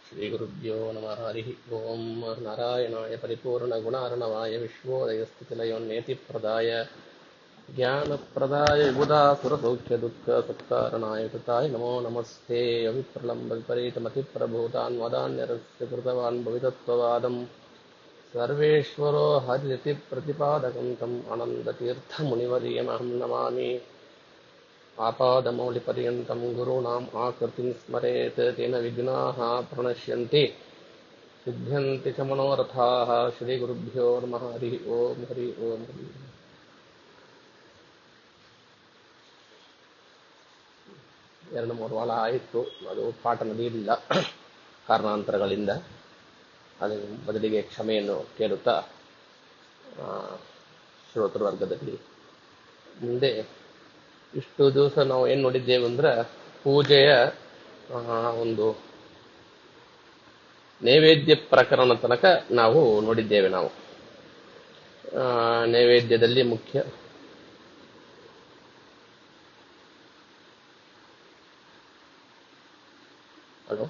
ಶ್ರೀಗುರುಭ್ಯೋ ನಮಃ ಹರಿ ಓಂ ನಾರಾಯಣಾಯ ಪರಿಪೂರ್ಣಗುಣಾರ್ಣವಾಯ ವಿಶ್ವೋದಯಸ್ಥಿತಿಲಯೋನ್ನೇತಿಪ್ರದಾಯ ಜ್ಞಾನಪ್ರದಾಯ ವಿಬುಧಾಸುರಸೌಖ್ಯದುಃಖಸತ್ಕಾರಣಾಯ ಕೃತಾಯ ನಮೋ ನಮಸ್ತೆ ಅವಿಪ್ರಲಂಬವಿಪರೀತಮತಿಪ್ರಭೂತಾನ್ ವದಾನ್ಯರಸ್ಯ ಕೃತವಾನ್ ಭವಿತತ್ವವಾದಂ ಸರ್ವೇಶ್ವರೋ ಹರಿರಿತಿ ಪ್ರತಿಪಾದಕಂ ತಂ ಆನಂದತೀರ್ಥಮುನಿವರ್ಯಮಹಂ ನಮಾಮಿ ಆಪಾದಮೌಲಿಪರ್ಯಂತಂ ಗುರುಣಾಂ ಆಕೃತಿಂ ಸ್ಮರೇತ್ ತೇನ ವಿಘ್ನಾಃ ಪ್ರಣಶ್ಯಂತಿ ಸಿದ್ಧ್ಯಂತಿ ಚ ಮನೋರಥಾಃ ಶ್ರೀಗುರುಭ್ಯೋ ನಮಃ ಹರಿ ಓಂ ಹರಿ ಓಂ ಹರಿ ಓಂ. ಎರಡು ಮೂರು ವಾರ ಆಯಿತು, ಅದು ಪಾಠ ನಡೆಯಲಿಲ್ಲ ಕಾರಣಾಂತರಗಳಿಂದ. ಅದರ ಬದಲಿಗೆ ಕ್ಷಮೆಯನ್ನು ಕೇಳುತ್ತಾ ಶ್ರೋತೃವರ್ಗದಲ್ಲಿ ಮುಂದೆ ಇಷ್ಟು ದಿವಸ ನಾವು ಏನು ನೋಡಿದ್ದೇವೆ ಅಂದ್ರೆ ಪೂಜೆಯ ಒಂದು ನೈವೇದ್ಯ ಪ್ರಕರಣ ತನಕ ನಾವು ನೋಡಿದ್ದೇವೆ. ನಾವು ನೈವೇದ್ಯದಲ್ಲಿ ಮುಖ್ಯ ಹಲೋ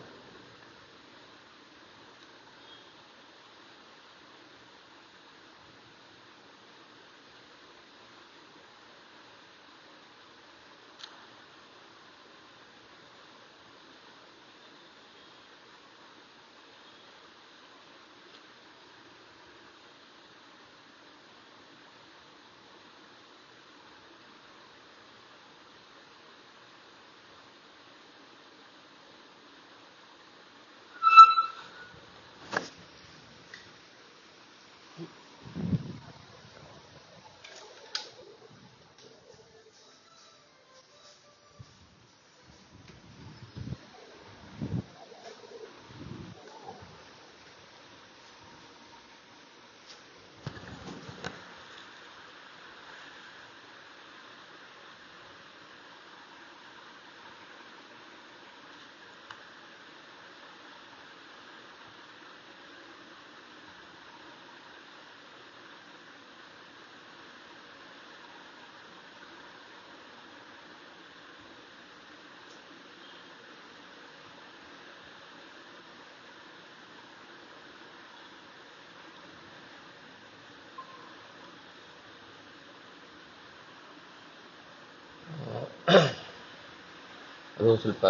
ಅದು ಸ್ವಲ್ಪ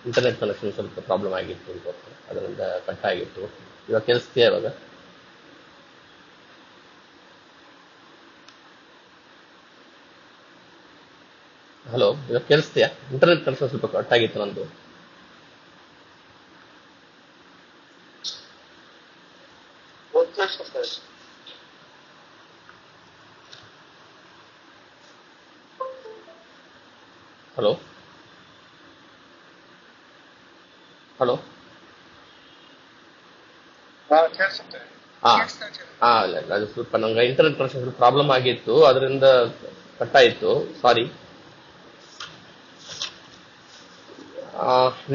ಇಂಟರ್ನೆಟ್ ಕನೆಕ್ಷನ್ ಸ್ವಲ್ಪ ಪ್ರಾಬ್ಲಮ್ ಆಗಿತ್ತು, ಅದರಿಂದ ಕಟ್ ಆಗಿತ್ತು. ಇವಾಗ ಕೇಳಿಸ್ತೀಯಾ? ಇವಾಗ ಹಲೋ, ಇವಾಗ ಕೇಳಿಸ್ತೀಯಾ? ಇಂಟರ್ನೆಟ್ ಕನೆಕ್ಷನ್ ಸ್ವಲ್ಪ ಕಟ್ ಆಗಿತ್ತು ನಂದು. ಹಲೋ ಹಲೋ ಇಲ್ಲ, ಅದು ಸ್ವಲ್ಪ ನಂಗೆ ಇಂಟರ್ನೆಟ್ ಕನೆಕ್ಷನ್ ಸ್ವಲ್ಪ ಪ್ರಾಬ್ಲಮ್ ಆಗಿತ್ತು, ಅದರಿಂದ ಕಟ್ ಆಯಿತು, ಸಾರಿ.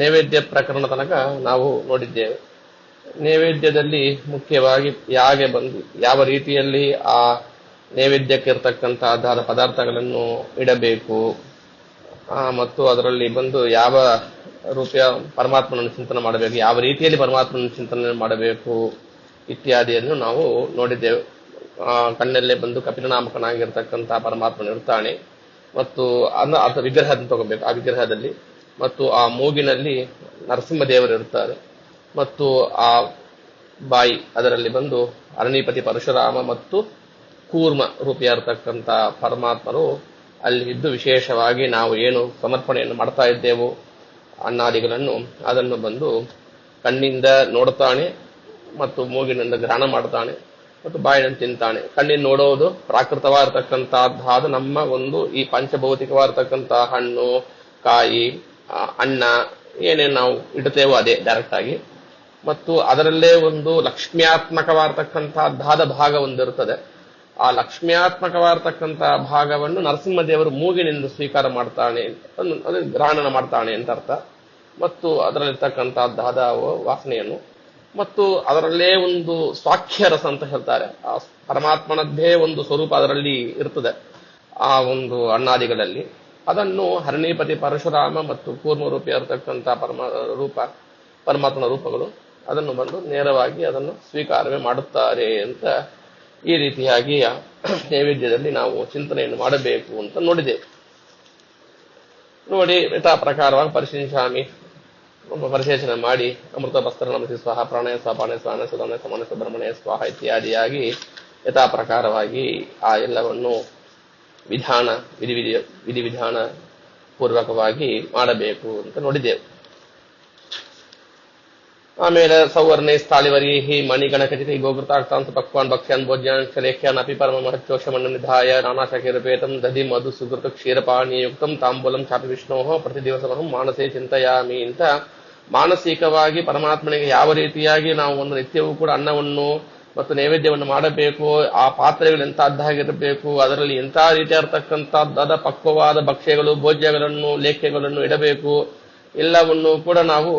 ನೈವೇದ್ಯ ಪ್ರಕರಣ ತನಕ ನಾವು ನೋಡಿದ್ದೇವೆ. ನೈವೇದ್ಯದಲ್ಲಿ ಮುಖ್ಯವಾಗಿ ಯಾವ ರೀತಿಯಲ್ಲಿ ಆ ನೈವೇದ್ಯಕ್ಕೆ ಇರತಕ್ಕಂತಹ ಪದಾರ್ಥಗಳನ್ನು ಇಡಬೇಕು, ಮತ್ತು ಅದರಲ್ಲಿ ಬಂದು ಯಾವ ರೂಪಿಯ ಪರಮಾತ್ಮನನ್ನು ಚಿಂತನೆ ಮಾಡಬೇಕು, ಯಾವ ರೀತಿಯಲ್ಲಿ ಪರಮಾತ್ಮನ ಚಿಂತನೆ ಮಾಡಬೇಕು ಇತ್ಯಾದಿಯನ್ನು ನಾವು ನೋಡಿದ್ದೇವೆ. ಕಣ್ಣಲ್ಲೇ ಬಂದು ಕಪಿಲನಾಮಕನಾಗಿರ್ತಕ್ಕಂತಹ ಪರಮಾತ್ಮನ ಇರ್ತಾನೆ, ಮತ್ತು ಅದು ವಿಗ್ರಹದಿಂದ ತಗೋಬೇಕು. ಆ ವಿಗ್ರಹದಲ್ಲಿ ಮತ್ತು ಆ ಮೂಗಿನಲ್ಲಿ ನರಸಿಂಹದೇವರು ಇರ್ತಾರೆ, ಮತ್ತು ಆ ಬಾಯಿ ಅದರಲ್ಲಿ ಬಂದು ಅರಣ್ಯಪತಿ ಪರಶುರಾಮ ಮತ್ತು ಕೂರ್ಮ ರೂಪಿಯಾಗಿರ್ತಕ್ಕಂಥ ಪರಮಾತ್ಮರು ಅಲ್ಲಿ ಇದ್ದು ವಿಶೇಷವಾಗಿ ನಾವು ಏನು ಸಮರ್ಪಣೆಯನ್ನು ಮಾಡ್ತಾ ಇದ್ದೇವೋ ಅನ್ನಾದಿಗಳನ್ನು ಅದನ್ನು ಬಂದು ಕಣ್ಣಿಂದ ನೋಡ್ತಾನೆ, ಮತ್ತು ಮೂಗಿನಿಂದ ಗ್ರಹಣ ಮಾಡ್ತಾನೆ, ಮತ್ತು ಬಾಯಿನಿಂದ ತಿಂತಾನೆ. ಕಣ್ಣಿನ ನೋಡೋದು ಪ್ರಾಕೃತವಾಗಿರ್ತಕ್ಕಂಥದ್ದು ನಮ್ಮ ಒಂದು ಈ ಪಂಚಭೌತಿಕವಾಗಿರ್ತಕ್ಕಂತಹ ಹಣ್ಣು, ಕಾಯಿ, ಅನ್ನ ಏನೇನು ನಾವು ಇಡ್ತೇವೋ ಅದೇ ಡೈರೆಕ್ಟ್ ಆಗಿ. ಮತ್ತು ಅದರಲ್ಲೇ ಒಂದು ಲಕ್ಷ್ಮ್ಯಾತ್ಮಕವಾಗಿರ್ತಕ್ಕಂಥದ್ದಾದ ಭಾಗ ಒಂದಿರುತ್ತದೆ. ಆ ಲಕ್ಷ್ಮ್ಯಾತ್ಮಕವಾಗಿರ್ತಕ್ಕಂತಹ ಭಾಗವನ್ನು ನರಸಿಂಹದೇವರು ಮೂಗಿನಿಂದ ಸ್ವೀಕಾರ ಮಾಡ್ತಾನೆ, ಅದು ಗ್ರಹಣ ಮಾಡ್ತಾನೆ ಅಂತ ಅರ್ಥ. ಮತ್ತು ಅದರಲ್ಲಿರ್ತಕ್ಕಂಥದ್ದಾದ ವಾಸನೆಯನ್ನು, ಮತ್ತು ಅದರಲ್ಲೇ ಒಂದು ಸ್ವಾಖ್ಯ ರಸ ಅಂತ ಹೇಳ್ತಾರೆ. ಆ ಪರಮಾತ್ಮನದ್ದೇ ಒಂದು ಸ್ವರೂಪ ಅದರಲ್ಲಿ ಇರ್ತದೆ ಆ ಒಂದು ಅಣ್ಣಾದಿಗಳಲ್ಲಿ. ಅದನ್ನು ಹರಣಿಪತಿ ಪರಶುರಾಮ ಮತ್ತು ಕೂರ್ಮ ರೂಪಿಯಾಗಿರ್ತಕ್ಕಂಥ ರೂಪ ಪರಮಾತ್ಮನ ರೂಪಗಳು ಅದನ್ನು ಬಂದು ನೇರವಾಗಿ ಅದನ್ನು ಸ್ವೀಕಾರವೇ ಮಾಡುತ್ತಾರೆ ಅಂತ ಈ ರೀತಿಯಾಗಿ ನೈವೇದ್ಯದಲ್ಲಿ ನಾವು ಚಿಂತನೆಯನ್ನು ಮಾಡಬೇಕು ಅಂತ ನೋಡಿದೆವು. ನೋಡಿ ಯಥಾ ಪ್ರಕಾರವಾಗಿ ಪರಿಶೀಲಿಸಾಮಿ ಪರಿಶೇಷಣೆ ಮಾಡಿ ಅಮೃತ ಭಸ್ತರ ನಮಸಿ ಸ್ವಾಹ ಪ್ರಾಣಯ ಸ್ವ ಪಾಣಯ ಸ್ವಾನ ಸುಧಾನ ಸಮಾನ ಸುಬ್ರಹ್ಮಣ್ಯ ಸ್ವಾಹ ಇತ್ಯಾದಿಯಾಗಿ ಯಥಾ ಪ್ರಕಾರವಾಗಿ ಆ ಎಲ್ಲವನ್ನು ವಿಧಿವಿಧಾನ ಪೂರ್ವಕವಾಗಿ ಮಾಡಬೇಕು ಅಂತ ನೋಡಿದೆವು. ಆಮೇಲೆ ಸೌವರ್ಣೆ ಸ್ಥಾಳಿವರಿ ಮಣಿಗಣಕಚಿತ ಗೋಕೃತಾಕ್ತಾಂತ ಪಕ್ವಾನ್ ಭಕ್ಷ್ಯಾನ್ ಭೋಜ್ಯಾನ್ ಕ್ಷಲೇಖ್ಯಾನ್ ಅಪಿ ಪರಮ ಮಹಚ್ಚೋಷಮನ್ನು ನಿಧಾಯ ನಾನಾಶಕೇರಪೇತಂ ದಧಿ ಮಧು ಸುಕೃತ ಕ್ಷೀರಪಾನೀಯುಕ್ತಂ ತಾಂಬೂಲಂ ಚಾಪಿ ವಿಷ್ಣೋ ಪ್ರತಿ ದಿವಸಮಹಂ ಮಾನಸೇ ಚಿಂತೆಯಾಮಿ ಅಂತ ಮಾನಸಿಕವಾಗಿ ಪರಮಾತ್ಮನಿಗೆ ಯಾವ ರೀತಿಯಾಗಿ ನಾವು ಒಂದು ನಿತ್ಯವೂ ಕೂಡ ಅನ್ನವನ್ನು ಮತ್ತು ನೈವೇದ್ಯವನ್ನು ಮಾಡಬೇಕು, ಆ ಪಾತ್ರೆಗಳು ಎಂತಹದ್ದಾಗಿರಬೇಕು, ಅದರಲ್ಲಿ ಎಂಥ ರೀತಿಯಾಗಿರ್ತಕ್ಕಂಥದ್ದಾದ ಪಕ್ವವಾದ ಭಕ್ಷ್ಯಗಳು ಭೋಜ್ಯಗಳನ್ನು ಲೇಖ್ಯಗಳನ್ನು ಇಡಬೇಕು, ಎಲ್ಲವನ್ನು ಕೂಡ ನಾವು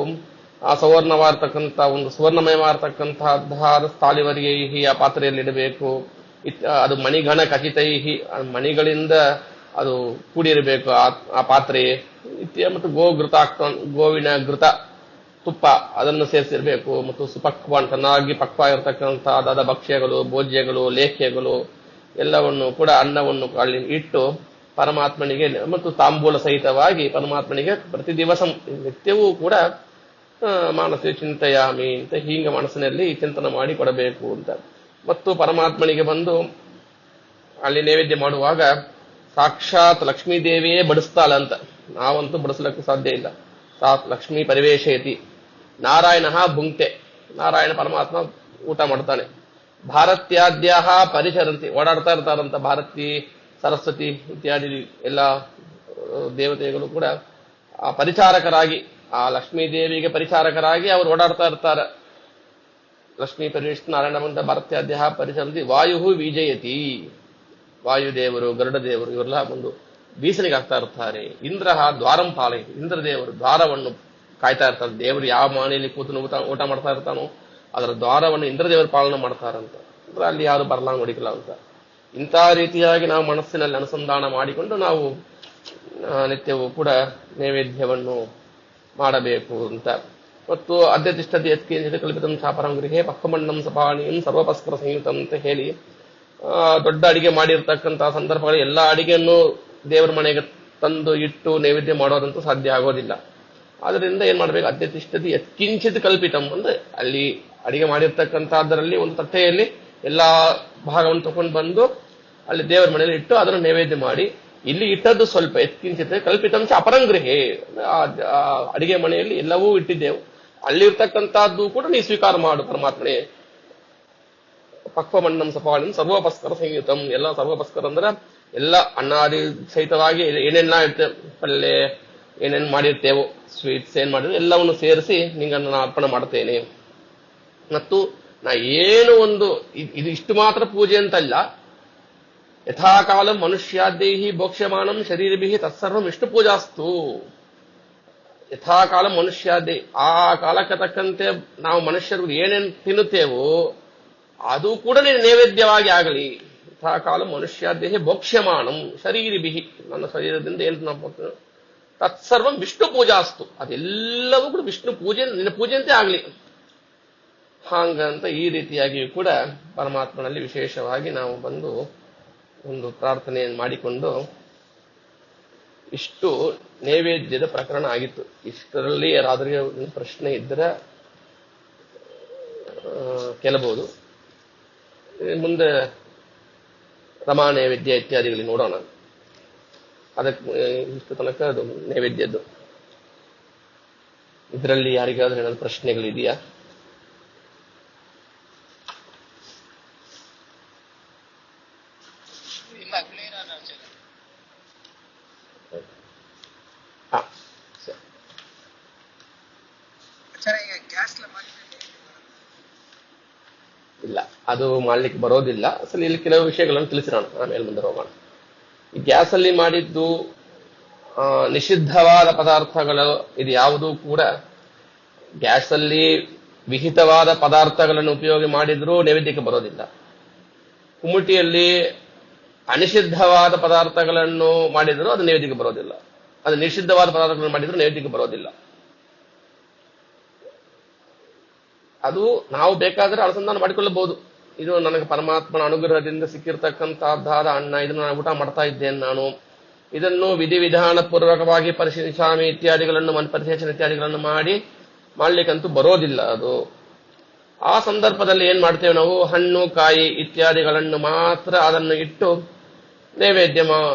ಆ ಸುವರ್ಣವಾಗಿರ್ತಕ್ಕಂಥ ಒಂದು ಸುವರ್ಣಮಯವಾಗಿರ್ತಕ್ಕಂತಹ ಸ್ಥಾಲಿವರಿಗೆ ಆ ಪಾತ್ರೆಯಲ್ಲಿ ಇಡಬೇಕು. ಅದು ಮಣಿಗಣ ಖಚಿತೈಹಿ ಮಣಿಗಳಿಂದ ಅದು ಕೂಡಿರಬೇಕು ಆ ಪಾತ್ರೆ. ಮತ್ತು ಗೋವಿನ ಘೃತ ತುಪ್ಪ ಅದನ್ನು ಸೇರಿಸಿರ್ಬೇಕು. ಮತ್ತು ಸುಪಕ್ವಾನ್ ಚೆನ್ನಾಗಿ ಪಕ್ವ ಇರತಕ್ಕಂಥದ್ದಾದ ಭಕ್ಷ್ಯಗಳು ಭೋಜ್ಯಗಳು ಲೇಖ್ಯಗಳು ಎಲ್ಲವನ್ನು ಕೂಡ ಅನ್ನವನ್ನು ಅಲ್ಲಿ ಇಟ್ಟು ಪರಮಾತ್ಮನಿಗೆ ಮತ್ತು ತಾಂಬೂಲ ಸಹಿತವಾಗಿ ಪರಮಾತ್ಮನಿಗೆ ಪ್ರತಿ ದಿವಸ ನಿತ್ಯವೂ ಕೂಡ ಮಾನಸ ಚಿಂತೆಯಾಮಿ ಅಂತ ಹೀಗ ಮನಸ್ಸಿನಲ್ಲಿ ಚಿಂತನೆ ಮಾಡಿ ಕೊಡಬೇಕು ಅಂತ. ಮತ್ತು ಪರಮಾತ್ಮನಿಗೆ ಬಂದು ಅಲ್ಲಿ ನೈವೇದ್ಯ ಮಾಡುವಾಗ ಸಾಕ್ಷಾತ್ ಲಕ್ಷ್ಮೀದೇವಿಯೇ ಬಡಿಸ್ತಾಳಂತ, ನಾವಂತೂ ಬಡಿಸ್ಲಿಕ್ಕೆ ಸಾಧ್ಯ ಇಲ್ಲ. ಲಕ್ಷ್ಮೀ ಪರಿವೇಶಯತಿ ನಾರಾಯಣ ಭುಂಕ್ತೆ, ನಾರಾಯಣ ಪರಮಾತ್ಮ ಊಟ ಮಾಡ್ತಾನೆ. ಭಾರತ್ಯಾದ್ಯ ಪರಿಚರಂತಿ ಓಡಾಡ್ತಾ ಇರ್ತಾರಂತ, ಭಾರತಿ ಸರಸ್ವತಿ ಇತ್ಯಾದಿ ಎಲ್ಲ ದೇವತೆಗಳು ಕೂಡ ಆ ಪರಿಚಾರಕರಾಗಿ ಆ ಲಕ್ಷ್ಮೀ ದೇವಿಗೆ ಪರಿಚಾರಕರಾಗಿ ಅವರು ಓಡಾಡ್ತಾ ಇರ್ತಾರೆ. ಲಕ್ಷ್ಮೀ ಪರಿವೇಶ ನಾರಾಯಣ ಬಂದ ಭಾರತ್ಯಾದ್ಯ ಪರಿಚರಂತಿ ವಾಯು ವಿಜಯತಿ, ವಾಯುದೇವರು ಗರುಡ ದೇವರು ಇವರೆಲ್ಲ ಒಂದು ಬೀಸನಿಗೆ ಆಗ್ತಾ ಇರ್ತಾರೆ. ಇಂದ್ರ ದ್ವಾರಂ ಪಾಲಯತಿ, ಇಂದ್ರದೇವರು ದ್ವಾರವನ್ನು ಕಾಯ್ತಾ ಇರ್ತಾರೆ. ದೇವರು ಯಾವ ಮನೆಯಲ್ಲಿ ಕೂತು ಊಟ ಮಾಡ್ತಾ ಇರ್ತಾನೋ ಅದರ ದ್ವಾರವನ್ನು ಇಂದ್ರದೇವರು ಪಾಲನೆ ಮಾಡ್ತಾರಂತ. ಅಂದ್ರೆ ಅಲ್ಲಿ ಯಾರು ಬರಲ್ಲ ನೋಡಿಕಲ್ಲ ಅಂತ. ಇಂಥ ರೀತಿಯಾಗಿ ನಾವು ಮನಸ್ಸಿನಲ್ಲಿ ಅನುಸಂಧಾನ ಮಾಡಿಕೊಂಡು ನಾವು ನಿತ್ಯವೂ ಕೂಡ ನೈವೇದ್ಯವನ್ನು ಮಾಡಬೇಕು ಅಂತ. ಮತ್ತು ಅಧ್ಯತಿಷ್ಠತೆ ಯತ್ಕೇಂದ್ರಿತ ಕಲ್ಪಿತಂ ಚಾಪರಂ ಗೃಹೇ ಪಕ್ವಮಣ್ಣಂ ಸಪಾಣಿಯಂ ಸರ್ವಪಸ್ಕರ ಸಂಯುತಂ ಅಂತ ಹೇಳಿ ದೊಡ್ಡ ಅಡಿಗೆ ಮಾಡಿರ್ತಕ್ಕಂತಹ ಸಂದರ್ಭಗಳು ಎಲ್ಲ ಅಡಿಗೆಯನ್ನು ದೇವರ ಮನೆಗೆ ತಂದು ಇಟ್ಟು ನೈವೇದ್ಯ ಮಾಡೋದಂತೂ ಸಾಧ್ಯ ಆಗೋದಿಲ್ಲ. ಆದ್ರಿಂದ ಏನ್ ಮಾಡ್ಬೇಕು, ಅಧ್ಯತಿಷ್ಠತೆ ಯತ್ಕಿಂಚಿತ್ ಕಲ್ಪಿತಂ ಅಂದ್ರೆ ಅಲ್ಲಿ ಅಡಿಗೆ ಮಾಡಿರ್ತಕ್ಕಂಥದ್ರಲ್ಲಿ ಒಂದು ತಟ್ಟೆಯಲ್ಲಿ ಎಲ್ಲಾ ಭಾಗವನ್ನು ತಗೊಂಡು ಬಂದು ಅಲ್ಲಿ ದೇವರ ಮನೆಯಲ್ಲಿ ಇಟ್ಟು ಅದನ್ನು ನೈವೇದ್ಯ ಮಾಡಿ, ಇಲ್ಲಿ ಇಟ್ಟದ್ದು ಸ್ವಲ್ಪ ಯತ್ಕಿಂಚಿತ್ ಕಲ್ಪಿತಂ ಚ ಅಪರಂಗೃಹೇ, ಅಡಿಗೆ ಮನೆಯಲ್ಲಿ ಎಲ್ಲವೂ ಇಟ್ಟಿದ್ದೆವು, ಅಲ್ಲಿರ್ತಕ್ಕಂಥದ್ದು ಕೂಡ ನೀವು ಸ್ವೀಕಾರ ಮಾಡು ಪರಮಾತ್ಮನೇ. ಪಕ್ವಮಣ್ಣಂ ಸಪಾಣಿಂ ಸರ್ವೋಪಸ್ಕರ ಸಂಯುತಂ, ಎಲ್ಲ ಸರ್ವೋಪಸ್ಕರ ಅಂದ್ರೆ ಎಲ್ಲ ಅನ್ನಾದಿ ಸಹಿತವಾಗಿ ಏನೇನ ಇರ್ತೇವೆ, ಪಲ್ಯ ಏನೇನ್ ಮಾಡಿರ್ತೇವೋ ಸ್ವೀಟ್ಸ್ ಏನ್ ಮಾಡಿದ್ರೆ ಎಲ್ಲವನ್ನು ಸೇರಿಸಿ ನಿಂಗನ್ನು ನಾನು ಅರ್ಪಣೆ ಮಾಡ್ತೇನೆ. ಮತ್ತು ನಾ ಏನು ಒಂದು ಇದು ಇಷ್ಟು ಮಾತ್ರ ಪೂಜೆ ಅಂತಲ್ಲ, ಯಥಾಕಾಲ ಮನುಷ್ಯಾದೇಹಿ ಭೋಕ್ಷ್ಯಮಾನಂ ಶರೀರಭಿ ತತ್ಸರ್ವಂ ಇಷ್ಟು ಪೂಜಾಸ್ತು. ಯಥಾಕಾಲ ಮನುಷ್ಯಾದೇ, ಆ ಕಾಲಕ್ಕೆ ತಕ್ಕಂತೆ ನಾವು ಮನುಷ್ಯರು ಏನೇನು ತಿನ್ನುತ್ತೇವೋ ಅದು ಕೂಡ ನೈವೇದ್ಯವಾಗಿ ಆಗಲಿ. ಯಥಾಕಾಲ ಮನುಷ್ಯಾದೇಹಿ ಭೋಕ್ಷ್ಯಮಾನಂ ಶರೀರಭಿ, ನನ್ನ ಶರೀರದಿಂದ ಏನು ನಾವು ತತ್ಸರ್ವಂ ವಿಷ್ಣು ಪೂಜಾಸ್ತು, ಅದೆಲ್ಲವೂ ಕೂಡ ವಿಷ್ಣು ಪೂಜೆ ನಿನ್ನ ಪೂಜೆಯಂತೆ ಆಗಲಿ. ಹಾಗಂತ ಈ ರೀತಿಯಾಗಿಯೂ ಕೂಡ ಪರಮಾತ್ಮನಲ್ಲಿ ವಿಶೇಷವಾಗಿ ನಾವು ಬಂದು ಒಂದು ಪ್ರಾರ್ಥನೆಯನ್ನು ಮಾಡಿಕೊಂಡು ಇಷ್ಟು ನೈವೇದ್ಯದ ಪ್ರಕರಣ ಆಗಿತ್ತು. ಇಷ್ಟರಲ್ಲಿ ಯಾರಾದರೂ ಪ್ರಶ್ನೆ ಇದ್ದರೆ ಕೇಳಬಹುದು. ಮುಂದೆ ರಮಾ ನೈವೇದ್ಯ ಇತ್ಯಾದಿಗಳಿಗೆ ನೋಡೋಣ. ಅದಕ್ಕೆ ಇಷ್ಟು ತನಕ ಅದು ನೈವೇದ್ಯದ್ದು. ಇದರಲ್ಲಿ ಯಾರಿಗಾದ್ರೂ ಏನಾದ್ರು ಪ್ರಶ್ನೆಗಳಿದೆಯಾ? ಇಲ್ಲ, ಅದು ಮಾಡ್ಲಿಕ್ಕೆ ಬರೋದಿಲ್ಲ. ಅಸಲು ಇಲ್ಲಿ ಕೆಲವು ವಿಷಯಗಳನ್ನು ತಿಳಿಸಿರೋಣ, ಆಮೇಲೆ ಮುಂದೆ ಹೋಗೋಣ. ಈ ಗ್ಯಾಸ್ ಅಲ್ಲಿ ಮಾಡಿದ್ದು ನಿಷಿದ್ಧವಾದ ಪದಾರ್ಥಗಳು ಇದು ಯಾವುದೂ ಕೂಡ ಗ್ಯಾಸ್ ಅಲ್ಲಿ ವಿಹಿತವಾದ ಪದಾರ್ಥಗಳನ್ನು ಉಪಯೋಗ ಮಾಡಿದ್ರೂ ನೈವೇದ್ಯಕ್ಕೆ ಬರೋದಿಲ್ಲ. ಕುಮಟಿಯಲ್ಲಿ ಅನಿಷಿದ್ಧವಾದ ಪದಾರ್ಥಗಳನ್ನು ಮಾಡಿದ್ರು ಅದು ನೈವೇದ್ಯಕ್ಕೆ ಬರೋದಿಲ್ಲ. ಅದು ನಿಷಿದ್ಧವಾದ ಪದಾರ್ಥಗಳನ್ನು ಮಾಡಿದ್ರು ನೈವೇದ್ಯಕ್ಕೆ ಬರೋದಿಲ್ಲ. ಅದು ನಾವು ಬೇಕಾದ್ರೆ ಅನುಸಂಧಾನ ಮಾಡಿಕೊಳ್ಳಬಹುದು. ಇದು ನನಗೆ ಪರಮಾತ್ಮನ ಅನುಗ್ರಹದಿಂದ ಸಿಕ್ಕಿರ್ತಕ್ಕಂತಹದ್ದಾದ ಅನ್ನ, ಇದನ್ನು ನಾನು ಊಟ ಮಾಡ್ತಾ ಇದ್ದೇನೆ, ನಾನು ಇದನ್ನು ವಿಧಿವಿಧಾನ ಪೂರ್ವಕವಾಗಿ ಪರಿಶೀಲಿಸಾಮಿ ಇತ್ಯಾದಿಗಳನ್ನು ಪರಿಶೇಷಣ ಇತ್ಯಾದಿಗಳನ್ನು ಮಾಡ್ಲಿಕ್ಕಂತೂ ಬರೋದಿಲ್ಲ ಅದು. ಆ ಸಂದರ್ಭದಲ್ಲಿ ಏನ್ ಮಾಡ್ತೇವೆ ನಾವು, ಹಣ್ಣು ಕಾಯಿ ಇತ್ಯಾದಿಗಳನ್ನು ಮಾತ್ರ ಅದನ್ನು ಇಟ್ಟು ನೈವೇದ್ಯ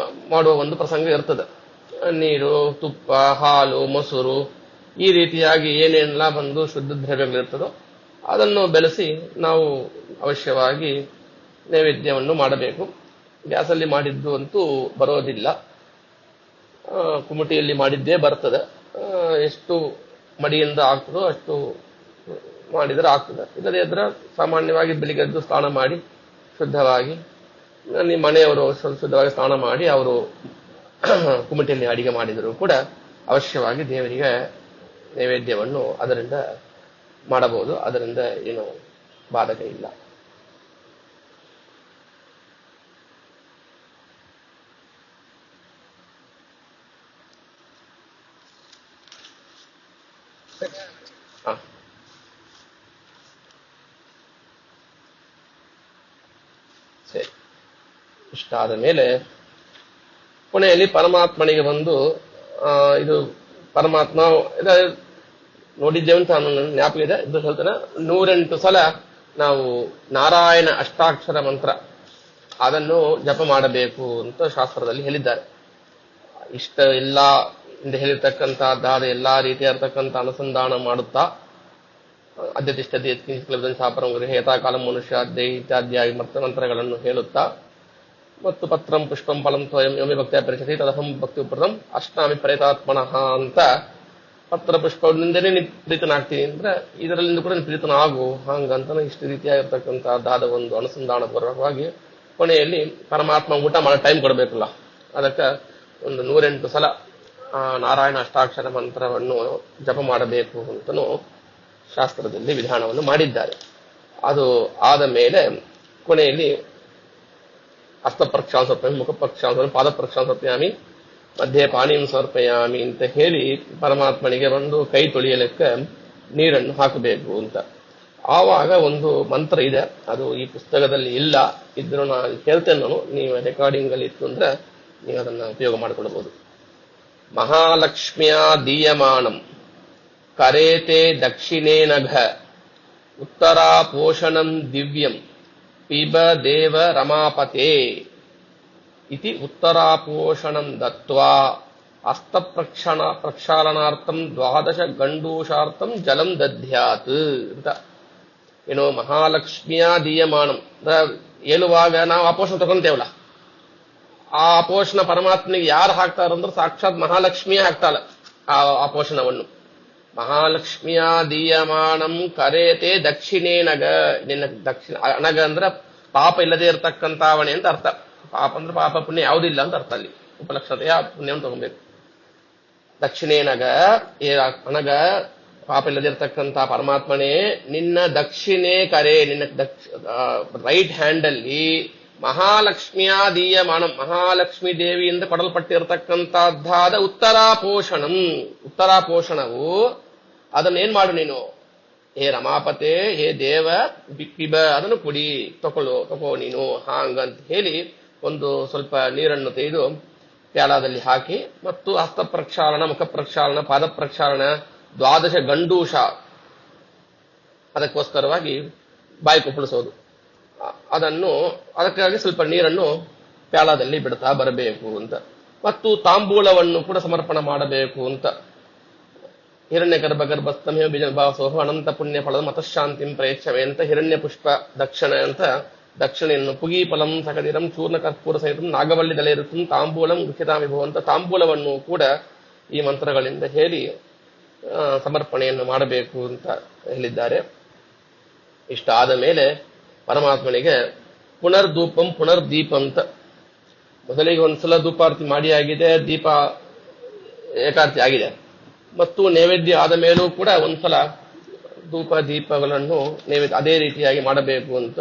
ಮಾಡುವ ಒಂದು ಪ್ರಸಂಗ ಇರ್ತದೆ. ನೀರು, ತುಪ್ಪ, ಹಾಲು, ಮೊಸರು ಈ ರೀತಿಯಾಗಿ ಏನೇನೆಲ್ಲ ಬಂದು ಶುದ್ಧ ದ್ರವ್ಯಗಳಿರ್ತದೋ ಅದನ್ನು ಬೆಳೆಸಿ ನಾವು ಅವಶ್ಯವಾಗಿ ನೈವೇದ್ಯವನ್ನು ಮಾಡಬೇಕು. ಗ್ಯಾಸಲ್ಲಿ ಮಾಡಿದ್ದು ಅಂತೂ ಬರೋದಿಲ್ಲ, ಕುಮಟಿಯಲ್ಲಿ ಮಾಡಿದ್ದೇ ಬರ್ತದೆ. ಎಷ್ಟು ಮಡಿಯಿಂದ ಆಗ್ತದೋ ಅಷ್ಟು ಮಾಡಿದರೆ ಆಗ್ತದೆ. ಇಲ್ಲದೇ ಇದ್ರೆ ಸಾಮಾನ್ಯವಾಗಿ ಬೆಳಿಗ್ಗೆದ್ದು ಸ್ನಾನ ಮಾಡಿ ಶುದ್ಧವಾಗಿ, ನಿಮ್ಮ ಮನೆಯವರು ಶುದ್ಧವಾಗಿ ಸ್ನಾನ ಮಾಡಿ ಅವರು ಕುಮಟಿಯಲ್ಲಿ ಅಡಿಗೆ ಮಾಡಿದರೂ ಕೂಡ ಅವಶ್ಯವಾಗಿ ದೇವರಿಗೆ ನೈವೇದ್ಯವನ್ನು ಅದರಿಂದ ಮಾಡಬಹುದು. ಅದರಿಂದ ಏನು ಬಾಧಕ ಇಲ್ಲ. ಸರಿ, ಇಷ್ಟಾದ ಮೇಲೆ ಕೊನೆಯಲ್ಲಿ ಪರಮಾತ್ಮನಿಗೆ ಬಂದು ಇದು ಪರಮಾತ್ಮ ನೋಡಿದ್ದೇವೆ ಅಂತ ಜ್ಞಾಪಕ ಇದೆ, ಇದು ಹೇಳ್ತಾನೆ. 108 ಸಲ ನಾವು ನಾರಾಯಣ ಅಷ್ಟಾಕ್ಷರ ಮಂತ್ರ ಅದನ್ನು ಜಪ ಮಾಡಬೇಕು ಅಂತ ಶಾಸ್ತ್ರದಲ್ಲಿ ಹೇಳಿದ್ದಾರೆ. ಇಷ್ಟ ಎಲ್ಲ ಹಿಂದೆ ಹೇಳಿರ್ತಕ್ಕಂಥದ್ದಾದ ಎಲ್ಲಾ ರೀತಿಯ ಇರತಕ್ಕಂಥ ಅನುಸಂಧಾನ ಮಾಡುತ್ತಾ ಅದ್ಯತಿಷ್ಠತೆ ಸಾಪರಂ ಗೃಹ ಯಥಾಕಾಲ ಮನುಷ್ಯಾದ್ಯ ಇತ್ಯಾದಿಯಾಗಿ ಮಂತ್ರಗಳನ್ನು ಹೇಳುತ್ತಾ ಮತ್ತು ಪತ್ರಂ ಪುಷ್ಪಂ ಫಲಂ ತ್ವಯಂ ಯೋಮಿ ಭಕ್ತಿಯ ಪರಿಚತಿ ತದಹಂ ಭಕ್ತಿ ಉಪೃತಂ ಅಷ್ಟಾಮಿ ಪ್ರೇತಾತ್ಮನಃ ಅಂತ ಪತ್ರ ಪುಷ್ಪದಿಂದಲೇ ನೀ ಪ್ರೀತನಾಗ್ತೀನಿ ಅಂದ್ರೆ ಇದರಲ್ಲಿಂದ ಕೂಡ ಪ್ರೀತನಾಗು ಹಂಗಂತ ಇಷ್ಟು ರೀತಿಯಾಗಿರ್ತಕ್ಕಂಥದ್ದಾದ ಒಂದು ಅನುಸಂಧಾನ ಪೂರ್ವಕವಾಗಿ ಕೊನೆಯಲ್ಲಿ ಪರಮಾತ್ಮ ಊಟ ಮಾಡೋ ಟೈಮ್ ಕೊಡಬೇಕಲ್ಲ, ಅದಕ್ಕೆ ಒಂದು 108 ಸಲ ನಾರಾಯಣ ಅಷ್ಟಾಕ್ಷರ ಮಂತ್ರವನ್ನು ಜಪ ಮಾಡಬೇಕು ಅಂತನೂ ಶಾಸ್ತ್ರದಲ್ಲಿ ವಿಧಾನವನ್ನು ಮಾಡಿದ್ದಾರೆ. ಅದು ಆದ ಮೇಲೆ ಕೊನೆಯಲ್ಲಿ ಹಸ್ತಪ್ರಕ್ಷಾಳ ಸಮರ್ಪಯಾಮಿ, ಮುಖಪ್ರಕ್ಷಾಳ, ಪಾದಪ್ರಕ್ಷಾಳ ಸಮರ್ಪಯಾಮಿ, ಮಧ್ಯೆ ಪಾನೀಂ ಸಮರ್ಪಯಾಮಿ ಅಂತ ಹೇಳಿ ಪರಮಾತ್ಮನಿಗೆ ಒಂದು ಕೈ ತೊಳೆಯಲಿಕ್ಕೆ ನೀರನ್ನು ಹಾಕಬೇಕು ಅಂತ. ಆವಾಗ ಒಂದು ಮಂತ್ರ ಇದೆ, ಅದು ಈ ಪುಸ್ತಕದಲ್ಲಿ ಇಲ್ಲ, ಇದ್ರೂ ನಾನು ಹೇಳ್ತೇನೆ. ನಾನು ನೀವು ರೆಕಾರ್ಡಿಂಗ್ ಅಲ್ಲಿ ಇತ್ತು ಅಂದ್ರೆ ನೀವು ಅದನ್ನ ಉಪಯೋಗ ಮಾಡಿಕೊಳ್ಳಬಹುದು. ಮಹಾಲಕ್ಷ್ಮಿಯ ದೀಯಮಾನಂ ಕರೇತೆ ದಕ್ಷಿಣೇ ನಘ ಉತ್ತರಾ ಪೋಷಣಂ ದಿವ್ಯಂ ಪಿಬ ದೇವ ರಮಾಪತೆ ಇತಿ ಉತ್ತರಾಪೋಷಣಂ ದತ್ವಾ ಪ್ರಕ್ಷಾಳನಾರ್ಥಂ 12 ಗಂಡೂಷಾರ್ಥಂ ಜಲಂ ದಧ್ಯಾತ್ ಅಂತ. ಏನೋ ಮಹಾಲಕ್ಷ್ಮಿಯ ದೀಯಮಾನಂ ಹೇಳುವಾಗ ನಾವು ಅಪೋಷಣ ತಗೊಂತೇವಲ್ಲ, ಆ ಅಪೋಷಣ ಪರಮಾತ್ಮನಿಗೆ ಯಾರು ಹಾಕ್ತಾರಂದ್ರೆ ಸಾಕ್ಷಾತ್ ಮಹಾಲಕ್ಷ್ಮಿಯೇ ಹಾಕ್ತಾಳ ಆ ಅಪೋಷಣವನ್ನು. ಮಹಾಲಕ್ಷ್ಮಿಯ ದೀಯಮಾನಂ ಕರೇತೆ ದಕ್ಷಿಣೇ ನಗ, ನಿನ್ನ ದಕ್ಷಿಣ ಅನಗ ಅಂದ್ರೆ ಪಾಪ ಇಲ್ಲದೆ ಇರತಕ್ಕಂತ ಅವಣೆ ಅಂತ ಅರ್ಥ. ಪಾಪ ಅಂದ್ರೆ ಪಾಪ ಪುಣ್ಯ ಯಾವುದಿಲ್ಲ ಅಂತ ಅರ್ಥ. ಅಲ್ಲಿ ಉಪಲಕ್ಷಣತೆಯ ಪುಣ್ಯವನ್ನು ತಗೊಬೇಕು. ದಕ್ಷಿಣೇ ನಗ ಅನಗ ಪಾಪ ಇಲ್ಲದಿರ್ತಕ್ಕಂಥ ಪರಮಾತ್ಮನೇ ನಿನ್ನ ದಕ್ಷಿಣೆ ಕರೆ, ನಿನ್ನ ರೈಟ್ ಹ್ಯಾಂಡ್ ಅಲ್ಲಿ ಮಹಾಲಕ್ಷ್ಮಿಯ ದೀಯಮಾನ, ಮಹಾಲಕ್ಷ್ಮೀ ದೇವಿಯಿಂದ ಕೊಡಲ್ಪಟ್ಟಿರತಕ್ಕಂತಹದ್ದಾದ ಉತ್ತರಾಪೋಷಣವು ಅದನ್ನೇನ್ ಮಾಡು ನೀನು, ಹೇ ರಮಾಪತೆ, ಹೇ ದೇವ ಪಿಬ, ಅದನ್ನು ಕುಡಿ, ತಗೋ ನೀನು ಹಾಂಗಂತ ಹೇಳಿ ಒಂದು ಸ್ವಲ್ಪ ನೀರನ್ನು ತೆಗೆದು ಪ್ಯಾಲಾದಲ್ಲಿ ಹಾಕಿ ಮತ್ತು ಹಸ್ತ ಪ್ರಕ್ಷಾಳನ, ಮುಖ ಪ್ರಕ್ಷಾಳನ, ಪಾದ ಪ್ರಕ್ಷಾಳನ, 12 ಗಂಡೂಷ ಅದಕ್ಕೋಸ್ಕರವಾಗಿ ಬಾಯಿ ಕುಪ್ಪಳಿಸೋದು, ಅದಕ್ಕಾಗಿ ಸ್ವಲ್ಪ ನೀರನ್ನು ಪ್ಯಾಲಾದಲ್ಲಿ ಬಿಡ್ತಾ ಬರಬೇಕು ಅಂತ. ಮತ್ತು ತಾಂಬೂಲವನ್ನು ಕೂಡ ಸಮರ್ಪಣೆ ಮಾಡಬೇಕು ಅಂತ. ಹಿರಣ್ಯ ಗರ್ಭಸ್ಥಮೇ ಬೀಜಭಾವಸೋಹ ಅನಂತ ಪುಣ್ಯ ಫಲದ ಮತಶಾಂತಿಂ ಪ್ರಯಚ್ಛವೇ ಅಂತ ಹಿರಣ್ಯ ಪುಷ್ಪ ದಕ್ಷಿಣೆ ಅಂತ ದಕ್ಷಿಣೆಯನ್ನು ಪುಗಿ ಫಲಂ ಸಕದಿರಂ ಚೂರ್ಣ ಕರ್ಪೂರ ಸಹಿತಂ ನಾಗವಲ್ಲಿ ದಲೆಯಿರುತ್ತಂ ತಾಂಬೂಲಂ ಗೃಹ್ಯತಾಮಿಭೋ ಅಂತ ತಾಂಬೂಲವನ್ನು ಕೂಡ ಈ ಮಂತ್ರಗಳಿಂದ ಹೇಳಿ ಸಮರ್ಪಣೆಯನ್ನು ಮಾಡಬೇಕು ಅಂತ ಹೇಳಿದ್ದಾರೆ. ಇಷ್ಟ ಆದ ಮೇಲೆ ಪರಮಾತ್ಮನಿಗೆ ಪುನರ್ಧೂಪಂ ಪುನರ್ದೀಪ ಅಂತ, ಮೊದಲಿಗೆ ಒಂದ್ಸಲ ಧೂಪಾರತಿ ಮಾಡಿ ಆಗಿದೆ, ದೀಪ ಏಕಾರತಿ ಆಗಿದೆ, ಮತ್ತು ನೈವೇದ್ಯ ಆದ ಮೇಲೂ ಕೂಡ ಒಂದ್ಸಲ ಧೂಪ ದೀಪಗಳನ್ನು ನೈವೇದ್ಯ ಅದೇ ರೀತಿಯಾಗಿ ಮಾಡಬೇಕು ಅಂತ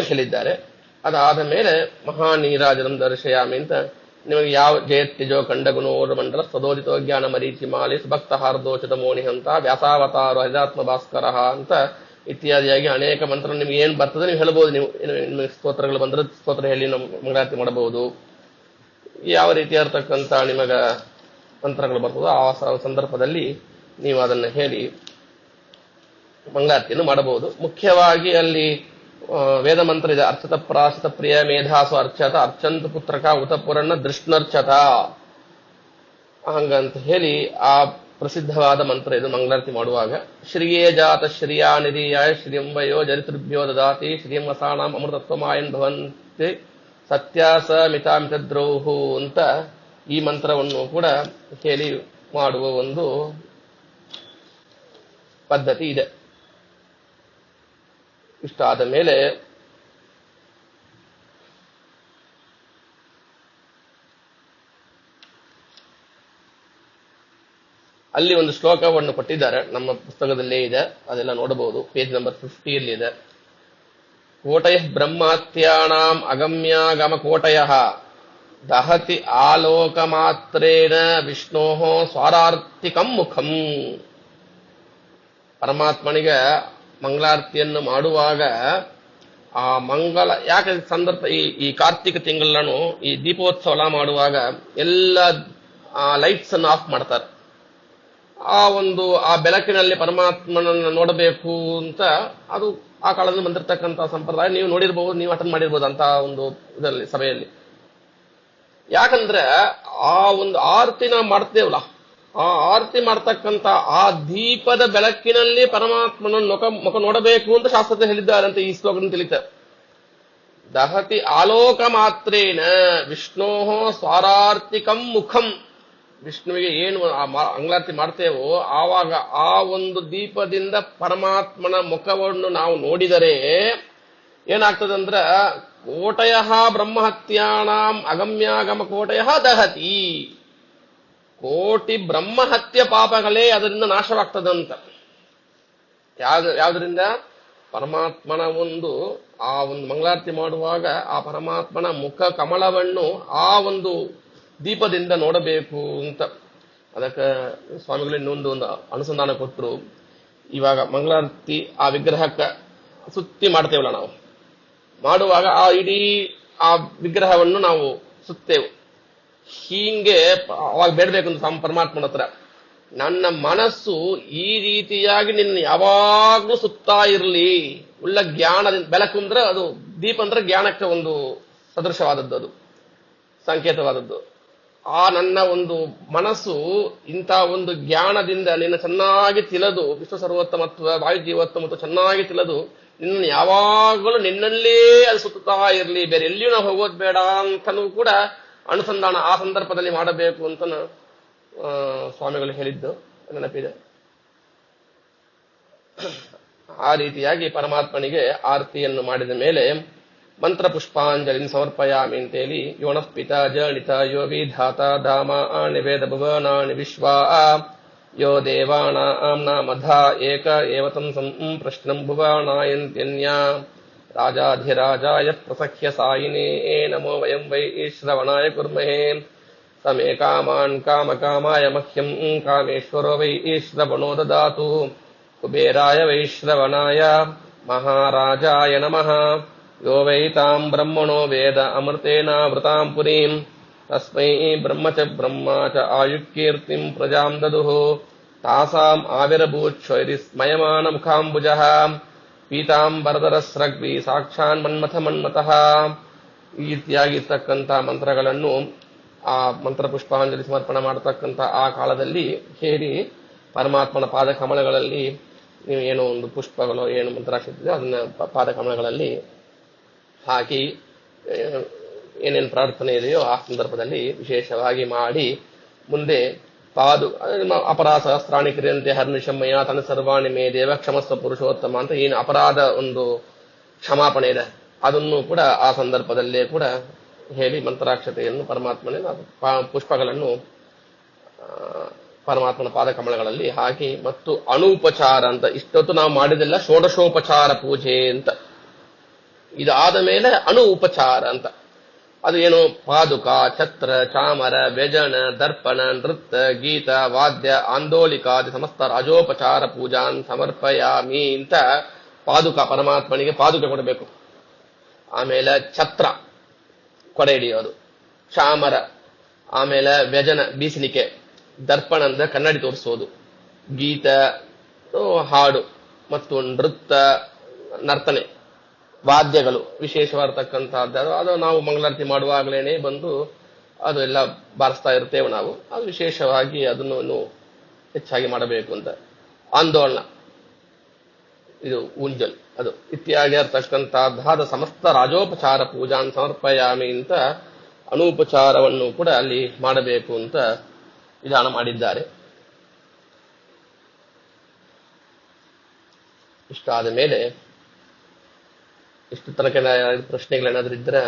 ಹೇಳಿದ್ದಾರೆ. ಅದಾದ ಮೇಲೆ ಮಹಾನೀರಾಜನಂ ದರ್ಶಯಾಮಿ ಅಂತ ನಿಮಗೆ ಯಾವ ಜಯತ್ಯಜೋ ಕಂಡಗುಣೋ ಮಂಡಲ ಸದೋದಿತೋ ಜ್ಞಾನ ಮರೀಚಿ ಮಾಲಿ ಸುಭಕ್ತ ಹಾರ್ದೋಚಿತ ಮೋನಿ ಅಂತ ವ್ಯಾಸಾವತಾರ ಹರಿದಾತ್ಮ ಭಾಸ್ಕರ ಅಂತ ಇತ್ಯಾದಿಯಾಗಿ ಅನೇಕ ಮಂತ್ರ ನಿಮ್ಗೆ ಏನ್ ಬರ್ತದೆ ನೀವು ಹೇಳ್ಬೋದು. ನೀವು ನಿಮಗೆ ಸ್ತೋತ್ರಗಳು ಬಂದ್ರೆ ಸ್ತೋತ್ರ ಹೇಳಿ ಮಂಗಳಾರತಿ ಮಾಡಬಹುದು. ಯಾವ ರೀತಿ ಇರತಕ್ಕಂತ ನಿಮಗ ಮಂತ್ರಗಳು ಬರ್ತದೋ ಆ ಸಂದರ್ಭದಲ್ಲಿ ನೀವು ಅದನ್ನು ಹೇಳಿ ಮಂಗಳಾರತಿಯನ್ನು ಮಾಡಬಹುದು. ಮುಖ್ಯವಾಗಿ ಅಲ್ಲಿ ವೇದ ಮಂತ್ರ ಇದೆ. ಅರ್ಚತ ಪ್ರಾಶಿತ ಪ್ರಿಯ ಮೇಧಾಸು ಅರ್ಚತ ಅರ್ಚಂತ ಪುತ್ರಕ ಉತಪುರನ್ನ ದೃಷ್ಣರ್ಚತ ಹಂಗಂತ ಹೇಳಿ ಆ ಪ್ರಸಿದ್ಧವಾದ ಮಂತ್ರ ಇದು ಮಂಗಳಾರತಿ ಮಾಡುವಾಗ. ಶ್ರೀಯೇ ಜಾತ ಶ್ರಿಯಾ ನಿಧಿಯಾಯ ಶ್ರೀಯಂಬಯೋ ಜರಿತೃಭ್ಯೋ ದದಾತಿ ಶ್ರೀಯಂ ವಸಾನಾಂ ಅಮೃತತ್ವಮಾಯನ್ ಭವಂತಿ ಸತ್ಯಾಸ ಮಿತಾಮಿತದ್ರೋಹು ಅಂತ ಈ ಮಂತ್ರವನ್ನು ಕೂಡ ಹೇಳಿ ಮಾಡುವ ಒಂದು ಪದ್ಧತಿ ಇದೆ. ಇಷ್ಟಾದ ಮೇಲೆ ಅಲ್ಲಿ ಒಂದು ಶ್ಲೋಕವನ್ನು ಕೊಟ್ಟಿದ್ದಾರೆ, ನಮ್ಮ ಪುಸ್ತಕದಲ್ಲೇ ಇದೆ, ಅದೆಲ್ಲ ನೋಡಬಹುದು. ಪೇಜ್ ನಂಬರ್ 50 ಇದೆ. ಕೋಟಯ ಬ್ರಹ್ಮತ್ಯಾಣಾಂ ಅಗಮ್ಯಾಗಮ ಕೋಟಯ ದಹತಿ ಆಲೋಕ ಮಾತ್ರೇನ ವಿಷ್ಣೋ ಸ್ವಾರಾರ್ಥಿಕಂ ಮುಖಂ. ಪರಮಾತ್ಮನಿಗೆ ಮಂಗಳಾರತಿಯನ್ನು ಮಾಡುವಾಗ ಆ ಮಂಗಲ ಯಾಕೆ ಸಂದರ್ಭ ಈ ಕಾರ್ತಿಕ ತಿಂಗಳನ್ನು ಈ ದೀಪೋತ್ಸವ ಮಾಡುವಾಗ ಎಲ್ಲ ಲೈಟ್ಸ್ ಅನ್ನು ಆಫ್ ಮಾಡ್ತಾರೆ. ಆ ಬೆಳಕಿನಲ್ಲಿ ಪರಮಾತ್ಮನನ್ನು ನೋಡಬೇಕು ಅಂತ ಅದು ಆ ಕಾಲದಲ್ಲಿ ಬಂದಿರತಕ್ಕಂಥ ಸಂಪ್ರದಾಯ. ನೀವು ನೋಡಿರ್ಬಹುದು, ನೀವು ಅಟೆಂಡ್ ಮಾಡಿರ್ಬೋದು ಅಂತ ಒಂದು ಇದರಲ್ಲಿ ಸಭೆಯಲ್ಲಿ. ಯಾಕಂದ್ರೆ ಆ ಒಂದು ಆರತಿ ನಾವು ಮಾಡ್ತೇವಲ್ಲ, ಆ ಆರತಿ ಮಾಡ್ತಕ್ಕಂಥ ಆ ದೀಪದ ಬೆಳಕಿನಲ್ಲಿ ಪರಮಾತ್ಮನ ಮುಖ ನೋಡಬೇಕು ಅಂತ ಶಾಸ್ತ್ರದಲ್ಲಿ ಹೇಳಿದ್ದಾರೆ ಅಂತ ಈ ಶ್ಲೋಕದಿಂದ ತಿಳಿತಾರೆ. ದಹತಿ ಆಲೋಕ ಮಾತ್ರೇನ ವಿಷ್ಣೋ ಸ್ವಾರಾರ್ಥಿಕಂ ಮುಖಂ. ವಿಷ್ಣುವಿಗೆ ಏನು ಮಂಗಳಾರತಿ ಮಾಡ್ತೇವೋ ಆವಾಗ ಆ ಒಂದು ದೀಪದಿಂದ ಪರಮಾತ್ಮನ ಮುಖವನ್ನು ನಾವು ನೋಡಿದರೆ ಏನಾಗ್ತದಂದ್ರ ಕೋಟಯ ಬ್ರಹ್ಮಹತ್ಯಾಣಾಂ ಅಗಮ್ಯಾಗಮ ಕೋಟಯ ದಹತಿ. ಕೋಟಿ ಬ್ರಹ್ಮಹತ್ಯ ಪಾಪಗಳೇ ಅದರಿಂದ ನಾಶವಾಗ್ತದಂತ. ಯಾವ್ದರಿಂದ? ಪರಮಾತ್ಮನ ಆ ಒಂದು ಮಂಗಳಾರತಿ ಮಾಡುವಾಗ ಆ ಪರಮಾತ್ಮನ ಮುಖ ಕಮಲವನ್ನು ಆ ಒಂದು ದೀಪದಿಂದ ನೋಡಬೇಕು ಅಂತ. ಅದಕ್ಕೆ ಸ್ವಾಮಿಗಳು ಇನ್ನೊಂದು ಅನುಸಂಧಾನ ಕೊಟ್ಟರು. ಇವಾಗ ಮಂಗಳಾರತಿ ಆ ವಿಗ್ರಹಕ್ಕೆ ಸುತ್ತಿ ಮಾಡ್ತೇವಲ್ಲ, ನಾವು ಮಾಡುವಾಗ ಆ ಇಡೀ ಆ ವಿಗ್ರಹವನ್ನು ನಾವು ಸುತ್ತೇವೆ. ಹೀಗೆ ಅವಾಗ ಬೇಡಬೇಕಂತ ಪರಮಾತ್ಮನ ಹತ್ರ, ನನ್ನ ಮನಸ್ಸು ಈ ರೀತಿಯಾಗಿ ನಿನ್ನ ಯಾವಾಗ್ಲೂ ಸುತ್ತಾ ಇರಲಿ. ಉಳ್ಳ ಜ್ಞಾನದಿಂದ ಬೆಳಕು ಅಂದ್ರೆ ಅದು ದೀಪ ಅಂದ್ರೆ ಜ್ಞಾನಕ್ಕೆ ಒಂದು ಸದೃಶವಾದದ್ದು, ಅದು ಸಂಕೇತವಾದದ್ದು. ಆ ನನ್ನ ಒಂದು ಮನಸ್ಸು ಇಂಥ ಒಂದು ಜ್ಞಾನದಿಂದ ನಿನ್ನ ಚೆನ್ನಾಗಿ ತಿಳಿದು ವಿಶ್ವ ಸರ್ವೋತ್ತಮತ್ವ ವಾಯು ಜೀವೋತ್ತಮತ್ವ ಚೆನ್ನಾಗಿ ತಿಳಿದು ನಿನ್ನ ಯಾವಾಗಲೂ ನಿನ್ನಲ್ಲೇ ಅದು ಸುತ್ತಾ ಇರಲಿ, ಬೇರೆ ಎಲ್ಲಿಯೂ ನಾವು ಹೋಗೋದು ಬೇಡ ಅಂತನೂ ಕೂಡ ಅನುಸಂಧಾನ ಆ ಸಂದರ್ಭದಲ್ಲಿ ಮಾಡಬೇಕು ಅಂತ ಸ್ವಾಮಿಗಳು ಹೇಳಿದ್ದು ನೆನಪಿದೆ. ಆ ರೀತಿಯಾಗಿ ಪರಮಾತ್ಮನಿಗೆ ಆರತಿಯನ್ನು ಮಾಡಿದ ಮೇಲೆ ಮಂತ್ರ ಪುಷ್ಪಾಂಜಲಿನ ಸಮರ್ಪಯಾಮಿ ಅಂತೇಳಿ ಯೋನಃ ಪಿತಾ ಜನಿತ ಯೋ ವಿಧಾತ ಧಾಮ ನಿವೇದ ಭುವನಾನಿ ವಿಶ್ವಾ ಯೋ ದೇವಾನಾಂ ನಾಮಧಾ ಏಕ ಏವ ತಂ ಪ್ರಶ್ನಂ ಭುವನಾಯಂತ್ಯನ್ಯ ರಾಜಾಧಿರಾಜಾಯ ಪ್ರಸಖ್ಯ ಸಾಯಿನೇ ನಮೋ ವಯಂ ವೈ ಶ್ರವಣಾಯ ಕುರ್ಮಹೇ ಸಮೇ ಕಾಮಾನ್ ಕಾಮಕಾಮಾಯ ಮಹ್ಯಂ ಕಾಮೇಶ್ವರೋ ವೈ ಶ್ರವಣೋ ದದಾತು ಕುಬೇರಾಯ ವೈಶ್ರವಣಾಯ ಮಹಾರಾಜಾಯ ನಮಃ ಯೋ ವೈ ತಾಂ ಬ್ರಹ್ಮಣೋ ವೇದ ಅಮೃತೇನಾವೃತಾಂ ಪುರೀಂ ತಸ್ಮೈ ಬ್ರಹ್ಮ ಚ ಆಯುಕೀರ್ತಿಂ ಪ್ರಜಾಂ ದದುಃ ತಾಸಾಂ ಆವಿರ್ಭೂಚ್ಛೈರಿಸ್ಮಯಮಾನ ಮುಖಾಂಬುಜಃ ಪೀತಾಂಬರಧರಸ್ರಗ್ವಿ ಸಾಕ್ಷಾನ್ ಮನ್ಮಥಃ. ಈ ರೀತಿಯಾಗಿರ್ತಕ್ಕಂಥ ಮಂತ್ರಗಳನ್ನು ಆ ಮಂತ್ರ ಪುಷ್ಪಾಂಜಲಿ ಸಮರ್ಪಣೆ ಮಾಡತಕ್ಕಂಥ ಆ ಕಾಲದಲ್ಲಿ ಹೇಳಿ ಪರಮಾತ್ಮನ ಪಾದ ಕಮಲಗಳಲ್ಲಿ ನೀವು ಏನೋ ಒಂದು ಪುಷ್ಪಗಳು ಏನು ಮಂತ್ರಾಕ್ಷತೆ ಅದನ್ನ ಪಾದ ಕಮಲಗಳಲ್ಲಿ ಹಾಕಿ ಏನೇನು ಪ್ರಾರ್ಥನೆ ಇದೆಯೋ ಆ ಸಂದರ್ಭದಲ್ಲಿ ವಿಶೇಷವಾಗಿ ಮಾಡಿ ಮುಂದೆ ಅಪರಾಧ ಸಹಸ್ರಾಣಿ ಕ್ರಿಯಂತೆ ಹರ್ನಿಶಮ್ಮಯ್ಯ ತನ್ನ ಸರ್ವಾಣಿ ಮೇ ದೇವ ಕ್ಷಮಸ್ವ ಪುರುಷೋತ್ತಮ ಅಂತ ಏನು ಅಪರಾಧ ಒಂದು ಕ್ಷಮಾಪಣೆ ಇದೆ ಅದನ್ನು ಕೂಡ ಆ ಸಂದರ್ಭದಲ್ಲೇ ಕೂಡ ಹೇಳಿ ಮಂತ್ರಾಕ್ಷತೆಯನ್ನು ಪರಮಾತ್ಮನ ಪುಷ್ಪಗಳನ್ನು ಪರಮಾತ್ಮನ ಪಾದಕಮಲಗಳಲ್ಲಿ ಹಾಕಿ ಮತ್ತು ಅಣುಪಚಾರ ಅಂತ ಇಷ್ಟೊತ್ತು ನಾವು ಮಾಡಿದೆಲ್ಲ ಷೋಡಶೋಪಚಾರ ಪೂಜೆ ಅಂತ. ಇದಾದ ಮೇಲೆ ಅಣು ಉಪಚಾರ ಅಂತ ಅದು ಏನು ಪಾದುಕ, ಛತ್ರ, ಚಾಮರ, ವ್ಯಜನ, ದರ್ಪಣ, ನೃತ್ಯ, ಗೀತ, ವಾದ್ಯ, ಆಂದೋಲಿಕಾದಿ ಸಮಸ್ತ ರಾಜೋಪಚಾರ ಪೂಜಾನ್ ಸಮರ್ಪಯಾಮಿ ಅಂತ ಪಾದುಕ, ಪರಮಾತ್ಮನಿಗೆ ಪಾದುಕೆ ಕೊಡಬೇಕು. ಆಮೇಲೆ ಛತ್ರ, ಕೊಡೆ ಹಿಡಿಯೋದು, ಚಾಮರ, ಆಮೇಲೆ ವ್ಯಜನ ಬೀಸಲಿಕೆ, ದರ್ಪಣ ಅಂದ್ರೆ ಕನ್ನಡಿ ತೋರಿಸೋದು, ಗೀತ ಹಾಡು ಮತ್ತು ನೃತ್ಯ ನರ್ತನೆ, ವಾದ್ಯಗಳು ವಿಶೇಷವಾಗಿರ್ತಕ್ಕಂಥದ್ದು. ಅದು ನಾವು ಮಂಗಳಾರತಿ ಮಾಡುವಾಗಲೇನೆ ಬಂದು ಅದು ಎಲ್ಲ ಬಾರಿಸ್ತಾ ಇರ್ತೇವೆ ನಾವು. ಅದು ವಿಶೇಷವಾಗಿ ಅದನ್ನು ಹೆಚ್ಚಾಗಿ ಮಾಡಬೇಕು ಅಂತ. ಆಂದೋಲನ, ಇದು ಊಂಜಲ್, ಅದು ಇತ್ಯಾದಿ ಇರ್ತಕ್ಕಂಥದ್ದಾದ ಸಮಸ್ತ ರಾಜೋಪಚಾರ ಪೂಜಾನ್ ಸಮರ್ಪಯಾಮಿ ಅಂತ ಅನುಪಚಾರವನ್ನು ಕೂಡ ಅಲ್ಲಿ ಮಾಡಬೇಕು ಅಂತ ವಿಧಾನ ಮಾಡಿದ್ದಾರೆ. ಇಷ್ಟಾದ ಮೇಲೆ ಇಷ್ಟು ತನಕ ಪ್ರಶ್ನೆಗಳೇನಾದ್ರೂ ಇದ್ರೆ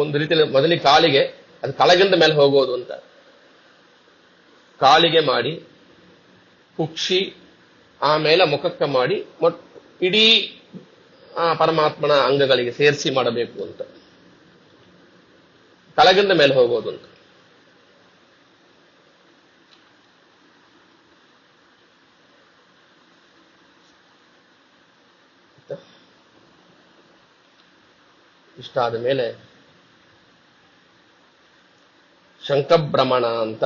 ಒಂದು ರೀತಿಯಲ್ಲಿ ಮೊದಲಿಗೆ ಕಾಲಿಗೆ, ಅದು ಕಳಗಿಂದ ಮೇಲೆ ಹೋಗೋದು ಅಂತ ಕಾಲಿಗೆ ಮಾಡಿ, ಕುಕ್ಷಿ, ಆಮೇಲೆ ಮುಖಕ್ಕೆ ಮಾಡಿ, ಇಡೀ ಪರಮಾತ್ಮನ ಅಂಗಗಳಿಗೆ ಸೇರಿಸಿ ಮಾಡಬೇಕು ಅಂತ, ಕೆಳಗಿಂದ ಮೇಲೆ ಹೋಗೋದು ಅಂತ. ಇಷ್ಟಾದ ಮೇಲೆ ಶಂಖಭ್ರಮಣ ಅಂತ,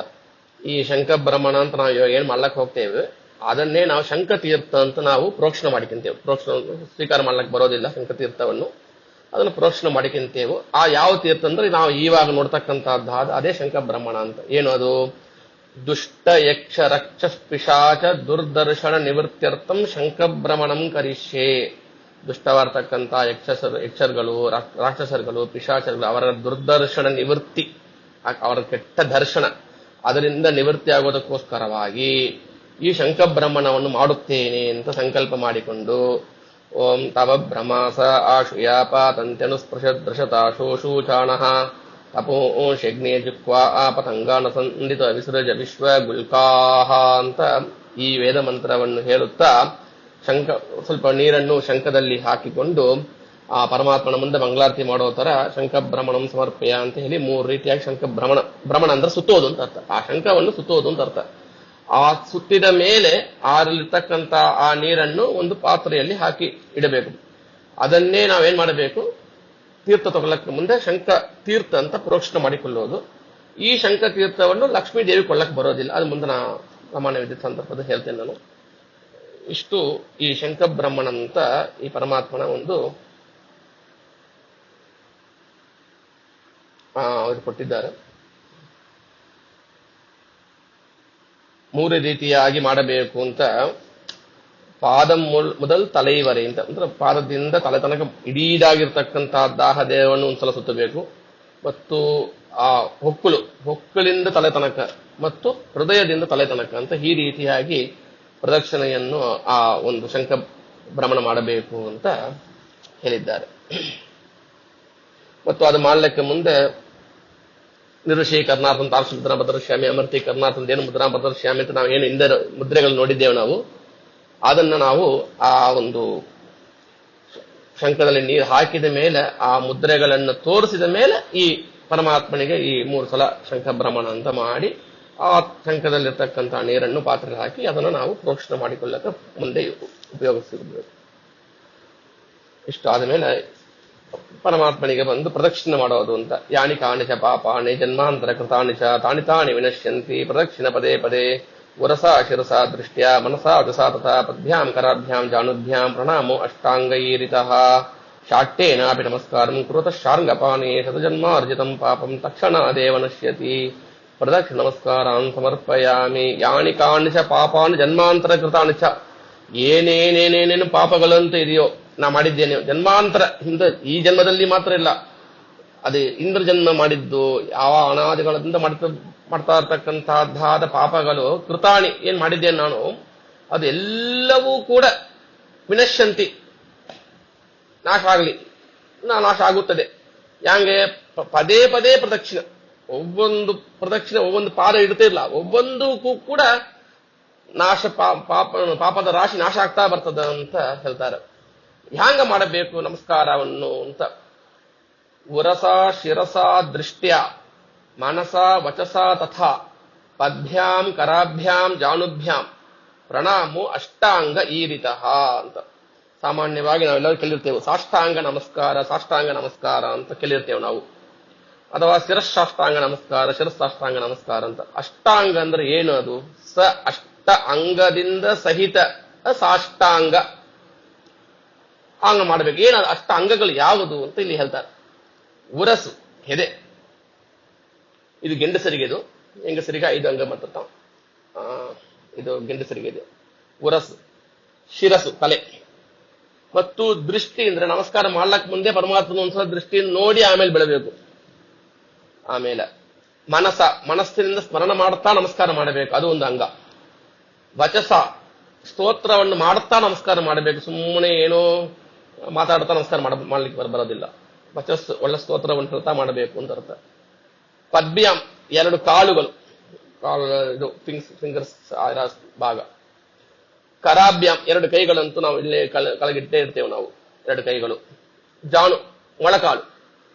ಈ ಶಂಖಭ್ರಮಣ ಅಂತ ನಾವು ಏನ್ ಮಾಡ್ಲಕ್ ಹೋಗ್ತೇವೆ ಅದನ್ನೇ ನಾವು ಶಂಖತೀರ್ಥ ಅಂತ ನಾವು ಪ್ರೋಕ್ಷಣೆ ಮಾಡಿಕೊಂತೇವೆ. ಪ್ರೋಕ್ಷಣೆ ಸ್ವೀಕಾರ ಮಾಡ್ಲಕ್ ಬರೋದಿಲ್ಲ ಶಂಖತೀರ್ಥವನ್ನು, ಅದನ್ನು ಪ್ರೋಕ್ಷಣೆ ಮಾಡಿಕೊಂತೇವೆ. ಆ ಯಾವ ತೀರ್ಥ ಅಂದ್ರೆ ನಾವು ಇವಾಗ ನೋಡ್ತಕ್ಕಂಥದ್ದಾದ ಅದೇ ಶಂಖಭ್ರಮಣ ಅಂತ. ಏನು ಅದು? ದುಷ್ಟ ಯಕ್ಷ ರಕ್ಷ ಪಿಶಾಚ ದುರ್ದರ್ಶನ ನಿವೃತ್ತ್ಯರ್ಥಂ ಶಂಖಭ್ರಮಣಂ ಕರಿಷ್ಯೆ. ದುಷ್ಟವಾಗಿರ್ತಕ್ಕಂಥ ಯಕ್ಷರ್ಗಳು, ರಾಕ್ಷಸರುಗಳು, ಪಿಶಾಚರುಗಳು, ಅವರ ದುರ್ದರ್ಶನ ನಿವೃತ್ತಿ, ಅವರ ಕೆಟ್ಟ ದರ್ಶನ, ಅದರಿಂದ ನಿವೃತ್ತಿ ಆಗೋದಕ್ಕೋಸ್ಕರವಾಗಿ ಈ ಶಂಖಭ್ರಮಣವನ್ನು ಮಾಡುತ್ತೇನೆ ಅಂತ ಸಂಕಲ್ಪ ಮಾಡಿಕೊಂಡು ಓಂ ತವ ಭ್ರಮಾಸ ಆಶುಯಾಪಾತಂತ್ಯನುಸ್ಪೃಶದೃಶತಾಶೋಷೂಚಾಣಃ ತಪೋ ಶಗ್ನೇ ಜುಕ್ವಾ ಆಪತಂಗಾನ ಸಂದಿತ ವಿಸೃಜ ವಿಶ್ವ ಗುಲ್ಕಾಹ ಅಂತ ಈ ವೇದ ಮಂತ್ರವನ್ನು ಹೇಳುತ್ತಾ ಸ್ವಲ್ಪ ನೀರನ್ನು ಶಂಖದಲ್ಲಿ ಹಾಕಿಕೊಂಡು ಆ ಪರಮಾತ್ಮನ ಮುಂದೆ ಮಂಗಳಾರತಿ ಮಾಡೋ ತರ ಶಂಖಭ್ರಮಣಂ ಸಮರ್ಪಯ ಅಂತ ಹೇಳಿ 3 ರೀತಿಯಾಗಿ ಭ್ರಮಣ ಅಂದ್ರೆ ಸುತ್ತೋದು ಅಂತ ಅರ್ಥ. ಆ ಶಂಖವನ್ನು ಸುತ್ತೋದು ಅಂತ ಅರ್ಥ. ಆ ಸುತ್ತಿದ ಮೇಲೆ ಆರಲ್ಲಿರ್ತಕ್ಕಂಥ ಆ ನೀರನ್ನು ಒಂದು ಪಾತ್ರೆಯಲ್ಲಿ ಹಾಕಿ ಇಡಬೇಕು. ಅದನ್ನೇ ನಾವೇನ್ ಮಾಡಬೇಕು, ತೀರ್ಥ ತಗೊಳ್ಳಕ್ಕೆ ಮುಂದೆ ಶಂಖ ತೀರ್ಥ ಅಂತ ಪ್ರೋಕ್ಷಣೆ ಮಾಡಿಕೊಳ್ಳೋದು. ಈ ಶಂಖ ತೀರ್ಥವನ್ನು ಲಕ್ಷ್ಮೀ ದೇವಿ ಕೊಳ್ಳಕ್ಕೆ ಬರೋದಿಲ್ಲ, ಅದು ಮುಂದೆ ನಾ ಪ್ರಮಾಣ ವಿದ್ಯುತ್ ಸಂದರ್ಭದಲ್ಲಿ ಹೇಳ್ತೇನೆ ನಾನು. ಇಷ್ಟು ಈ ಶಂಖಭ್ರಮಣ ಅಂತ ಈ ಪರಮಾತ್ಮನ ಒಂದು ಅವರು ಕೊಟ್ಟಿದ್ದಾರೆ. 3 ರೀತಿಯಾಗಿ ಮಾಡಬೇಕು ಅಂತ. ಪಾದ ಮೊದಲು ತಲೆಯವರೆ ಅಂತ ಅಂದ್ರೆ ಪಾದದಿಂದ ತಲೆ ತನಕ ಇಡೀದಾಗಿರ್ತಕ್ಕಂಥ ದಾಹದೇಹವನ್ನು ಒಂದ್ಸಲ ಸುತ್ತಬೇಕು, ಮತ್ತು ಆ ಹೊಕ್ಕಳಿಂದ ತಲೆ ತನಕ ಮತ್ತು ಹೃದಯದಿಂದ ತಲೆ ತನಕ ಅಂತ ಈ ರೀತಿಯಾಗಿ ಪ್ರದಕ್ಷಿಣೆಯನ್ನು ಆ ಒಂದು ಶಂಖ ಭ್ರಮಣ ಮಾಡಬೇಕು ಅಂತ ಹೇಳಿದ್ದಾರೆ. ಮತ್ತು ಅದು ಮಾಡಲಿಕ್ಕೆ ಮುಂದೆ ನಿರುಷಿ ಕರ್ನಾಟಕ ತಾರಸ ಮುದ್ರಾ ಪ್ರದರ್ಶ್ಯಾಮಿ, ಅಮರ್ತಿ ಕರ್ನಾಟಕ ಏನು ಮುದ್ರಾ ಪ್ರದರ್ಶ್ಯಾಮಿ ಅಂತ ನಾವು ಏನು ಹಿಂದೆ ಮುದ್ರೆಗಳು ನೋಡಿದ್ದೇವೆ ನಾವು, ಅದನ್ನ ನಾವು ಆ ಒಂದು ಶಂಖದಲ್ಲಿ ನೀರು ಹಾಕಿದ ಮೇಲೆ ಆ ಮುದ್ರೆಗಳನ್ನು ತೋರಿಸಿದ ಮೇಲೆ ಈ ಪರಮಾತ್ಮನಿಗೆ ಈ 3 ಸಲ ಶಂಖ ಭ್ರಮಣ ಅಂತ ಮಾಡಿ ಆ ಶಂಖದಲ್ಲಿರ್ತಕ್ಕಂಥ ನೀರನ್ನು ಪಾತ್ರೆಗೆ ಹಾಕಿ ಅದನ್ನು ನಾವು ಪ್ರೋಕ್ಷಣೆ ಮಾಡಿಕೊಳ್ಳಕ್ಕೆ ಮುಂದೆ ಉಪಯೋಗಿಸಬೇಕು. ಇಷ್ಟು ಆದಮೇಲೆ ಪರಮಾತ್ಮನಿಗೆ ಬಂದು ಪ್ರದಕ್ಷಿಣೆ ಮಾಡೋದು ಅಂತ. ಯಾನಿ ಕಾಣಿಚ ಪಾಪಾಣಿ ಜನ್ಮಾಂತರ ಕೃತಾನಿ ಚ ತಾನಿ ತಾನಿ ವಿನಶ್ಯಂತಿ ಪ್ರದಕ್ಷಿಣ ಪದೇ ಪದೇ ಉರಸಾ ಶಿರಸಾ ದೃಷ್ಟ್ಯಾ ಮನಸಾ ದಸಾ ತಥಾ ಪದ್ಭ್ಯಾಂ ಕರಾಭ್ಯಾಂ ಜಾನುಭ್ಯಾಂ ಪ್ರಣಾಮೋ ಅಷ್ಟಾಂಗೈರಿತಃ ಶಾಟ್ಟೇನಾಪಿ ನಮಸ್ಕಾರಂ ಕುರುತಃ ಶಾರ್ಂಗಪಾನೇ ಶತಜನ್ಮಾರ್ಜಿತಂ ಪಾಪಂ ತಕ್ಷಣಾದೇವ ನಶ್ಯತಿ ಪ್ರದಕ್ಷಿಣ ನಮಸ್ಕಾರಾನ್ ಸಮರ್ಪಯಾಮಿ. ಯಾನಿ ಕಾಣಿಚ ಪಾಪಾಣಿ ಜನ್ಮಾಂತರ ಕೃತಾನಿ ಚ, ಏನೇನೇನೇನೇನು ಪಾಪಗಳಂತ ಇದೆಯೋ ನಾ ಮಾಡಿದ್ದೇನೆ ಜನ್ಮಾಂತರ, ಹಿಂದೆ ಈ ಜನ್ಮದಲ್ಲಿ ಮಾತ್ರ ಇಲ್ಲ, ಅದೇ ಇಂದ್ರ ಜನ್ಮ ಮಾಡಿದ್ದು ಯಾವ ಅನಾದಿಗಳಿಂದ ಮಾಡ್ತಾ ಇರ್ತಕ್ಕಂಥದ್ದಾದ ಪಾಪಗಳು ಕೃತಾಣಿ ಏನ್ ಮಾಡಿದ್ದೇನೆ ನಾನು, ಅದು ಎಲ್ಲವೂ ಕೂಡ ವಿನಶ್ಯಂತಿ ನಾಶ ಆಗಲಿ, ನಾಶ ಆಗುತ್ತದೆ. ಯಾಂಗೆ ಪದೇ ಪದೇ ಪ್ರದಕ್ಷಿಣ ಒவ்வೊಂದು ಪ್ರದಕ್ಷಿಣೆ ಒவ்வೊಂದು ಪಾದ ಇಡ್ತಿರ್ಲ, ಒಬ್ಬೊಂದಕ್ಕೂ ಕೂಡ ಪಾಪದ ರಾಶಿ ನಾಶ ಆಗ್ತಾ ಬರ್ತದ ಅಂತ ಹೇಳ್ತಾರೆ. ಹ್ಯಾಂಗ ಮಾಡಬೇಕು ನಮಸ್ಕಾರವನ್ನು ಅಂತ. ಉರಸ ಶಿರಸ ದೃಷ್ಟ್ಯ ಮನಸ ವಚಸ ತಥಾ ಪದ್ಭ್ಯಾಂ ಕರಾಭ್ಯಾಂ ಜಾನುಭ್ಯಾಂ ಪ್ರಣಾಮೋ ಅಷ್ಟಾಂಗ ಈರಿತಃ ಅಂತ. ಸಾಮಾನ್ಯವಾಗಿ ನಾವೆಲ್ಲರೂ ಕೇಳಿರ್ತೇವೆ ಸಾಷ್ಟಾಂಗ ನಮಸ್ಕಾರ ಅಂತ ಕೇಳಿರ್ತೇವೆ ನಾವು. ಅಥವಾ ಶಿರಸ್ಸಾಷ್ಟಾಂಗ ನಮಸ್ಕಾರ, ಶಿರಸ್ಸಾಷ್ಟಾಂಗ ನಮಸ್ಕಾರ ಅಂತ. ಅಷ್ಟಾಂಗ ಅಂದ್ರೆ ಏನು? ಅದು ಅಷ್ಟ ಅಂಗದಿಂದ ಸಹಿತ ಸಾಷ್ಟಾಂಗ ಅಂಗ ಮಾಡಬೇಕು. ಏನದು ಅಷ್ಟ ಅಂಗಗಳು ಯಾವುದು ಅಂತ ಇಲ್ಲಿ ಹೇಳ್ತಾರೆ. ಉರಸು ಹೆದೆ, ಇದು ಗಂಡಸರಿಗೆ, ಇದು ಹೆಂಗಸರಿಗೆ 5 ಅಂಗ ಬರ್ತಾವ. ಇದು ಗಂಡಸರಿಗೆ ಇದೆ. ಉರಸು, ಶಿರಸು ತಲೆ, ಮತ್ತು ದೃಷ್ಟಿ ಅಂದ್ರೆ ನಮಸ್ಕಾರ ಮಾಡ್ಲಕ್ ಮುಂದೆ ಪರಮಾತ್ಮನ ಒಂದ್ಸಲ ದೃಷ್ಟಿಯನ್ನು ನೋಡಿ ಆಮೇಲೆ ಬೆಳಬೇಕು. ಆಮೇಲೆ ಮನಸ್ಸಿನಿಂದ ಸ್ಮರಣ ಮಾಡ್ತಾ ನಮಸ್ಕಾರ ಮಾಡಬೇಕು, ಅದು ಒಂದು ಅಂಗ. ವಚಸ, ಸ್ತೋತ್ರವನ್ನು ಮಾಡುತ್ತಾ ನಮಸ್ಕಾರ ಮಾಡಬೇಕು. ಸುಮ್ಮನೆ ಏನೋ ಮಾತಾಡ್ತಾ ನಮಸ್ಕಾರ ಮಾಡ್ಲಿಕ್ಕೆ ಬರೋದಿಲ್ಲ. ವಚಸ್ ಒಳ್ಳೆ ಸ್ತೋತ್ರವನ್ನು ಹೇಳ್ತಾ ಮಾಡಬೇಕು ಅಂತ ಅರ್ಥ. ಪದ್ಭ್ಯಾಂ 2 ಕಾಲುಗಳು, ಇದು ಫಿಂಗರ್ಸ್ ಭಾಗ. ಕರಾಭ್ಯಾಂ 2 ಕೈಗಳಂತೂ ನಾವು ಇಲ್ಲೇ ಕೆಳಗಿಟ್ಟೇ ಇರ್ತೇವೆ ನಾವು, 2 ಕೈಗಳು. ಜಾನು ಮೊಳಕಾಲು.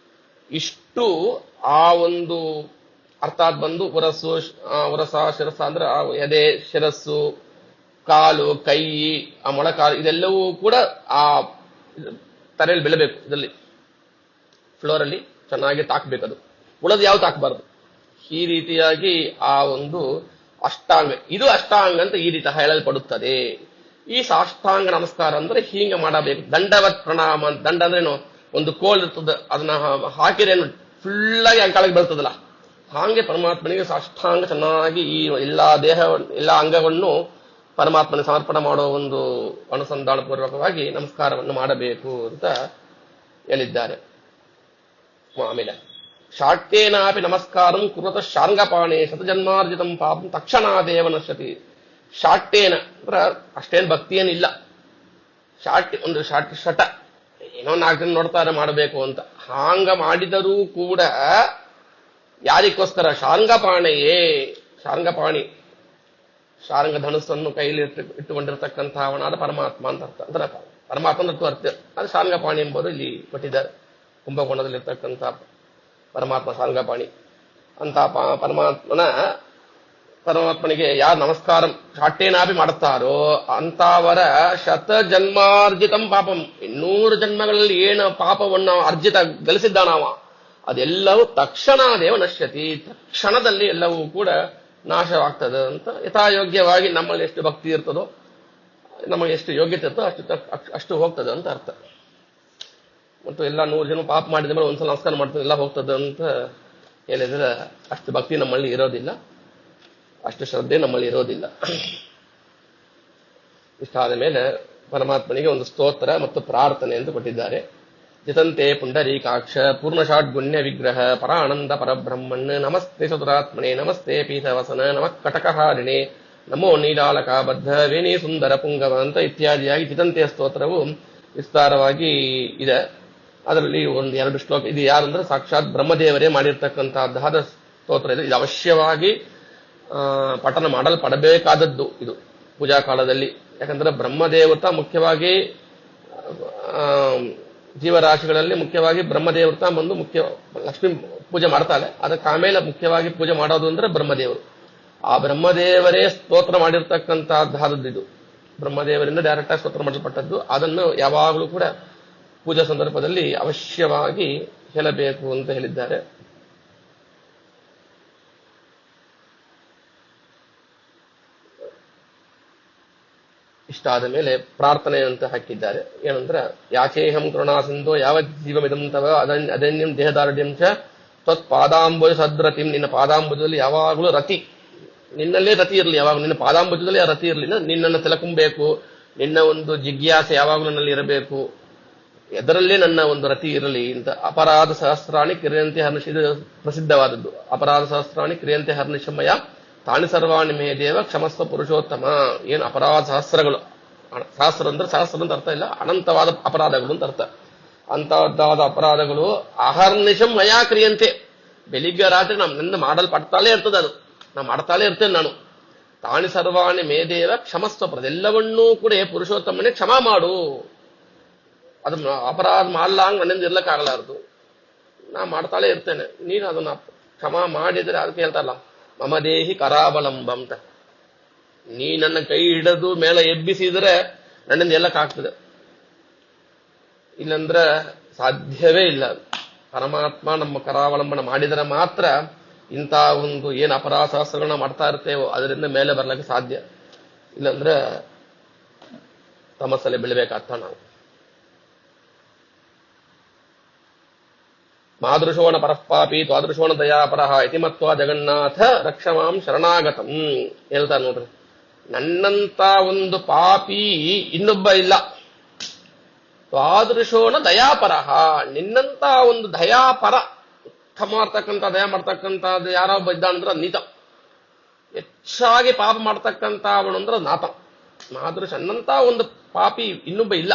ಇಷ್ಟು ಆ ಒಂದು ಅರ್ಥಾತ್ ಬಂದು ಉರಸ ಶಿರಸ ಅಂದ್ರೆ ಎದೆ, ಶಿರಸ್ಸು, ಕಾಲು, ಕೈ, ಆ ಮೊಳಕಾಲು ಇದೆಲ್ಲವೂ ಕೂಡ ಆ ತಲೆಯಲ್ಲಿ ಬೆಳಬೇಕು. ಇದರಲ್ಲಿ ಫ್ಲೋರಲ್ಲಿ ಚೆನ್ನಾಗಿ ತಾಕ್ಬೇಕದು, ಉಳದು ಯಾವ ತಾಕಬಾರದು. ಈ ರೀತಿಯಾಗಿ ಆ ಒಂದು ಅಷ್ಟಾಂಗ, ಇದು ಅಷ್ಟಾಂಗ ಅಂತ ಈ ರೀತಿ ಹೇಳಲ್ಪಡುತ್ತದೆ. ಈ ಸಾಷ್ಟಾಂಗ ನಮಸ್ಕಾರ ಅಂದ್ರೆ ಹೀಗೆ ಮಾಡಬೇಕು. ದಂಡವತ್ ಪ್ರಣಾಮ. ದಂಡ ಅಂದ್ರೇನು? ಒಂದು ಕೋಲ್ ಇರ್ತದೆ, ಅದನ್ನ ಹಾಕಿರೇನು ಫುಲ್ಲಾಗಿ ಕೆಳಗೆ ಬರ್ತದಲ್ಲ, ಹಾಗೆ ಪರಮಾತ್ಮನಿಗೆ ಸಾಷ್ಟಾಂಗ ಚೆನ್ನಾಗಿ ಈ ಎಲ್ಲಾ ಅಂಗವನ್ನು ಪರಮಾತ್ಮನ ಸಮರ್ಪಣೆ ಮಾಡೋ ಒಂದು ಅನುಸಂಧಾನ ಪೂರ್ವಕವಾಗಿ ನಮಸ್ಕಾರವನ್ನು ಮಾಡಬೇಕು ಅಂತ ಹೇಳಿದ್ದಾರೆ. ಆಮೇಲೆ ಶಾಕ್ತೇನಾಪಿ ನಮಸ್ಕಾರಂ ಕುರುತ ಶಾರ್ಂಗಪಾಣೆ ಶತಜನ್ಮಾರ್ಜಿತಂ ಪಾಪಂ ತಕ್ಷಣಾದೇವ ನಶ್ಯತಿ. ಶಾಕ್ತೇನ ಅಂದ್ರ ಅಷ್ಟೇನು ಭಕ್ತಿ ಏನಿಲ್ಲ. ಒಂದು ಶಟ ಏನೋ 4 ಜನ ನೋಡ್ತಾರೆ ಮಾಡಬೇಕು ಅಂತ, ಹಾಂಗ ಮಾಡಿದರೂ ಕೂಡ ಯಾರಿಗೋಸ್ಕರ? ಶಾರ್ಂಗಪಾಣೆಯೇ. ಶಾರ್ಂಗಪಾಣಿ, ಶಾರ್ಂಗ ಧನುಸ್ಸನ್ನು ಕೈಲಿ ಇಟ್ಟುಕೊಂಡಿರ್ತಕ್ಕಂಥವನಾದ ಪರಮಾತ್ಮ ಅಂತ ಅರ್ಥ. ಅಂದ್ರೆ ಪರಮಾತ್ಮನ ಅರ್ಥ ಅದು ಶಾರ್ಂಗಪಾಣಿ ಎಂಬುದು ಇಲ್ಲಿ ಕೊಟ್ಟಿದ್ದಾರೆ. ಕುಂಭಕೋಣದಲ್ಲಿರ್ತಕ್ಕಂಥ ಪರಮಾತ್ಮ ಶಾರ್ಂಗಪಾಣಿ ಅಂತ ಪರಮಾತ್ಮನಿಗೆ ಯಾರು ನಮಸ್ಕಾರ ಶಾಟ್ಟೇನಾಪಿ ಮಾಡುತ್ತಾರೋ ಅಂತವರ ಶತಜನ್ಮಾರ್ಜಿತಂ ಪಾಪಂ, 200 ಜನ್ಮಗಳಲ್ಲಿ ಏನು ಪಾಪವನ್ನು ಅರ್ಜಿತ ಗಳಿಸಿದ್ದಾನವ ಅದೆಲ್ಲವೂ ತಕ್ಷಣಾದೇವ ನಶ್ಯತಿ, ತಕ್ಷಣದಲ್ಲಿ ಎಲ್ಲವೂ ಕೂಡ ನಾಶವಾಗ್ತದೆ ಅಂತ. ಯಥಾಯೋಗ್ಯವಾಗಿ ನಮ್ಮಲ್ಲಿ ಎಷ್ಟು ಭಕ್ತಿ ಇರ್ತದೋ, ನಮಗೆ ಎಷ್ಟು ಯೋಗ್ಯತೆ ಇರ್ತೋ ಅಷ್ಟು ಹೋಗ್ತದೆ ಅಂತ ಅರ್ಥ. ಮತ್ತು ಎಲ್ಲ 100 ಜನ ಪಾಪ ಮಾಡಿದ ಮೇಲೆ ಒಂದ್ಸಲ ನಮಸ್ಕಾರ ಮಾಡ್ತದೆ ಎಲ್ಲ ಹೋಗ್ತದೆ ಅಂತ ಹೇಳಿದ್ರೆ ಅಷ್ಟು ಭಕ್ತಿ ನಮ್ಮಲ್ಲಿ ಇರೋದಿಲ್ಲ, ಅಷ್ಟು ಶ್ರದ್ಧೆ ನಮ್ಮಲ್ಲಿ ಇರೋದಿಲ್ಲ. ಇಷ್ಟಾದ ಮೇಲೆ ಪರಮಾತ್ಮನಿಗೆ ಒಂದು ಸ್ತೋತ್ರ ಮತ್ತು ಪ್ರಾರ್ಥನೆ ಎಂದು ಕೊಟ್ಟಿದ್ದಾರೆ. ಜಿತಂತೆ ಪುಂಡರೀಕಾಕ್ಷ ಪೂರ್ಣಷಾಡ್ಗುಣ್ಯ ವಿಗ್ರಹ ಪರಾನಂದ ಪರಬ್ರಹ್ಮಣ್ ನಮಸ್ತೆ ಚತುರಾತ್ಮನೆ ನಮಸ್ತೆ ಪೀತವಸನ ನಮಃ ಕಟಕಹಾರಿಣೆ ನಮೋ ನೀಲಾಲಕಾಬದ್ಧ ವೇಣಿ ಸುಂದರ ಪುಂಗವ ಅಂತ ಇತ್ಯಾದಿಯಾಗಿ ಜಿತಂತೆಯ ಸ್ತೋತ್ರವು ವಿಸ್ತಾರವಾಗಿ ಇದೆ. ಅದರಲ್ಲಿ 1-2 ಶ್ಲೋಕ. ಇದು ಯಾರಂದ್ರೆ ಸಾಕ್ಷಾತ್ ಬ್ರಹ್ಮದೇವರೇ ಮಾಡಿರ್ತಕ್ಕಂತಹದ್ದಾದ ಸ್ತೋತ್ರ ಇದು. ಇದು ಅವಶ್ಯವಾಗಿ ಪಠನ ಮಾಡಲ್ಪಡಬೇಕಾದದ್ದು ಇದು ಪೂಜಾ ಕಾಲದಲ್ಲಿ. ಯಾಕಂದ್ರೆ ಬ್ರಹ್ಮದೇವತ ಮುಖ್ಯವಾಗಿ ಜೀವರಾಶಿಗಳಲ್ಲಿ ಮುಖ್ಯವಾಗಿ ಬ್ರಹ್ಮದೇವತ ಬಂದು ಮುಖ್ಯ ಲಕ್ಷ್ಮೀ ಪೂಜೆ ಮಾಡ್ತಾಳೆ. ಅದಕ್ಕೆ ಆಮೇಲೆ ಮುಖ್ಯವಾಗಿ ಪೂಜೆ ಮಾಡೋದು ಅಂದ್ರೆ ಬ್ರಹ್ಮದೇವರು. ಆ ಬ್ರಹ್ಮದೇವರೇ ಸ್ತೋತ್ರ ಮಾಡಿರ್ತಕ್ಕಂತಹದ್ದಾದದ್ದು ಇದು. ಬ್ರಹ್ಮದೇವರಿಂದ ಡೈರೆಕ್ಟ್ ಆಗಿ ಸ್ತೋತ್ರ ಮಾಡಲ್ಪಟ್ಟದ್ದು. ಅದನ್ನು ಯಾವಾಗಲೂ ಕೂಡ ಪೂಜಾ ಸಂದರ್ಭದಲ್ಲಿ ಅವಶ್ಯವಾಗಿ ಹೇಳಬೇಕು ಅಂತ ಹೇಳಿದ್ದಾರೆ. ಇಷ್ಟಾದ ಮೇಲೆ ಪ್ರಾರ್ಥನೆ ಅಂತ ಹಾಕಿದ್ದಾರೆ. ಏನಂದ್ರೆ ಯಾಚೇಹಂ ಕರುಣಾ ಸಿಂಧೋ ಯಾವ ಜೀವಮಿದಂ ತವ ಅದನ್ಯಂ ದೇಹದಾರ್ಢ್ಯಂ ಚ ತ್ವತ್ ಪಾದಾಂಬುಜ ಸದ್ರತಿಂ. ನಿನ್ನ ಪಾದಾಂಬುಜದಲ್ಲಿ ಯಾವಾಗಲೂ ರತಿ, ನಿನ್ನಲ್ಲೇ ರತಿ ಇರಲಿ, ಯಾವಾಗ ನಿನ್ನ ಪಾದಾಂಬುಜದಲ್ಲಿ ಆ ರತಿ ಇರಲಿ. ನಿನ್ನನ್ನು ತಿಲಕುಂಬೇಕು, ನಿನ್ನ ಒಂದು ಜಿಜ್ಞಾಸೆ ಯಾವಾಗಲೂ ನನ್ನಲ್ಲಿ ಇರಬೇಕು, ಎದರಲ್ಲೇ ನನ್ನ ಒಂದು ರತಿ ಇರಲಿ ಅಂತ. ಅಪರಾಧ ಸಹಸ್ರಾಣಿ ಕ್ರಿಯಂತೆ ಹರ್ನಿಶ, ಇದು ಪ್ರಸಿದ್ಧವಾದದ್ದು. ಅಪರಾಧ ಸಹಸ್ರಾಣಿ ಕ್ರಿಯಂತೆ ಹರ್ನಿಶಮಯ ತಾನಿ ಸರ್ವಾಣಿ ಮೇ ದೇವ ಕ್ಷಮಸ್ವ ಪುರುಷೋತ್ತಮ. ಏನು ಅಪರಾಧ ಸಹಸ್ರಗಳು, ಸಹಸ್ರ ಅಂದ್ರೆ ಸಹಸ್ರ ಅಂತ ಅರ್ಥ ಇಲ್ಲ, ಅನಂತವಾದ ಅಪರಾಧಗಳು ಅಂತ ಅರ್ಥ. ಅಂತಹದ್ದಾದ ಅಪರಾಧಗಳು ಅಹರ್ನಿಶಂ ಮಯಾ ಕ್ರಿಯಂತೆ, ಬೆಳಿಗ್ಗೆ ರಾತ್ರಿ ನನ್ನ ಮಾಡಲ್ಪಡ್ತಾಲೇ ಇರ್ತದೆ ಅದು. ನಾ ಮಾಡ್ತಾಲೇ ಇರ್ತೇನೆ ನಾನು. ತಾನಿ ಸರ್ವಾಣಿ ಮೇದೇವ ಕ್ಷಮಸ್ವ, ಅದೆಲ್ಲವನ್ನೂ ಕೂಡ ಪುರುಷೋತ್ತಮನೇ ಕ್ಷಮ ಮಾಡು. ಅದು ಅಪರಾಧ ಮಾಡ್ಲಾಂಗ್ ನನ್ನಿಂದ ಇರ್ಲಕ್ಕಾಗಲಾರದು. ನಾ ಮಾಡ್ತಾಳೆ ಇರ್ತೇನೆ, ನೀನು ಅದನ್ನ ಕ್ಷಮ ಮಾಡಿದ್ರೆ ಅದಕ್ಕೆ ಹೇಳ್ತಾರಲ್ಲ ಮಮ ದೇಹಿ ಕರಾವಲಂಬ ಅಂತ. ನೀ ನನ್ನ ಕೈ ಹಿಡಿದು ಮೇಲೆ ಎಬ್ಬಿಸಿದ್ರೆ ನನ್ನಿಂದ ಎಲ್ಲಕ್ಕಾಗ್ತದೆ, ಇಲ್ಲಂದ್ರ ಸಾಧ್ಯವೇ ಇಲ್ಲ. ಪರಮಾತ್ಮ ನಮ್ಮ ಕರಾವಲಂಬನ ಮಾಡಿದರೆ ಮಾತ್ರ ಇಂಥ ಒಂದು ಏನು ಅಪರಾಧ ಶಾಸ್ತ್ರಗಳನ್ನ ಮಾಡ್ತಾ ಇರ್ತೇವೋ ಅದರಿಂದ ಮೇಲೆ ಬರ್ಲಿಕ್ಕೆ ಸಾಧ್ಯ. ಇಲ್ಲಂದ್ರೆ ತಮಸ್ಸಲ್ಲಿ ಬೆಳಿಬೇಕಾಗ್ತ ನಾವು. ಮಾದೃಶೋಣ ಪರಃಪಾಪಿ ತ್ವಾದೃಶೋಣ ದಯಾಪರಃ ಇತಿ ಮತ್ವಾ ಜಗನ್ನಾಥ ರಕ್ಷಮಾಂ ಶರಣಾಗತಂ ಹೇಳ್ತಾರೆ ನೋಡ್ರಿ. ನನ್ನಂತ ಒಂದು ಪಾಪಿ ಇನ್ನೊಬ್ಬ ಇಲ್ಲ. ತ್ವಾದೃಶೋಣ ದಯಾಪರಃ, ನಿನ್ನಂತ ಒಂದು ದಯಾಪರ, ಉತ್ತಮ ಮಾಡ್ತಕ್ಕಂಥ ದಯ ಮಾಡ್ತಕ್ಕಂಥದ್ದು ಯಾರೊಬ್ಬ ಇದ್ದ ಅಂದ್ರೆ ನೀತ. ಹೆಚ್ಚಾಗಿ ಪಾಪ ಮಾಡ್ತಕ್ಕಂಥ ಅವನು ಅಂದ್ರೆ ನಾತ. ಮಾದೃಶ ಅನ್ನಂತ ಒಂದು ಪಾಪಿ ಇನ್ನೊಬ್ಬ ಇಲ್ಲ.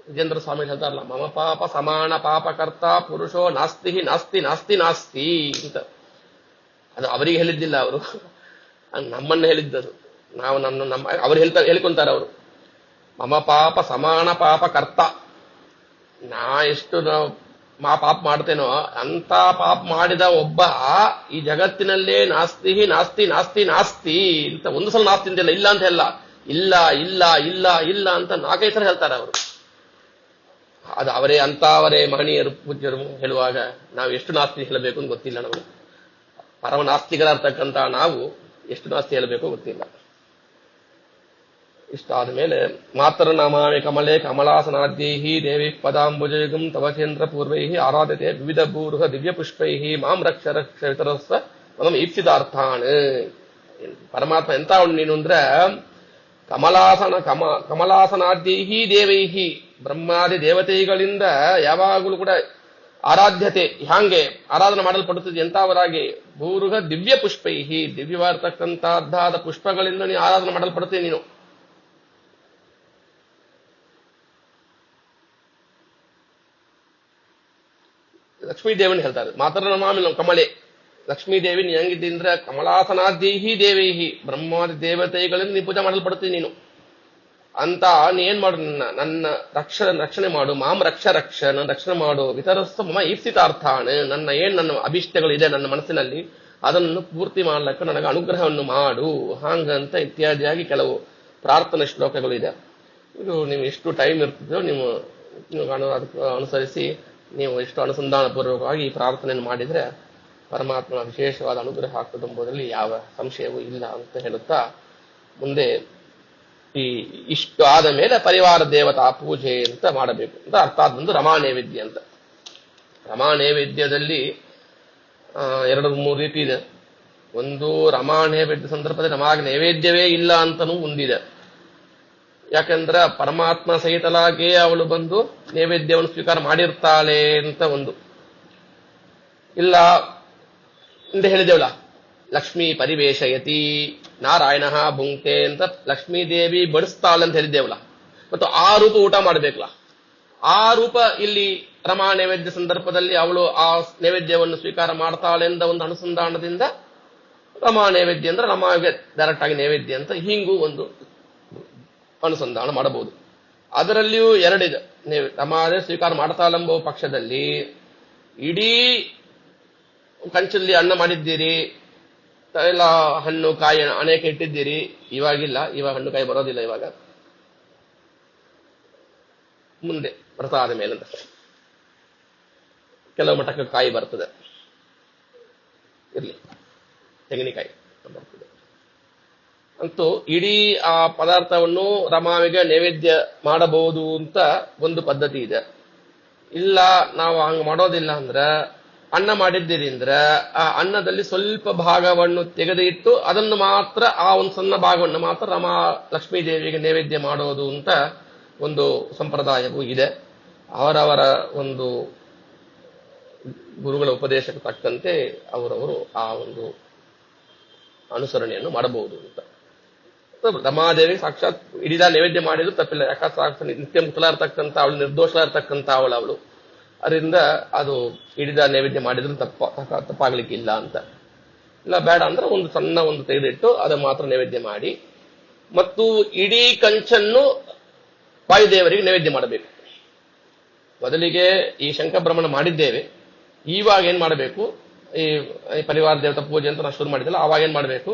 ವಿಜೇಂದ್ರ ಸ್ವಾಮಿ ಹೇಳ್ತಾರಲ್ಲ ಮಮ ಪಾಪ ಸಮಾನ ಪಾಪಕರ್ತ ಪುರುಷೋ ನಾಸ್ತಿ ನಾಸ್ತಿ ನಾಸ್ತಿ ನಾಸ್ತಿ ಅಂತ. ಅದು ಅವರಿಗೆ ಹೇಳಿದ್ದಿಲ್ಲ, ಅವರು ನಮ್ಮನ್ನ ಹೇಳಿದ್ದದು. ನಾವು ನಮ್ಮ ಅವ್ರು ಹೇಳ್ಕೊಂತಾರೆ ಅವರು ಮಮ ಪಾಪ ಸಮಾನ ಪಾಪಕರ್ತ. ನಾ ಎಷ್ಟು ಪಾಪ ಮಾಡ್ತೇನೋ ಅಂತ ಪಾಪ ಮಾಡಿದ ಒಬ್ಬ ಈ ಜಗತ್ತಿನಲ್ಲೇ ನಾಸ್ತಿ ನಾಸ್ತಿ ನಾಸ್ತಿ ನಾಸ್ತಿ ಅಂತ ಒಂದು ಸಲ ನಾಸ್ತಿ ಅಂತಿಲ್ಲ, ಇಲ್ಲ ಅಂತ ಹೇಳ, ಇಲ್ಲ ಇಲ್ಲ ಇಲ್ಲ ಇಲ್ಲ ಅಂತ 4-5 ಸಲ ಹೇಳ್ತಾರೆ ಅವರು. ಅದು ಅವರೇ ಮಹನೀಯರು ಪೂಜ್ಯರು ಹೇಳುವಾಗ ನಾವು ಎಷ್ಟು ನಾಸ್ತಿ ಹೇಳಬೇಕು ಅಂತ ಗೊತ್ತಿಲ್ಲ. ನಾವು ಪರಮ ನಾಸ್ತಿಗಳಾಗ್ತಕ್ಕಂಥ ನಾವು ಎಷ್ಟು ನಾಸ್ತಿ ಹೇಳಬೇಕು ಗೊತ್ತಿಲ್ಲ. ಇಷ್ಟ ಆದ್ಮೇಲೆ ಮಾತರ ನಾಮಾಮಿ ಕಮಲೆ ಕಮಲಾಸನಾದ್ಯೈ ದೇವಿ ಪದಾಂಬುಜಯುಗಂ ತವ ಕೇಂದ್ರ ಪೂರ್ವೈ ಆರಾಧ್ಯತೆ ವಿವಿಧ ಭೂರುಹ ದಿವ್ಯ ಪುಷ್ಪೈ ಮಾಂ ರಕ್ಷ ರಕ್ಷ ವಿತರಸ್ವ ಮಮ ಈಪ್ಸಿತಾರ್ಥಾನ್. ಪರಮಾತ್ಮ ಎಂತ ಉಂಟು ನೀನು ಅಂದ್ರೆ ಕಮಲಾಸನಾದ್ಯೈ ದೇವೈಹಿ, ಬ್ರಹ್ಮಾದಿ ದೇವತೆಗಳಿಂದ ಯಾವಾಗಲೂ ಕೂಡ ಆರಾಧ್ಯತೆ ಹ್ಯಾಂಗೆ ಆರಾಧನೆ ಮಾಡಲ್ಪಡುತ್ತದೆ ಎಂತವರಾಗಿ, ಭೂರುಹ ದಿವ್ಯ ಪುಷ್ಪೈ, ದಿವ್ಯವಾಗಿರ್ತಕ್ಕಂಥದ್ದಾದ ಪುಷ್ಪಗಳಿಂದ ನೀನು ಆರಾಧನೆ ಮಾಡಲ್ಪಡುತ್ತೆ ನೀನು. ಲಕ್ಷ್ಮೀ ದೇವನ್ ಹೇಳ್ತಾರೆ ಮಾತರ ನಮಾಮಿ ಕಮಲೆ. ಲಕ್ಷ್ಮೀ ದೇವಿ ನೀ ಹೆಂಗಿದ್ದಿಂದ್ರೆ ಕಮಲಾಸನಾದ್ಯೈ ದೇವೈಹಿ, ಬ್ರಹ್ಮಾದಿ ದೇವತೆಗಳಿಂದ ನೀ ಪೂಜೆ ಮಾಡಲ್ಪಡುತ್ತೀನಿ ನೀನು ಅಂತ. ನೀ ಏನ್ ಮಾಡು, ನನ್ನ ರಕ್ಷಣೆ ಮಾಡು, ಮಾಂ ರಕ್ಷ ರಕ್ಷ, ನನ್ನ ರಕ್ಷಣೆ ಮಾಡು, ವಿತರಸ್ವ ಮಮ ಈಪ್ಸಿತಾರ್ಥಾನ್, ನನ್ನ ಅಭಿಷ್ಟಗಳಿದೆ ನನ್ನ ಮನಸ್ಸಿನಲ್ಲಿ ಅದನ್ನು ಪೂರ್ತಿ ಮಾಡ್ಲಿಕ್ಕೆ ನನಗೆ ಅನುಗ್ರಹವನ್ನು ಮಾಡು, ಹಾಂಗಂತ ಇತ್ಯಾದಿಯಾಗಿ ಕೆಲವು ಪ್ರಾರ್ಥನೆ ಶ್ಲೋಕಗಳು ಇದೆ. ಇದು ನೀವು ಎಷ್ಟು ಟೈಮ್ ಇರ್ತದೋ ನೀವು ಅದಕ್ಕೆ ಅನುಸರಿಸಿ ನೀವು ಎಷ್ಟು ಅನುಸಂಧಾನ ಪೂರ್ವಕವಾಗಿ ಈ ಪ್ರಾರ್ಥನೆಯನ್ನು ಮಾಡಿದ್ರೆ ಪರಮಾತ್ಮನ ವಿಶೇಷವಾದ ಅನುಗ್ರಹ ಆಗ್ತದೆ ಎಂಬುದರಲ್ಲಿ ಯಾವ ಸಂಶಯವೂ ಇಲ್ಲ ಅಂತ ಹೇಳುತ್ತಾ ಮುಂದೆ ಇಷ್ಟು ಆದ ಮೇಲೆ ಪರಿವಾರ ದೇವತಾ ಪೂಜೆ ಅಂತ ಮಾಡಬೇಕು ಅಂತ. ಅರ್ಥಾತ್ ಒಂದು ರಮಾ ನೈವೇದ್ಯ ಅಂತ. ರಮಾ ನೈವೇದ್ಯದಲ್ಲಿ 2-3 ರೀತಿ ಇದೆ. ಒಂದು ರಮಾ ನೈವೇದ್ಯ ಸಂದರ್ಭದಲ್ಲಿ ರಮಾಗೆ ನೈವೇದ್ಯವೇ ಇಲ್ಲ ಅಂತನೂ ಒಂದಿದೆ. ಯಾಕಂದ್ರೆ ಪರಮಾತ್ಮ ಸಹಿತಲಾಗಿ ಅವಳು ಬಂದು ನೈವೇದ್ಯವನ್ನು ಸ್ವೀಕಾರ ಮಾಡಿರ್ತಾಳೆ ಅಂತ ಒಂದು. ಇಲ್ಲ ಅಂತ ಹೇಳಿದೇವಲ್ಲ ಲಕ್ಷ್ಮೀ ಪರಿವೇಶಯತಿ ನಾರಾಯಣ ಭುಂಕ್ತೆ ಅಂತ ಲಕ್ಷ್ಮೀ ದೇವಿ ಬಡಿಸ್ತಾಳೆ ಅಂತ ಹೇಳಿದ್ದೇವಲ್ಲ, ಮತ್ತು ಆ ರೂಪ ಊಟ ಮಾಡ್ಬೇಕಲ್ಲ. ಆ ರೂಪ ಇಲ್ಲಿ ರಮಾ ನೈವೇದ್ಯ ಸಂದರ್ಭದಲ್ಲಿ ಅವಳು ಆ ನೈವೇದ್ಯವನ್ನು ಸ್ವೀಕಾರ ಮಾಡ್ತಾಳೆ ಎಂದ ಒಂದು ಅನುಸಂಧಾನದಿಂದ ರಮಾ ನೈವೇದ್ಯ ಅಂದ್ರೆ ರಮಾಗೆ ಡೈರೆಕ್ಟ್ ಆಗಿ ನೈವೇದ್ಯ ಅಂತ ಹಿಂಗೂ ಒಂದು ಅನುಸಂಧಾನ ಮಾಡಬಹುದು. ಅದರಲ್ಲಿಯೂ 2 ಇದೆ. ರಮಾದೇ ಸ್ವೀಕಾರ ಮಾಡ್ತಾಳೆಂಬ ಪಕ್ಷದಲ್ಲಿ ಇಡೀ ಕಂಚಲ್ಲಿ ಅನ್ನ ಮಾಡಿದ್ದೀರಿ, ಎಲ್ಲ ಹಣ್ಣು ಕಾಯಿ ಅನೇಕ ಇಟ್ಟಿದ್ದೀರಿ, ಇವಾಗಿಲ್ಲ, ಇವಾಗ ಹಣ್ಣು ಕಾಯಿ ಬರೋದಿಲ್ಲ, ಇವಾಗ ಮುಂದೆ ವ್ರತ ಆದ ಮೇಲಂತ ಕೆಲವು ಮಟ್ಟಕ್ಕೆ ಕಾಯಿ ಬರ್ತದೆ, ಇರ್ಲಿ ತೆಂಗಿನಕಾಯಿ ಬರ್ತದೆ. ಅಂತೂ ಇಡೀ ಆ ಪದಾರ್ಥವನ್ನು ರಮಾವಿಗೆ ನೈವೇದ್ಯ ಮಾಡಬಹುದು ಅಂತ ಒಂದು ಪದ್ಧತಿ ಇದೆ. ಇಲ್ಲ ನಾವು ಹಂಗ ಮಾಡೋದಿಲ್ಲ ಅಂದ್ರ ಅನ್ನ ಮಾಡಿದ್ದೀರಿ ಅಂದ್ರ ಆ ಅನ್ನದಲ್ಲಿ ಸ್ವಲ್ಪ ಭಾಗವನ್ನು ತೆಗೆದಿಟ್ಟು ಅದನ್ನು ಮಾತ್ರ, ಆ ಒಂದು ಸಣ್ಣ ಭಾಗವನ್ನು ಮಾತ್ರ ರಮಾ ಲಕ್ಷ್ಮೀ ದೇವಿಗೆ ನೈವೇದ್ಯ ಮಾಡೋದು ಅಂತ ಒಂದು ಸಂಪ್ರದಾಯವೂ ಇದೆ. ಅವರವರ ಒಂದು ಗುರುಗಳ ಉಪದೇಶಕ್ಕೆ ತಕ್ಕಂತೆ ಅವರವರು ಆ ಒಂದು ಅನುಸರಣೆಯನ್ನು ಮಾಡಬಹುದು ಅಂತ. ರಮಾದೇವಿ ಸಾಕ್ಷಾತ್ ಇಡೀ ನೈವೇದ್ಯ ಮಾಡಿದ್ರು ತಪ್ಪಿಲ್ಲ. ಯಾಕಂದ್ರೆ ನಿತ್ಯ ಮುಕ್ತಲಾಗಿರ್ತಕ್ಕಂಥ ಅವಳು, ನಿರ್ದೋಷಲಾಗಿರ್ತಕ್ಕಂಥ ಅವಳು ಅದರಿಂದ ಅದು ಹಿಡಿದ ನೈವೇದ್ಯ ಮಾಡಿದ್ರು ತಪ್ಪಾಗ್ಲಿಕ್ಕಿಲ್ಲ ಅಂತ. ಇಲ್ಲ ಬೇಡ ಅಂದ್ರೆ ಒಂದು ಸಣ್ಣ ಒಂದು ತೆಗೆದಿಟ್ಟು ಅದನ್ನು ಮಾತ್ರ ನೈವೇದ್ಯ ಮಾಡಿ, ಮತ್ತು ಇಡೀ ಕಂಚನ್ನು ವಾಯುದೇವರಿಗೆ ನೈವೇದ್ಯ ಮಾಡಬೇಕು. ಮೊದಲಿಗೆ ಈ ಶಂಖಭ್ರಮಣ ಮಾಡಿದ್ದೇವೆ, ಇವಾಗ ಏನ್ ಮಾಡಬೇಕು, ಈ ಪರಿವಾರ ದೇವತಾ ಪೂಜೆ ಅಂತ ನಾವು ಶುರು ಮಾಡಿದ್ದಲ್ಲ, ಆವಾಗ ಏನ್ ಮಾಡಬೇಕು,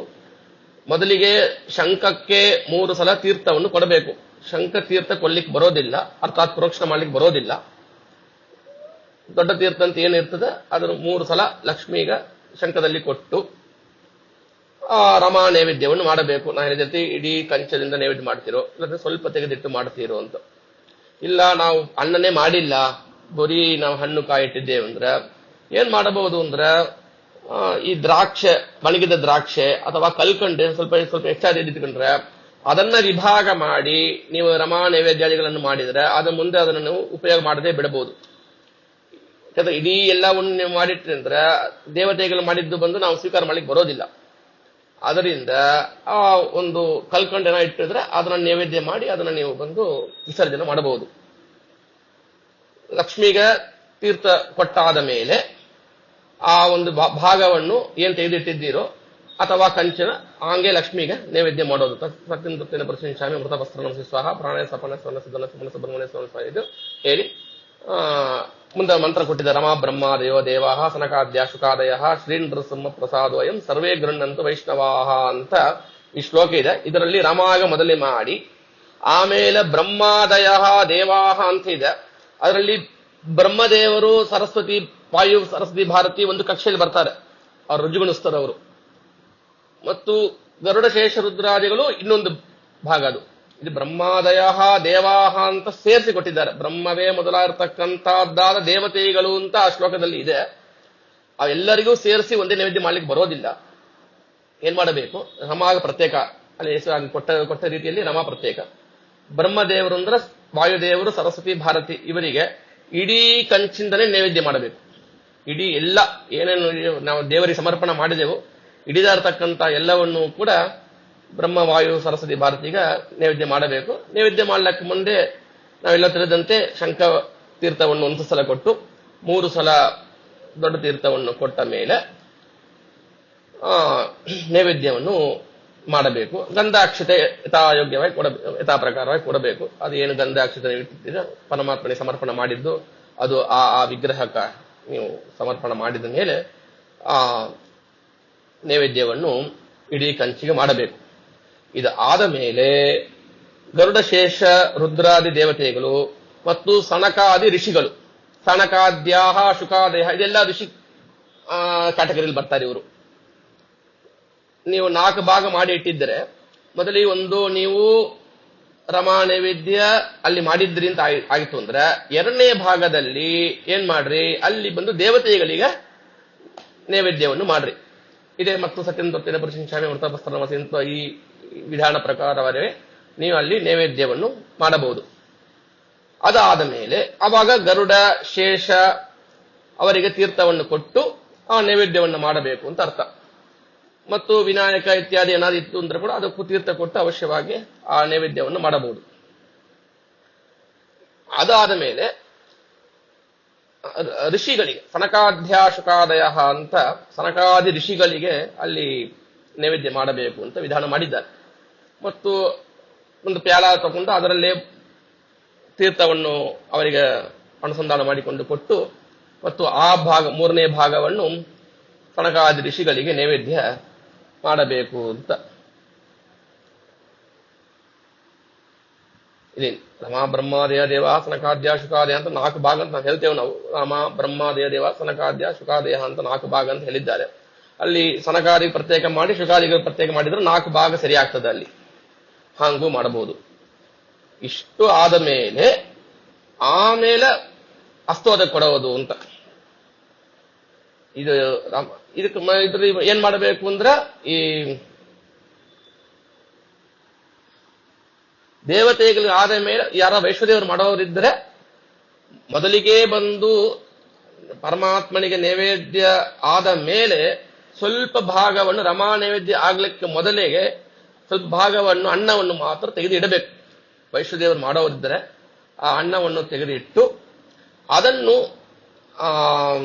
ಮೊದಲಿಗೆ ಶಂಖಕ್ಕೆ 3 ಸಲ ತೀರ್ಥವನ್ನು ಕೊಡಬೇಕು. ಶಂಖ ತೀರ್ಥ ಕೊಡ್ಲಿಕ್ಕೆ ಬರೋದಿಲ್ಲ, ಅರ್ಥಾತ್ ಪ್ರೋಕ್ಷಣೆ ಮಾಡ್ಲಿಕ್ಕೆ ಬರೋದಿಲ್ಲ. ದೊಡ್ಡ ತೀರ್ಥ ಅಂತ ಏನಿರ್ತದೆ ಅದನ್ನು 3 ಸಲ ಲಕ್ಷ್ಮೀಗ ಶಂಖದಲ್ಲಿ ಕೊಟ್ಟು ರಮಾ ನೈವೇದ್ಯವನ್ನು ಮಾಡಬೇಕು. ನಾನು ಹೇಳಿದ ಇಡೀ ಕಂಚದಿಂದ ನೈವೇದ್ಯ ಮಾಡ್ತಿರೋ, ಇಲ್ಲದ್ರೆ ಸ್ವಲ್ಪ ತೆಗೆದಿಟ್ಟು ಮಾಡ್ತೀರೋ ಅಂತ. ಇಲ್ಲ ನಾವು ಅನ್ನನೇ ಮಾಡಿಲ್ಲ, ಬರೀ ನಾವು ಹಣ್ಣು ಕಾಯಿ ಇಟ್ಟಿದ್ದೇವೆ ಅಂದ್ರೆ ಏನ್ ಮಾಡಬಹುದು ಅಂದ್ರೆ, ಈ ದ್ರಾಕ್ಷೆ, ಒಣಗಿದ ದ್ರಾಕ್ಷೆ ಅಥವಾ ಕಲ್ಕಂಡೆ ಸ್ವಲ್ಪ ಹೆಚ್ಚಾಗಿ ಇಟ್ಕೊಂಡ್ರೆ ಅದನ್ನ ವಿಭಾಗ ಮಾಡಿ ನೀವು ರಮಾ ನೈವೇದ್ಯಾದಿಗಳನ್ನು ಮಾಡಿದ್ರೆ ಅದ ಮುಂದೆ ಅದನ್ನು ನೀವು ಉಪಯೋಗ ಮಾಡದೆ ಬಿಡಬಹುದು. ಯಾಕಂದ್ರೆ ಇಡೀ ಎಲ್ಲವನ್ನು ನೀವು ಮಾಡಿಟ್ರಿ ಅಂದ್ರೆ ದೇವತೆಗಳು ಮಾಡಿದ್ದು ಬಂದು ನಾವು ಸ್ವೀಕಾರ ಮಾಡ್ಲಿಕ್ಕೆ ಬರೋದಿಲ್ಲ. ಅದರಿಂದ ಆ ಒಂದು ಕಲ್ಕಂಡನ ಇಟ್ಟಿದ್ರೆ ಅದನ್ನ ನೈವೇದ್ಯ ಮಾಡಿ ಅದನ್ನ ನೀವು ಬಂದು ವಿಸರ್ಜನೆ ಮಾಡಬಹುದು. ಲಕ್ಷ್ಮಿಗೆ ತೀರ್ಥ ಕೊಟ್ಟಾದ ಮೇಲೆ ಆ ಒಂದು ಭಾಗವನ್ನು ಏನ್ ತೆಗೆದಿಟ್ಟಿದ್ದೀರೋ ಅಥವಾ ಕಂಚನ ಹಂಗೆ ಲಕ್ಷ್ಮಿಗೆ ನೈವೇದ್ಯ ಮಾಡೋದು. ಸತ್ಯನ ಪ್ರಶ್ನೆ ಮೃತ ವಸ್ತ್ರ ನಮಸಿ ಸ್ವಾಹ ಪ್ರಾಣಯ ಸಪನ ಸ್ವರ್ಣ ಸುಧನ ಸುಮನ ಸುಬ್ರಹ್ಮಣ್ಯ ಸ್ವಾಮಿ ಇದು ಹೇಳಿ ಮುಂದೆ ಮಂತ್ರ ಕೊಟ್ಟಿದ್ದ ರಮಾ ಬ್ರಹ್ಮ ದೇವ ದೇವಾಹ ಸನಕಾದ್ಯ ಶುಕಾದಯ ಶ್ರೀನೃಸಿಂಹ ಪ್ರಸಾದೋಯಂ ಸರ್ವೇ ಗೃಹ್ಣಂತು ವೈಷ್ಣವಾಹ ಅಂತ ಈ ಶ್ಲೋಕ ಇದೆ. ಇದರಲ್ಲಿ ರಮಾಗ ಮೊದಲೇ ಮಾಡಿ ಆಮೇಲೆ ಬ್ರಹ್ಮಾದಯ ದೇವಾಹ ಅಂತ ಇದೆ. ಅದರಲ್ಲಿ ಬ್ರಹ್ಮದೇವರು ಸರಸ್ವತಿ ವಾಯು ಸರಸ್ವತಿ ಭಾರತಿ ಒಂದು ಕಕ್ಷೆಯಲ್ಲಿ ಬರ್ತಾರೆ, ಅವ್ರು ರುಜುಗುಣಿಸ್ತಾರೆ ಅವರು. ಮತ್ತು ಗರುಡ ಶೇಷ ರುದ್ರಾದಿಗಳು ಇನ್ನೊಂದು ಭಾಗ. ಅದು ಇದು ಬ್ರಹ್ಮಾದಯ ದೇವಾಹ ಅಂತ ಸೇರಿಸಿ ಕೊಟ್ಟಿದ್ದಾರೆ. ಬ್ರಹ್ಮವೇ ಮೊದಲಾಗಿರ್ತಕ್ಕಂಥದ್ದಾದ ದೇವತೆಗಳು ಅಂತ ಆ ಶ್ಲೋಕದಲ್ಲಿ ಇದೆ. ಅವೆಲ್ಲರಿಗೂ ಸೇರಿಸಿ ಒಂದೇ ನೈವೇದ್ಯ ಮಾಡ್ಲಿಕ್ಕೆ ಬರೋದಿಲ್ಲ. ಏನ್ ಮಾಡಬೇಕು, ರಮಾಗ ಪ್ರತ್ಯೇಕ, ಅಲ್ಲಿ ಹೆಸರು ಕೊಟ್ಟ ರೀತಿಯಲ್ಲಿ ರಮಾ ಪ್ರತ್ಯೇಕ. ಬ್ರಹ್ಮದೇವರು ಅಂದ್ರೆ ವಾಯುದೇವರು ಸರಸ್ವತಿ ಭಾರತಿ ಇವರಿಗೆ ಇಡೀ ಕಂಚಿಂದಲೇ ನೈವೇದ್ಯ ಮಾಡಬೇಕು. ಇಡೀ ಎಲ್ಲ ಏನೇನು ನಾವು ದೇವರಿಗೆ ಸಮರ್ಪಣೆ ಮಾಡಿದೆವು ಹಿಡಿದ ಇರತಕ್ಕಂಥ ಎಲ್ಲವನ್ನೂ ಕೂಡ ಬ್ರಹ್ಮ ವಾಯು ಸರಸ್ವತಿ ಭಾರತಿಗ ನೈವೇದ್ಯ ಮಾಡಬೇಕು. ನೈವೇದ್ಯ ಮಾಡ್ಲಿಕ್ಕೆ ಮುಂದೆ ನಾವೆಲ್ಲ ತಿಳಿದಂತೆ ಶಂಖ ತೀರ್ಥವನ್ನು 1 ಸಲ ಕೊಟ್ಟು 3 ಸಲ ದೊಡ್ಡ ತೀರ್ಥವನ್ನು ಕೊಟ್ಟ ಮೇಲೆ ನೈವೇದ್ಯವನ್ನು ಮಾಡಬೇಕು. ಗಂಧಾಕ್ಷತೆ ಯಥಾಯೋಗ್ಯವಾಗಿ ಯಥಾ ಪ್ರಕಾರವಾಗಿ ಕೊಡಬೇಕು. ಅದು ಏನು ಗಂಧಾಕ್ಷತೆ ಇಟ್ಟಿದ್ದೀರ ಪರಮಾತ್ಮನಿಗೆ ಸಮರ್ಪಣೆ ಮಾಡಿದ್ದು ಅದು ಆ ವಿಗ್ರಹಕ್ಕ ನೀವು ಸಮರ್ಪಣೆ ಮಾಡಿದ ಮೇಲೆ ಆ ನೈವೇದ್ಯವನ್ನು ಇಡೀ ಕಂಚಿಗೆ ಮಾಡಬೇಕು. ಇದು ಆದ ಮೇಲೆ ಗರುಡ ಶೇಷ ರುದ್ರಾದಿ ದೇವತೆಗಳು ಮತ್ತು ಸನಕಾದಿ ಋಷಿಗಳು, ಸನಕಾದ್ಯಾಹ ಶುಕಾದಯ ಇದೆಲ್ಲ ಋಷಿ ಕ್ಯಾಟಗರಿಯಲ್ಲಿ ಬರ್ತಾರೆ ಇವರು. ನೀವು 4 ಭಾಗ ಮಾಡಿ ಇಟ್ಟಿದ್ದರೆ ಮೊದಲಿಗೆ ಒಂದು ನೀವು ರಮಾ ನೈವೇದ್ಯ ಅಲ್ಲಿ ಮಾಡಿದ್ರಿ ಅಂತ ಆಯ್ತು ಅಂದ್ರೆ ಎರಡನೇ ಭಾಗದಲ್ಲಿ ಏನ್ ಮಾಡ್ರಿ, ಅಲ್ಲಿ ಬಂದು ದೇವತೆಗಳಿಗೆ ನೈವೇದ್ಯವನ್ನು ಮಾಡ್ರಿ. ಇದೇ ಮತ್ತು ಸತ್ಯನ ತೊಟ್ಟಿನ ಪ್ರಶಂಸಾಮಿ ವೃತಪಸ್ತ್ರಮಸಿ ಅಂತ ಈ ವಿಧಾನ ಪ್ರಕಾರವೇ ನೀವು ಅಲ್ಲಿ ನೈವೇದ್ಯವನ್ನು ಮಾಡಬಹುದು. ಅದಾದ ಮೇಲೆ ಅವಾಗ ಗರುಡ ಶೇಷ ಅವರಿಗೆ ತೀರ್ಥವನ್ನು ಕೊಟ್ಟು ಆ ನೈವೇದ್ಯವನ್ನು ಮಾಡಬೇಕು ಅಂತ ಅರ್ಥ. ಮತ್ತು ವಿನಾಯಕ ಇತ್ಯಾದಿ ಏನಾದ್ರು ಇತ್ತು ಅಂದ್ರೆ ಕೂಡ ಅದಕ್ಕೂ ತೀರ್ಥ ಕೊಟ್ಟು ಅವಶ್ಯವಾಗಿ ಆ ನೈವೇದ್ಯವನ್ನು ಮಾಡಬಹುದು. ಅದಾದ ಮೇಲೆ ಋಷಿಗಳಿಗೆ ಸನಕಾಧ್ಯಾಶುಕಾದಯ ಅಂತ ಸನಕಾದಿ ಋಷಿಗಳಿಗೆ ಅಲ್ಲಿ ನೈವೇದ್ಯ ಮಾಡಬೇಕು ಅಂತ ವಿಧಾನ ಮಾಡಿದ್ದಾರೆ. ಮತ್ತು ಒಂದು ಪ್ಯಾಲ ತಗೊಂಡು ಅದರಲ್ಲೇ ತೀರ್ಥವನ್ನು ಅವರಿಗೆ ಅನುಸಂಧಾನ ಮಾಡಿಕೊಂಡು ಕೊಟ್ಟು ಮತ್ತು ಆ ಭಾಗ 3ನೇ ಭಾಗವನ್ನು ಸನಕಾದಿ ಋಷಿಗಳಿಗೆ ನೈವೇದ್ಯ ಮಾಡಬೇಕು ಅಂತ. ಇದೆ ರಮಾ ಬ್ರಹ್ಮಾದಯ ದೇವ ಸನಕಾದ್ಯ ಶುಕಾದಯ ಅಂತ 4 ಭಾಗ ಅಂತ ನಾವು ಹೇಳ್ತೇವೆ. ನಾವು ರಮಾ ಬ್ರಹ್ಮಾದಯ ದೇವ ಸನಕಾದ್ಯ ಶುಕಾದಯ ಅಂತ 4 ಭಾಗ ಅಂತ ಹೇಳಿದ್ದಾರೆ. ಅಲ್ಲಿ ಸನಕಾದಿಗೆ ಪ್ರತ್ಯೇಕ ಮಾಡಿ ಶುಕಾದಿಗೆ ಪ್ರತ್ಯೇಕ ಮಾಡಿದ್ರೆ 4 ಭಾಗ ಸರಿ ಆಗ್ತದೆ. ಅಲ್ಲಿ ಹಾಗೂ ಮಾಡಬಹುದು. ಇಷ್ಟು ಆದ ಮೇಲೆ ಆಮೇಲೆ ಅಸ್ತೋದ ಕೊಡುವುದು ಅಂತ. ಇದಕ್ಕೆ ಏನ್ ಮಾಡಬೇಕು ಅಂದ್ರ ಈ ದೇವತೆಗಳಿಗೆ ಆದ ಮೇಲೆ ಯಾರ ವೈಶ್ವದೇವರು ಮಾಡೋರಿದ್ರೆ ಮೊದಲಿಗೆ ಬಂದು ಪರಮಾತ್ಮನಿಗೆ ನೈವೇದ್ಯ ಆದ ಮೇಲೆ ಸ್ವಲ್ಪ ಭಾಗವನ್ನು ರಮಾ ನೈವೇದ್ಯ ಆಗ್ಲಿಕ್ಕೆ ಮೊದಲಿಗೆ ಸ್ವಲ್ಪ ಭಾಗವನ್ನು ಅನ್ನವನ್ನು ಮಾತ್ರ ತೆಗೆದು ಇಡಬೇಕು. ವೈಶ್ವದೇವರು ಮಾಡೋರಿದ್ದರೆ ಆ ಅನ್ನವನ್ನು ತೆಗೆದಿಟ್ಟು ಅದನ್ನು ಆ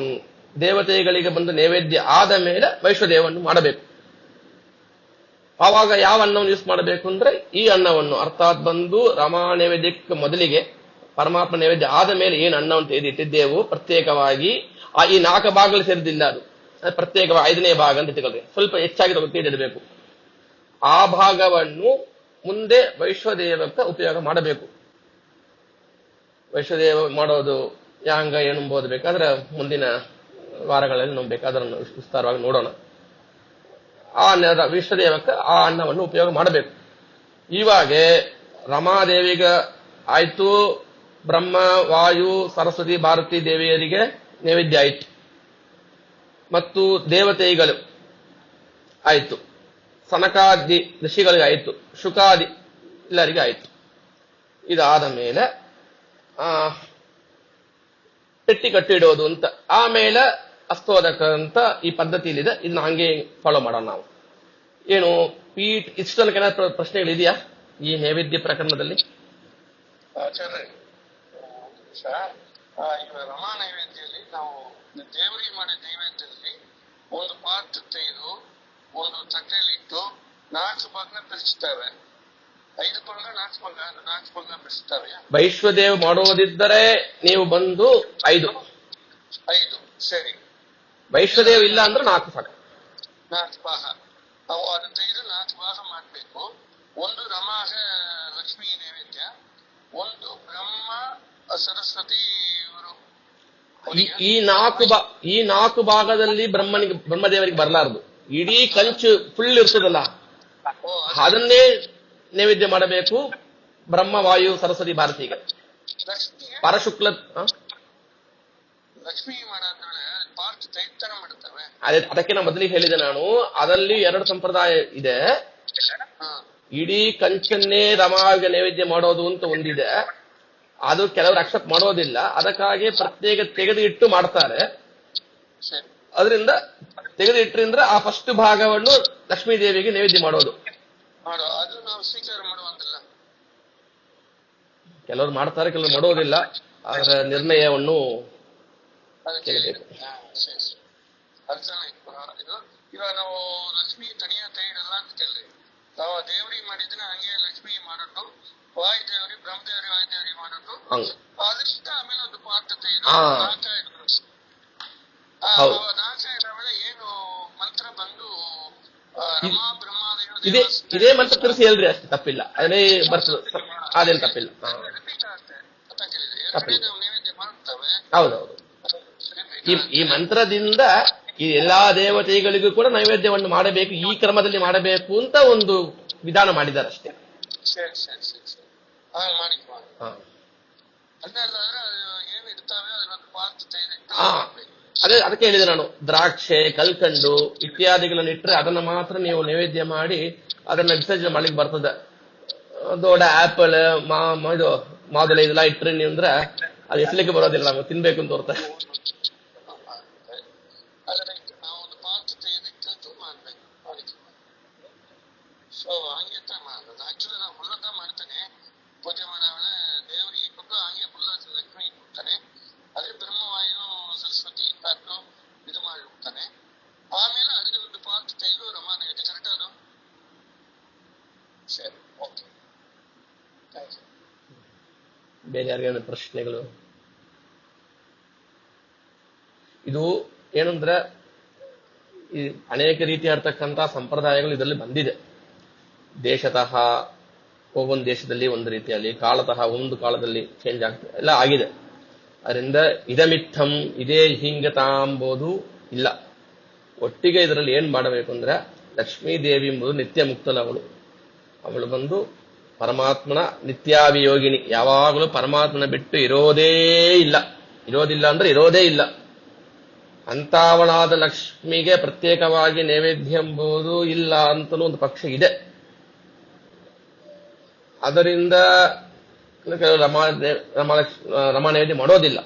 ದೇವತೆಗಳಿಗೆ ಬಂದು ನೈವೇದ್ಯ ಆದ ಮೇಲೆ ವೈಶ್ವದೇವನ್ನು ಮಾಡಬೇಕು. ಆವಾಗ ಯಾವ ಅನ್ನವನ್ನು ಯೂಸ್ ಮಾಡಬೇಕು ಅಂದ್ರೆ ಈ ಅನ್ನವನ್ನು, ಅರ್ಥಾತ್ ಬಂದು ರಮಾ ನೈವೇದ್ಯಕ್ಕೆ ಮೊದಲಿಗೆ ಪರಮಾತ್ಮ ನೈವೇದ್ಯ ಆದ ಮೇಲೆ ಏನು ಅನ್ನವನ್ನು ತೆಗೆದಿಟ್ಟಿದ್ದೆವು ಪ್ರತ್ಯೇಕವಾಗಿ, ಈ 4 ಭಾಗಗಳು ಸೇರಿದಿಲ್ಲ, ಅದು ಪ್ರತ್ಯೇಕವಾಗಿ 5ನೇ ಭಾಗ ಅಂತ ಇಟ್ಕೊಳ್ರಿ, ಸ್ವಲ್ಪ ಹೆಚ್ಚಾಗಿ ತೆಗೆದಿಡಬೇಕು. ಆ ಭಾಗವನ್ನು ಮುಂದೆ ವೈಶ್ವದೇವಕ್ಕೆ ಉಪಯೋಗ ಮಾಡಬೇಕು. ವೈಶ್ವದೇವ ಮಾಡೋದು ಯಾಂಗ ಏನು ಬೇಕಾದ್ರೆ ಮುಂದಿನ ವಾರಗಳಲ್ಲಿ ನಾವು ಬೇಕಾದ್ರೆ ವಿಸ್ತಾರವಾಗಿ ನೋಡೋಣ. ಆ ವಿಶ್ವದೇವಕ್ಕೆ ಆ ಅನ್ನವನ್ನು ಉಪಯೋಗ ಮಾಡಬೇಕು. ಇವಾಗ ರಮಾದೇವಿಗ ಆಯ್ತು, ಬ್ರಹ್ಮ, ವಾಯು, ಸರಸ್ವತಿ, ಭಾರತಿ ದೇವಿಯರಿಗೆ ನೈವೇದ್ಯ ಆಯ್ತು, ಮತ್ತು ದೇವತೆಗಳು ಆಯ್ತು, ಸನಕಾದಿ ಋಷಿಗಳಿಗೆ ಆಯ್ತು, ಶುಕಾದಿ ಎಲ್ಲರಿಗೆ ಆಯ್ತು. ಇದಾದ ಮೇಲೆ ಪೆಟ್ಟಿ ಕಟ್ಟಿಡೋದು ಅಂತ, ಆಮೇಲೆ ಅಸ್ತೋದಕ ಅಂತ ಈ ಪದ್ಧತಿಯಲ್ಲಿದೆ. ಇದನ್ನ ಹಂಗೆ ಫಾಲೋ ಮಾಡೋಣ ನಾವು. ಏನು ಪೀಠ ಇಷ್ಟು ತನಕ ಏನಾದ್ರು ಪ್ರಶ್ನೆಗಳಿದೆಯಾ ಈ ನೈವೇದ್ಯ ಪ್ರಕರಣದಲ್ಲಿ? ರಮಾ ನೈವೇದ್ಯದಲ್ಲಿ ನಾವು ದೇವರಿಗೆ ಮಾಡಿದ ನೈವೇದ್ಯದಲ್ಲಿ ಒಂದು ಪಾತ್ ತೆಗೆದು ಒಂದು ತಟ್ಟೆಯಲ್ಲಿ ಇಟ್ಟು 4 ಭಾಗನ ಬಿಡಿಸ್ತೇವೆ. 5 ಭಾಗ 4 ಭಾಗ ಬಿಡಿಸ್ತೇವೆ. ವೈಶ್ವದೇವ್ ಮಾಡೋದಿದ್ದರೆ ನೀವು ಬಂದು 5 ಸರಿ. ವೈಶ್ವದೇವ್ ಇಲ್ಲ ಅಂದ್ರೆ 4 ಸಾಕು. 4 ಭಾಗ ನಾವು ಅದು ತೆಗೆದು 4 ಭಾಗ ಮಾಡ್ಬೇಕು. ಒಂದು ರಮಾಗ ಲಕ್ಷ್ಮೀ ನೈವೇದ್ಯ, ಒಂದು ಬ್ರಹ್ಮ ಸರಸ್ವತಿ ಇವರು. ಈ 4 ಭಾಗದಲ್ಲಿ ಬ್ರಹ್ಮದೇವರಿಗೆ ಬರಲಾರದು. ಇಡೀ ಕಂಚು ಫುಲ್ ಇರ್ತದಲ್ಲ, ಅದನ್ನೇ ನೈವೇದ್ಯ ಮಾಡಬೇಕು ಬ್ರಹ್ಮ, ವಾಯು, ಸರಸ್ವತಿ, ಭಾರತಿಗೆ. ಪರಶುಕ್ಲ ಲಕ್ಷ್ಮೀ ಪಾರ್ಟ್ ತೈತರ ಮಾಡ್ತವೆ. ಅದಕ್ಕೆ ನಾ ಮೊದಲಿಗೆ ಹೇಳಿದೆ ನಾನು, ಅದರಲ್ಲಿ 2 ಸಂಪ್ರದಾಯ ಇದೆ. ಇಡೀ ಕಂಚನ್ನೇ ರಮಾವಿಗೆ ನೈವೇದ್ಯ ಮಾಡೋದು ಅಂತ ಒಂದಿದೆ, ಅದು ಕೆಲವರು ಅಕ್ಸೆಪ್ಟ್ ಮಾಡೋದಿಲ್ಲ. ಅದಕ್ಕಾಗಿ ಪ್ರತ್ಯೇಕ ತೆಗೆದು ಇಟ್ಟು ಮಾಡ್ತಾರೆ. ಅದರಿಂದ ತೆಗೆದು ಇಟ್ಟರಿಂದ ಆ ಫಸ್ಟ್ ಭಾಗವನ್ನು ಲಕ್ಷ್ಮೀ ದೇವಿಗೆ ನೈವೇದ್ಯ ಮಾಡೋದು. ಕೆಲವರು ಮಾಡ್ತಾರೆ, ಕೆಲವರು ಮಾಡೋದಿಲ್ಲ. ಅದರ ನಿರ್ಣಯವನ್ನು ಕೇಳಬೇಕು. ಇವಾಗ ನಾವು ಲಕ್ಷ್ಮೀ ತನಿಯ ತೈಡಲ್ಲ ಅಂತ ಕೇಳಿ ನಾವು ದೇವರಿಗೆ ಮಾಡಿದ್ರೆ ಹಂಗೆ ಲಕ್ಷ್ಮಿ ಮಾಡೋದು, ವಾಯುದೇವರಿಗೆ ಬ್ರಹ್ಮದೇವರಿಗೆ ವಾಯುದೇವರಿಗೆ ಮಾಡೋದು, ಅದರಿಂದ ಆಮೇಲೆ ಒಂದು ಪಾತ್ರ ತೆಗೆದು 4 ಆಮೇಲೆ ಏನು ಮಂತ್ರ ಬಂದು ರಮಾ ಬ್ರಹ್ಮಾದೇವ ಇದೇ ಮಂತ್ರ ತಿರ್ಸಿ ಹೇಳ್ರಿ, ಅಷ್ಟು ತಪ್ಪಿಲ್ಲ. ಅದೇ ಬರ್ತದೆ, ಅದೇನು ತಪ್ಪಿಲ್ಲ. ಹೌದೌದು. ಈ ಮಂತ್ರದಿಂದ ಈ ಎಲ್ಲಾ ದೇವತೆಗಳಿಗೂ ಕೂಡ ನೈವೇದ್ಯವನ್ನು ಮಾಡಬೇಕು, ಈ ಕ್ರಮದಲ್ಲಿ ಮಾಡಬೇಕು ಅಂತ ಒಂದು ವಿಧಾನ ಮಾಡಿದ್ದಾರೆ ಅಷ್ಟೇ. ಅದಕ್ಕೆ ಹೇಳಿದೆ ನಾನು, ದ್ರಾಕ್ಷೆ, ಕಲ್ಕಂಡು ಇತ್ಯಾದಿಗಳನ್ನು ಇಟ್ಟರೆ ಅದನ್ನ ಮಾತ್ರ ನೀವು ನೈವೇದ್ಯ ಮಾಡಿ ಅದನ್ನ ವಿಸರ್ಜನೆ ಮಾಡ್ಲಿಕ್ಕೆ ಬರ್ತದೆ. ದೊಡ್ಡ ಆಪಲ್, ಇದು ಮಾದುಳೆ ಇದೆಲ್ಲ ಇಟ್ರಿ ನೀವು ಅಂದ್ರೆ ಅದು ಎಸ್ಲಿಕ್ಕೆ ಬರೋದಿಲ್ಲ, ನಮ್ಗೆ ತಿನ್ಬೇಕು ಅಂತ ತೋರ್ತಾರೆ. ಸೊ ಹಂಗೆ ಆಕ್ಚುಲಿ ನಾವು ಫುಲ್ಲದ ಮಾಡ್ತೇನೆ, ಪೂಜೆ ಮಾಡಾವಳೆ ದೇವರಿಗೆ ಕೊಟ್ಟು ಹಂಗೆ ಫುಲ್ಲ ಲಕ್ಷ್ಮಿ ಕೊಡ್ತಾನೆ. ಅದೇ ಬ್ರಹ್ಮವಾಯು ಸರಸ್ವತಿ ಅದು ಇದು ಮಾಡಿ ಹೋಗ್ತಾನೆ. ಆಮೇಲೆ ಅದಕ್ಕೆ ಒಂದು ಪಾತ್ ತೆಗೆದು ರಮಾನ ಇದೆ. ಕರೆಕ್ಟ್ ಅದು? ಸರಿ, ಓಕೆ, ಥ್ಯಾಂಕ್ ಯು. ಬೇರೆ ಯಾರಿಗಾದ ಪ್ರಶ್ನೆಗಳು? ಇದು ಏನಂದ್ರೆ ಈ ಅನೇಕ ರೀತಿಯಾಗಿರ್ತಕ್ಕಂಥ ಸಂಪ್ರದಾಯಗಳು ಇದರಲ್ಲಿ ಬಂದಿದೆ. ದೇಶತಃ ಒவ்வೊಂದು ದೇಶದಲ್ಲಿ ಒಂದು ರೀತಿಯಲ್ಲಿ, ಕಾಲತಃ ಒಂದು ಕಾಲದಲ್ಲಿ ಚೇಂಜ್ ಆಗ್ತದೆ, ಎಲ್ಲ ಆಗಿದೆ. ಅದರಿಂದ ಇದಮಿತ್ತಂ ಇದೇ ಹಿಂಗತಾಂಬೋದು ಇಲ್ಲ. ಒಟ್ಟಿಗೆ ಇದರಲ್ಲಿ ಏನ್ ಮಾಡಬೇಕು ಅಂದ್ರೆ, ಲಕ್ಷ್ಮೀ ದೇವಿ ಎಂಬುದು ನಿತ್ಯ ಮುಕ್ತಲವಳು. ಅವಳು ಬಂದು ಪರಮಾತ್ಮನ ನಿತ್ಯಾಭಿಯೋಗಿನಿ, ಯಾವಾಗಲೂ ಪರಮಾತ್ಮನ ಬಿಟ್ಟು ಇರೋದಿಲ್ಲ ಅಂದ್ರೆ ಇರೋದೇ ಇಲ್ಲ. ಅಂತಾವಳಾದ ಲಕ್ಷ್ಮಿಗೆ ಪ್ರತ್ಯೇಕವಾಗಿ ನೈವೇದ್ಯ ಎಂಬುದು ಇಲ್ಲ ಅಂತಲೂ ಒಂದು ಪಕ್ಷ ಇದೆ. ಅದರಿಂದ ರಮಾ ನೈವೇದ್ಯ ಮಾಡೋದಿಲ್ಲ.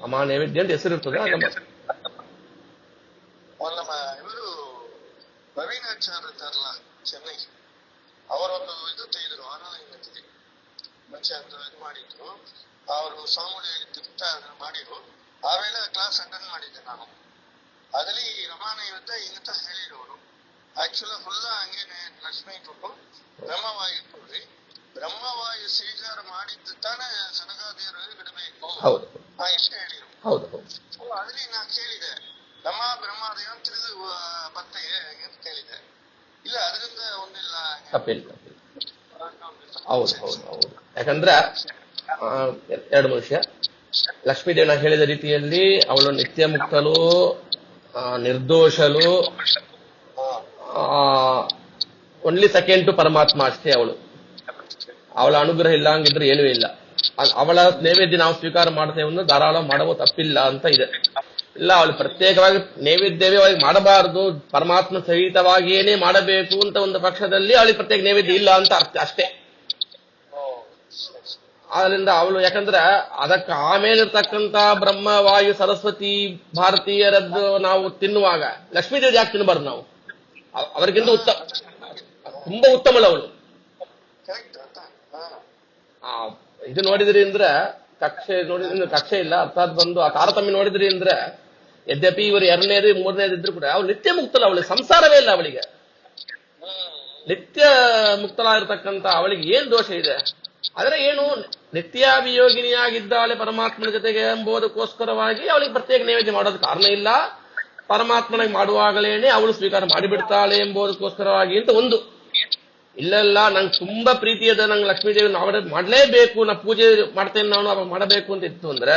ರಮಾ ನೈವೇದ್ಯ ಅಂತ ಹೆಸರಿರ್ತದೆ. ಇವರು ರವೀನಾಚಾರ್ಯ ಇದ್ದಾರಲ್ಲ ಚೆನ್ನೈ, ಅವರೊಂದು ಇದು ತೆಗೆದ್ರು, ಮುಂಚೆ ಅಂತ ಇದು ಮಾಡಿದ್ರು. ಅವರು ಸಾಮೂಹಿಕ ಮಾಡಿದ್ರು. ಆಮೇಲೆ ಕ್ಲಾಸ್ ಅಟೆಂಡ್ ಮಾಡಿದ್ದೆ ನಾನು. ಅದ್ರಲ್ಲಿ ರಮಾ ನೈವೇದ್ಯ ಇಂತ ಹೇಳಿರೋರು ಆಕ್ಚುಲಿ ಫುಲ್ ಹಂಗೇನೆ ಲಕ್ಷ್ಮಿ ಕೊಟ್ಟು ಬ್ರಹ್ಮವಾಯು ಇಟ್ಕೊಡ್ರಿ, ಬ್ರಹ್ಮವಾಯು ಸ್ವೀಕಾರ ಮಾಡಿದ್ದು ತಾನೇ ಸನಗಾದೇವರಲ್ಲಿ ಬಿಡಬೇಕು ಎಷ್ಟು ಹೇಳಿರು. ಅದ್ರಲ್ಲಿ ನಾ ಕೇಳಿದೆ ರಮ ಬ್ರಹ್ಮದೇವ ತಿಳಿದು ಬರ್ತೇವೆ ಅಂತ ಕೇಳಿದೆ. ಇಲ್ಲ ಅದರಿಂದ ಒಂದಿಲ್ಲ ತಪ್ಪಿಲ್ಲ. ಹೌದು ಹೌದು ಹೌದು. ಯಾಕಂದ್ರೆ ಎರಡು ಮನುಷ್ಯ ಲಕ್ಷ್ಮೀದೇವನ ಹೇಳಿದ ರೀತಿಯಲ್ಲಿ ಅವಳು ನಿತ್ಯ ಮುಕ್ತಲು, ನಿರ್ದೋಷಲು, ಓನ್ಲಿ ಸೆಕೆಂಡ್ ಟು ಪರಮಾತ್ಮ ಅಷ್ಟೇ. ಅವಳ ಅನುಗ್ರಹ ಇಲ್ಲ ಹಂಗಿದ್ರೆ ಏನೂ ಇಲ್ಲ. ಅವಳ ನೈವೇದ್ಯ ನಾವು ಸ್ವೀಕಾರ ಮಾಡ್ತೇವೆ ಧಾರಾಳ ಮಾಡವು ತಪ್ಪಿಲ್ಲ ಅಂತ ಇದೆ. ಇಲ್ಲ ಅವಳು ಪ್ರತ್ಯೇಕವಾಗಿ ನೈವೇದ್ಯವೇ ಅವಳಿಗೆ ಮಾಡಬಾರದು, ಪರಮಾತ್ಮ ಸಹಿತವಾಗಿಯೇನೇ ಮಾಡಬೇಕು ಅಂತ ಒಂದು ಪಕ್ಷದಲ್ಲಿ ಅವಳಿಗೆ ಪ್ರತ್ಯೇಕ ನೈವೇದ್ಯ ಇಲ್ಲ ಅಂತ ಅರ್ಥ ಅಷ್ಟೇ. ಆದ್ರಿಂದ ಅವಳು ಯಾಕಂದ್ರೆ ಅದಕ್ಕೆ ಆಮೇಲಿರ್ತಕ್ಕಂಥ ಬ್ರಹ್ಮ, ವಾಯು, ಸರಸ್ವತಿ, ಭಾರತೀಯರದ್ದು ನಾವು ತಿನ್ನುವಾಗ ಲಕ್ಷ್ಮೀದೇವಿ ಯಾಕೆ ತಿನ್ನಬಾರ್ದು ನಾವು? ಅವರಿಗಿಂತ ತುಂಬಾ ಉತ್ತಮಳು ಅವಳು. ಇದು ನೋಡಿದ್ರಿ ಅಂದ್ರೆ ಕಕ್ಷೆ ಇಲ್ಲ ಅರ್ಥಾತ್ ಬಂದು ಆ ತಾರತಮ್ಯ ನೋಡಿದ್ರಿ ಅಂದ್ರೆ ಯದ್ಯಪಿ ಇವರು ಎರಡನೇದು ಮೂರನೇದು ಇದ್ರು ಕೂಡ ಅವಳು ನಿತ್ಯ ಮುಕ್ತಲ, ಅವಳಿಗೆ ಸಂಸಾರವೇ ಇಲ್ಲ. ಅವಳಿಗೆ ನಿತ್ಯ ಮುಕ್ತಲಾಗಿರ್ತಕ್ಕಂಥ ಅವಳಿಗೆ ಏನ್ ದೋಷ ಇದೆ? ಆದ್ರೆ ಏನು ನಿತ್ಯಾಭಿಯೋಗಿನಿಯಾಗಿದ್ದಾಳೆ ಪರಮಾತ್ಮನ ಜೊತೆಗೆ ಎಂಬುದಕ್ಕೋಸ್ಕರವಾಗಿ ಅವಳಿಗೆ ಪ್ರತ್ಯೇಕ ನೈವೇದ್ಯ ಮಾಡೋದು ಕಾರಣ ಇಲ್ಲ. ಪರಮಾತ್ಮನಾಗಿ ಮಾಡುವಾಗಲೇನೆ ಅವಳು ಸ್ವೀಕಾರ ಮಾಡಿಬಿಡ್ತಾಳೆ ಎಂಬುದಕ್ಕೋಸ್ಕರವಾಗಿ ಅಂತ ಒಂದು. ಇಲ್ಲೆಲ್ಲ ನಂಗೆ ತುಂಬಾ ಪ್ರೀತಿ ಅದ, ನಂಗೆ ಲಕ್ಷ್ಮೀದೇವಿ ಮಾಡಲೇಬೇಕು, ನಾ ಪೂಜೆ ಮಾಡ್ತೇನೆ ನಾನು ಮಾಡಬೇಕು ಅಂತ ಇತ್ತು ಅಂದ್ರೆ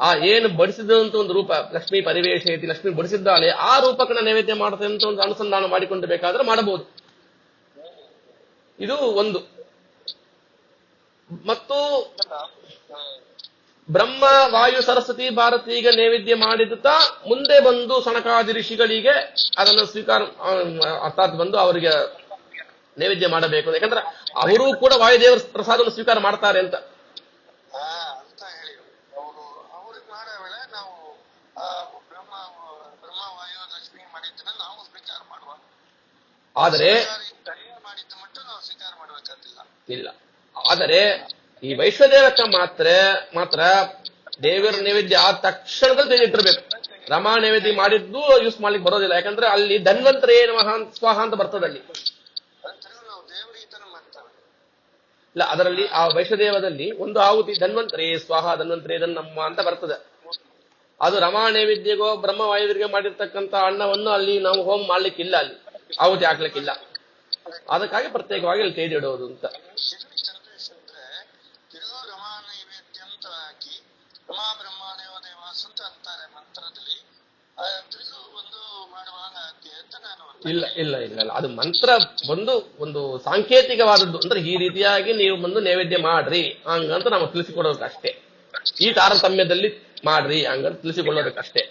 ಆ ಏನು ಬಡಿಸಿದಂತ ಒಂದು ರೂಪ ಲಕ್ಷ್ಮೀ ಪರಿವೇಶ ಐತಿ, ಲಕ್ಷ್ಮಿ ಬಡಿಸಿದ್ದಾಳೆ ಆ ರೂಪಕ್ಕೆ ನೈವೇದ್ಯ ಮಾಡ್ತೇನೆ ಅಂತ ಒಂದು ಅನುಸಂಧಾನ ಮಾಡಿಕೊಂಡು ಬೇಕಾದ್ರೆ ಮಾಡಬಹುದು. ಇದು ಒಂದು. ಮತ್ತು ಬ್ರಹ್ಮ, ವಾಯು, ಸರಸ್ವತಿ, ಭಾರತೀಗ ನೈವೇದ್ಯ ಮಾಡಿದುತ್ತಾ ಮುಂದೆ ಬಂದು ಸನಕಾದಿ ಋಷಿಗಳಿಗೆ ಅದನ್ನು ಸ್ವೀಕಾರ ಅರ್ಥಾತ್ ಬಂದು ಅವರಿಗೆ ನೈವೇದ್ಯ ಮಾಡಬೇಕು. ಯಾಕಂದ್ರೆ ಅವರು ಕೂಡ ವಾಯುದೇವರ ಪ್ರಸಾದವನ್ನು ಸ್ವೀಕಾರ ಮಾಡ್ತಾರೆ ಅಂತ ಹೇಳಿ ಅವ್ರಿಗೆ ಮಾಡೋ ವೇಳೆ ನಾವು ಬ್ರಹ್ಮ ವಾಯು ಲಕ್ಷ್ಮಿ ಮಾಡಿದ್ದನ್ನ ನಾವು ಸ್ವೀಕಾರ ಮಾಡುವ. ಆದರೆ ಮಾಡಿದ್ದು ಮಟ್ಟ ನಾವು ಸ್ವೀಕಾರ ಮಾಡಬೇಕಾದಿಲ್ಲ ಇಲ್ಲ. ಆದರೆ ಈ ವೈಶ್ವದೇವಕ್ಕೆ ಮಾತ್ರ ದೇವರ ನೈವೇದ್ಯ ಆದ ತಕ್ಷಣದಲ್ಲಿ ತೆಗೆದಿಟ್ಟಿರ್ಬೇಕು. ರಮಾ ನೈವೇದ್ಯ ಮಾಡಿದ್ದು ಯೂಸ್ ಮಾಡ್ಲಿಕ್ಕೆ ಬರೋದಿಲ್ಲ. ಯಾಕಂದ್ರೆ ಅಲ್ಲಿ ಧನ್ವಂತರೇ ನಮಃ ಸ್ವಾಹ ಅಂತ ಬರ್ತದೆ ಅಲ್ಲಿ. ಇಲ್ಲ, ಅದರಲ್ಲಿ ಆ ವೈಶ್ವದೇವದಲ್ಲಿ ಒಂದು ಆಹುತಿ ಧನ್ವಂತರೇ ಸ್ವಾಹ, ಧನ್ವಂತರೇ ನಮ್ಮ ಅಂತ ಬರ್ತದೆ. ಅದು ರಮಾ ನೈವೇದ್ಯಗೋ ಬ್ರಹ್ಮವಾಯುವಿಗೆ ಮಾಡಿರ್ತಕ್ಕಂಥ ಅನ್ನವನ್ನು ಅಲ್ಲಿ ನಾವು ಹೋಮ ಮಾಡ್ಲಿಕ್ಕಿಲ್ಲ, ಅಲ್ಲಿ ಆಹುತಿ ಹಾಕ್ಲಿಕ್ಕಿಲ್ಲ. ಅದಕ್ಕಾಗಿ ಪ್ರತ್ಯೇಕವಾಗಿ ಅಲ್ಲಿ ತೆಗೆದಿಡೋದು ಅಂತ. ಇಲ್ಲ ಇಲ್ಲ ಇಲ್ಲ ಇಲ್ಲ, ಅದು ಮಂತ್ರ ಒಂದು ಸಾಂಕೇತಿಕವಾದದ್ದು. ಅಂದ್ರೆ ಈ ರೀತಿಯಾಗಿ ನೀವು ಬಂದು ನೈವೇದ್ಯ ಮಾಡ್ರಿ ಹಂಗಂತ ನಾವು ತಿಳಿಸಿಕೊಡೋದಕ್ಕಷ್ಟೇ. ಈ ತಾರತಮ್ಯದಲ್ಲಿ ಮಾಡ್ರಿ ಹಂಗಂತ ತಿಳಿಸಿಕೊಳ್ಳೋದಕ್ಕಷ್ಟೇ.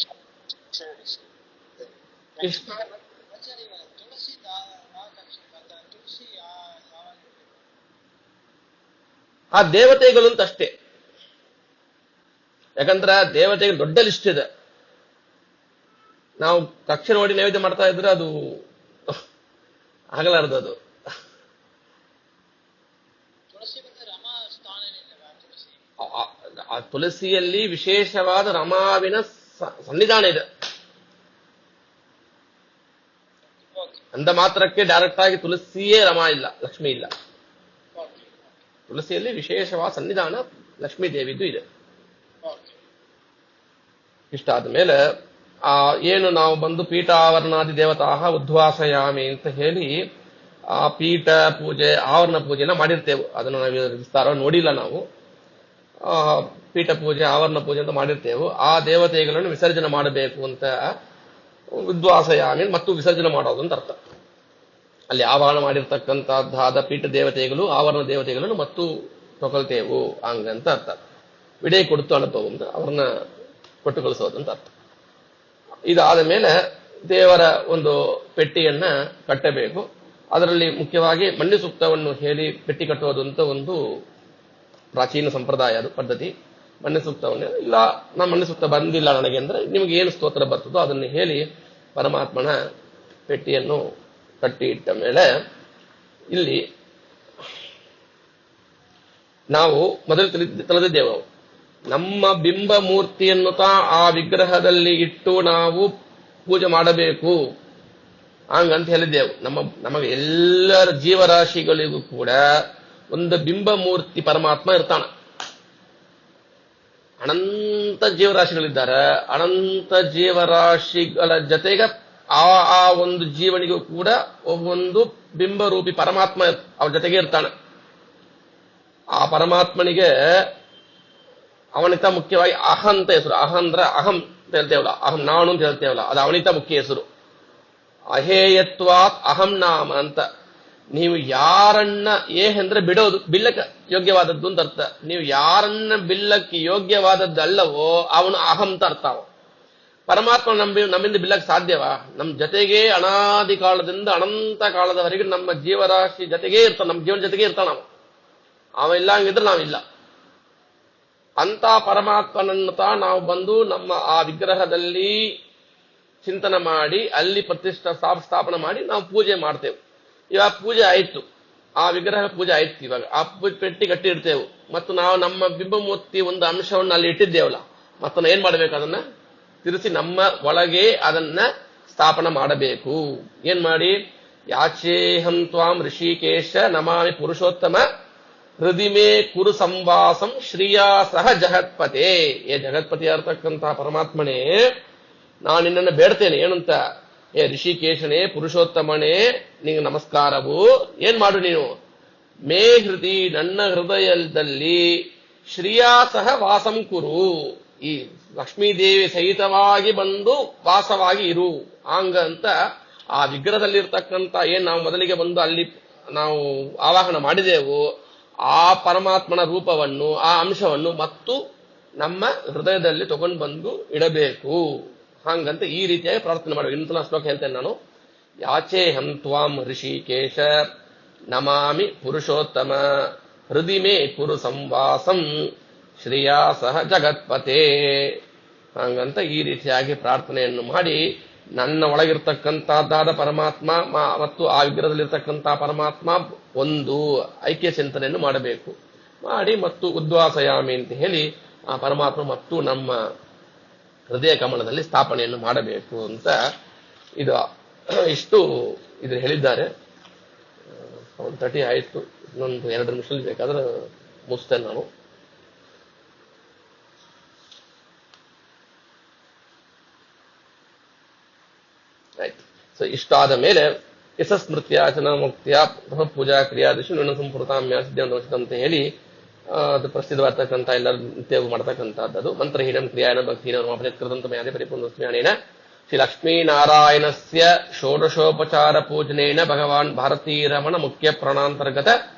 ಆ ದೇವತೆಗಳು ಅಂತ ಅಷ್ಟೇ. ಯಾಕಂದ್ರೆ ದೇವತೆಗಳು ದೊಡ್ಡ ಲಿಸ್ಟ್ ಇದೆ. ನಾವು ಕಕ್ಷೆ ನೋಡಿ ನೈವೇದ್ಯ ಮಾಡ್ತಾ ಇದ್ರೆ ಅದು ಆಗಲಾರದು. ಅದು ಆ ತುಳಸಿಯಲ್ಲಿ ವಿಶೇಷವಾದ ರಮಾವಿನ ಸನ್ನಿಧಾನ ಇದೆ. ಅಂದ ಮಾತ್ರಕ್ಕೆ ಡೈರೆಕ್ಟ್ ಆಗಿ ತುಳಸಿಯೇ ರಮಾ ಇಲ್ಲ, ಲಕ್ಷ್ಮಿ ಇಲ್ಲ. ತುಳಸಿಯಲ್ಲಿ ವಿಶೇಷವಾದ ಸನ್ನಿಧಾನ ಲಕ್ಷ್ಮೀ ದೇವಿದು ಇದೆ. ಇಷ್ಟಾದ ಮೇಲೆ ಏನು ನಾವು ಬಂದು ಪೀಠಾವರಣಾದಿ ದೇವತಾ ಉದ್ವಾಸಯಾಮಿ ಅಂತ ಹೇಳಿ ಆ ಪೀಠ ಪೂಜೆ, ಆವರಣ ಪೂಜೆನ ಮಾಡಿರ್ತೇವೆ. ಅದನ್ನು ನಾವು ವಿಸ್ತಾರ ನೋಡಿಲ್ಲ ನಾವು. ಪೀಠ ಪೂಜೆ, ಆವರಣ ಪೂಜೆ ಅಂತ ಮಾಡಿರ್ತೇವೆ. ಆ ದೇವತೆಗಳನ್ನು ವಿಸರ್ಜನೆ ಮಾಡಬೇಕು ಅಂತ ಉದ್ವಾಸಯಾಮಿ ಮತ್ತು ವಿಸರ್ಜನೆ ಮಾಡೋದು ಅಂತ ಅರ್ಥ. ಅಲ್ಲಿ ಆವರಣ ಮಾಡಿರ್ತಕ್ಕಂಥದ್ದಾದ ಪೀಠ ದೇವತೆಗಳು, ಆವರಣ ದೇವತೆಗಳನ್ನು ಮತ್ತು ತೊಗೊಳ್ತೇವು ಹಂಗಂತ ಅರ್ಥ. ವಿಡೈ ಕೊಡ್ತು ಅನುಭವ ಅಂತ ಅವ್ರನ್ನ ಕೊಟ್ಟು ಕಳಿಸೋದು ಅಂತ ಅರ್ಥ. ಇದಾದ ಮೇಲೆ ದೇವರ ಒಂದು ಪೆಟ್ಟಿಯನ್ನ ಕಟ್ಟಬೇಕು. ಅದರಲ್ಲಿ ಮುಖ್ಯವಾಗಿ ಮಣ್ಣು ಸೂಕ್ತವನ್ನು ಹೇಳಿ ಪೆಟ್ಟಿ ಕಟ್ಟುವುದು ಅಂತ ಒಂದು ಪ್ರಾಚೀನ ಸಂಪ್ರದಾಯ, ಅದು ಪದ್ಧತಿ. ಮಣ್ಣು ಸೂಕ್ತವನ್ನು ಇಲ್ಲ, ನಾ ಮಣ್ಣು ಸೂಕ್ತ ಬಂದಿಲ್ಲ ನನಗೆ ಅಂದ್ರೆ ನಿಮಗೆ ಏನು ಸ್ತೋತ್ರ ಬರ್ತದೋ ಅದನ್ನು ಹೇಳಿ ಪರಮಾತ್ಮನ ಪೆಟ್ಟಿಯನ್ನು ಕಟ್ಟಿ ಇಟ್ಟ ಮೇಲೆ ಇಲ್ಲಿ ನಾವು ಮೊದಲು ತಿಳಿದಿದ್ದೇವೆ, ನಮ್ಮ ಬಿಂಬ ಮೂರ್ತಿಯನ್ನು ಆ ವಿಗ್ರಹದಲ್ಲಿ ಇಟ್ಟು ನಾವು ಪೂಜೆ ಮಾಡಬೇಕು ಹಂಗಂತ ಹೇಳಿದ್ದೆವು. ನಮಗೆ ಎಲ್ಲರ ಜೀವರಾಶಿಗಳಿಗೂ ಕೂಡ ಒಂದು ಬಿಂಬ ಮೂರ್ತಿ ಪರಮಾತ್ಮ ಇರ್ತಾನ. ಅನಂತ ಜೀವರಾಶಿಗಳಿದ್ದಾರೆ. ಅನಂತ ಜೀವರಾಶಿಗಳ ಜೊತೆಗೆ ಆ ಒಂದು ಜೀವನಿಗೂ ಕೂಡ ಒಬ್ಬೊಂದು ಬಿಂಬರೂಪಿ ಪರಮಾತ್ಮ ಅವ್ರ ಜೊತೆಗೆ ಇರ್ತಾನೆ. ಆ ಪರಮಾತ್ಮನಿಗೆ ಅವನಿತ ಮುಖ್ಯವಾಗಿ ಅಹ ಅಂತ ಹೆಸರು. ಅಹ ಅಂದ್ರೆ ಅಹಂ ಅಂತ ಹೇಳ್ತೇವಲ್ಲ, ಅಹಂ ನಾನು ಅಂತ ಹೇಳ್ತೇವಲ್ಲ, ಅದು ಅವನಿತ ಮುಖ್ಯ ಹೆಸರು. ಅಹೇಯತ್ವಾತ್ ಅಹಂ ನಾಮ ಅಂತ. ನೀವು ಯಾರನ್ನ ಅಂದ್ರೆ ಬಿಡೋದು, ಬಿಲ್ಲಕ್ಕೆ ಯೋಗ್ಯವಾದದ್ದು ಅಂತ ಅರ್ಥ. ನೀವು ಯಾರನ್ನ ಬಿಲ್ಲಕ್ಕೆ ಯೋಗ್ಯವಾದದ್ದಲ್ಲವೋ ಅವನು ಅಹಂ ಅಂತ ಅರ್ಥ. ಪರಮಾತ್ಮ ನಮ್ಮಿಂದ ಬಿಲ್ಲಕ್ಕೆ ಸಾಧ್ಯವಾ? ನಮ್ಮ ಜೊತೆಗೆ ಅನಾದಿ ಕಾಲದಿಂದ ಅನಂತ ಕಾಲದವರೆಗೆ ನಮ್ಮ ಜೀವರಾಶಿ ಜೊತೆಗೇ ಇರ್ತಾನೆ, ನಮ್ಮ ಜೀವನ ಜೊತೆಗೆ ಇರ್ತಾನ. ಅವ ಇಲ್ಲ ಹಂಗಿದ್ರೆ ನಾವಿಲ್ಲ. ಅಂತ ಪರಮಾತ್ಮನನ್ನು ನಾವು ಬಂದು ನಮ್ಮ ಆ ವಿಗ್ರಹದಲ್ಲಿ ಚಿಂತನೆ ಮಾಡಿ ಅಲ್ಲಿ ಸ್ಥಾಪನೆ ಮಾಡಿ ನಾವು ಪೂಜೆ ಮಾಡ್ತೇವೆ. ಇವಾಗ ಪೂಜೆ ಆಯ್ತು, ಆ ವಿಗ್ರಹ ಪೂಜೆ ಆಯ್ತು. ಇವಾಗ ಆ ಪೆಟ್ಟಿ ಕಟ್ಟಿ ಇಡ್ತೇವೆ ಮತ್ತು ನಾವು ನಮ್ಮ ಬಿಂಬಮೂರ್ತಿ ಒಂದು ಅಂಶವನ್ನು ಅಲ್ಲಿ ಇಟ್ಟಿದ್ದೇವಲ್ಲ, ಮತ್ತನ್ನ ಏನ್ ಮಾಡ್ಬೇಕು? ಅದನ್ನ ತಿರುಸಿ ನಮ್ಮ ಒಳಗೆ ಅದನ್ನ ಸ್ಥಾಪನೆ ಮಾಡಬೇಕು. ಏನ್ ಮಾಡಿ? ಯಾಚೇಹಂ ತ್ವಾಂ ಋಷಿಕೇಶ ನಮಾಮಿ ಪುರುಷೋತ್ತಮ ಹೃದಿಮೇ ಕುರು ಸಂವಾಸಂ ಶ್ರೀಯಾ ಸಹ ಜಗತ್ಪತೆ. ಜಗತ್ಪತಿ ಇರತಕ್ಕಂತಹ ಪರಮಾತ್ಮನೇ, ನಾನು ನಿನ್ನನ್ನು ಬೇಡ್ತೇನೆ. ಏನಂತ? ಋಷಿಕೇಶನೇ, ಪುರುಷೋತ್ತಮನೇ, ನಿಂಗೆ ನಮಸ್ಕಾರವು. ಏನ್ ಮಾಡು ನೀನು? ಮೇ ಹೃದಯ, ನನ್ನ ಹೃದಯದಲ್ಲಿ ಶ್ರೀಯಾ ಸಹ ವಾಸಂ ಕುರು. ಈ ಲಕ್ಷ್ಮೀದೇವಿ ಸಹಿತವಾಗಿ ಬಂದು ವಾಸವಾಗಿ ಇರು ಅಂತ ಆ ವಿಗ್ರಹದಲ್ಲಿರ್ತಕ್ಕಂಥ ಏನ್ ನಾವು ಮೊದಲಿಗೆ ಬಂದು ಅಲ್ಲಿ ನಾವು ಆವಾಹನ ಮಾಡಿದೆವು, ಆ ಪರಮಾತ್ಮನ ರೂಪವನ್ನು, ಆ ಅಂಶವನ್ನು ಮತ್ತು ನಮ್ಮ ಹೃದಯದಲ್ಲಿ ತಗೊಂಡು ಬಂದು ಇಡಬೇಕು. ಹಾಗಂತ ಈ ರೀತಿಯಾಗಿ ಪ್ರಾರ್ಥನೆ ಮಾಡಬೇಕು. ಇನ್ನೊಂದು ಶ್ಲೋಕ ಹೇಳ್ತೇನೆ ನಾನು. ಯಾಚೇಹಂ ತ್ವಾಂ ಋಷಿಕೇಶ ನಮಾಮಿ ಪುರುಷೋತ್ತಮ ಹೃದಿಮೇ ಕುರು ಸಂವಾಸಂ ಶ್ರೀಯಾ ಸಹ ಜಗತ್ಪತೆ. ಹಾಗಂತ ಈ ರೀತಿಯಾಗಿ ಪ್ರಾರ್ಥನೆಯನ್ನು ಮಾಡಿ ನನ್ನ ಒಳಗಿರ್ತಕ್ಕಂಥದ್ದಾದ ಪರಮಾತ್ಮ ಮತ್ತು ಆ ವಿಗ್ರಹದಲ್ಲಿರ್ತಕ್ಕಂಥ ಪರಮಾತ್ಮ ಒಂದು ಐಕ್ಯ ಚಿಂತನೆಯನ್ನು ಮಾಡಬೇಕು. ಮಾಡಿ ಮತ್ತು ಉದ್ವಾಸಯಾಮಿ ಅಂತ ಹೇಳಿ ಆ ಪರಮಾತ್ಮ ಮತ್ತು ನಮ್ಮ ಹೃದಯ ಕಮಲದಲ್ಲಿ ಸ್ಥಾಪನೆಯನ್ನು ಮಾಡಬೇಕು ಅಂತ ಇಷ್ಟು ಇದ್ರ ಹೇಳಿದ್ದಾರೆ. 30 ಆಯ್ತು. ಇನ್ನೊಂದು 2 ನಿಮಿಷ ಬೇಕಾದ್ರೆ ಮುಗಿಸ್ತೇನೆ ನಾನು. ಆಯ್ತು. ಸೊ ಇಷ್ಟಾದ ಮೇಲೆ ಯಶಸ್ಮೃತ್ಯಾಚನ ಮುಕ್ತಿಯ ಪೂಜಾ ಕ್ರಿಯಾದಿಶು ನನ್ನ ಸಂಪೃತಾಮ್ಯ ಸಿದ್ಧಾಂತ ಅಂತ ಹೇಳಿ ಅದು ಪ್ರಸಿದ್ಧವಾಗ್ತಕ್ಕಂಥ ಎಲ್ಲರೂ ನಿತ್ಯ ಮಾಡ್ತಕ್ಕಂಥದ್ದು. ಮಂತ್ರಹೀನಂ ಕ್ರಿಯಾನ ಭಕ್ತಿಹೀನೃತಂತಮಯಾದಿ ಪರಿಪೂರ್ಣಸ್ಮ್ಯಾನೇನ ಶ್ರೀ ಲಕ್ಷ್ಮೀನಾರಾಯಣಸ್ಯ ಷೋಡಶೋಪಚಾರ ಪೂಜನೇನ ಭಗವಾನ್ ಭಾರತೀರಮಣ ಮುಖ್ಯ ಪ್ರಾಣಾಂತರ್ಗತ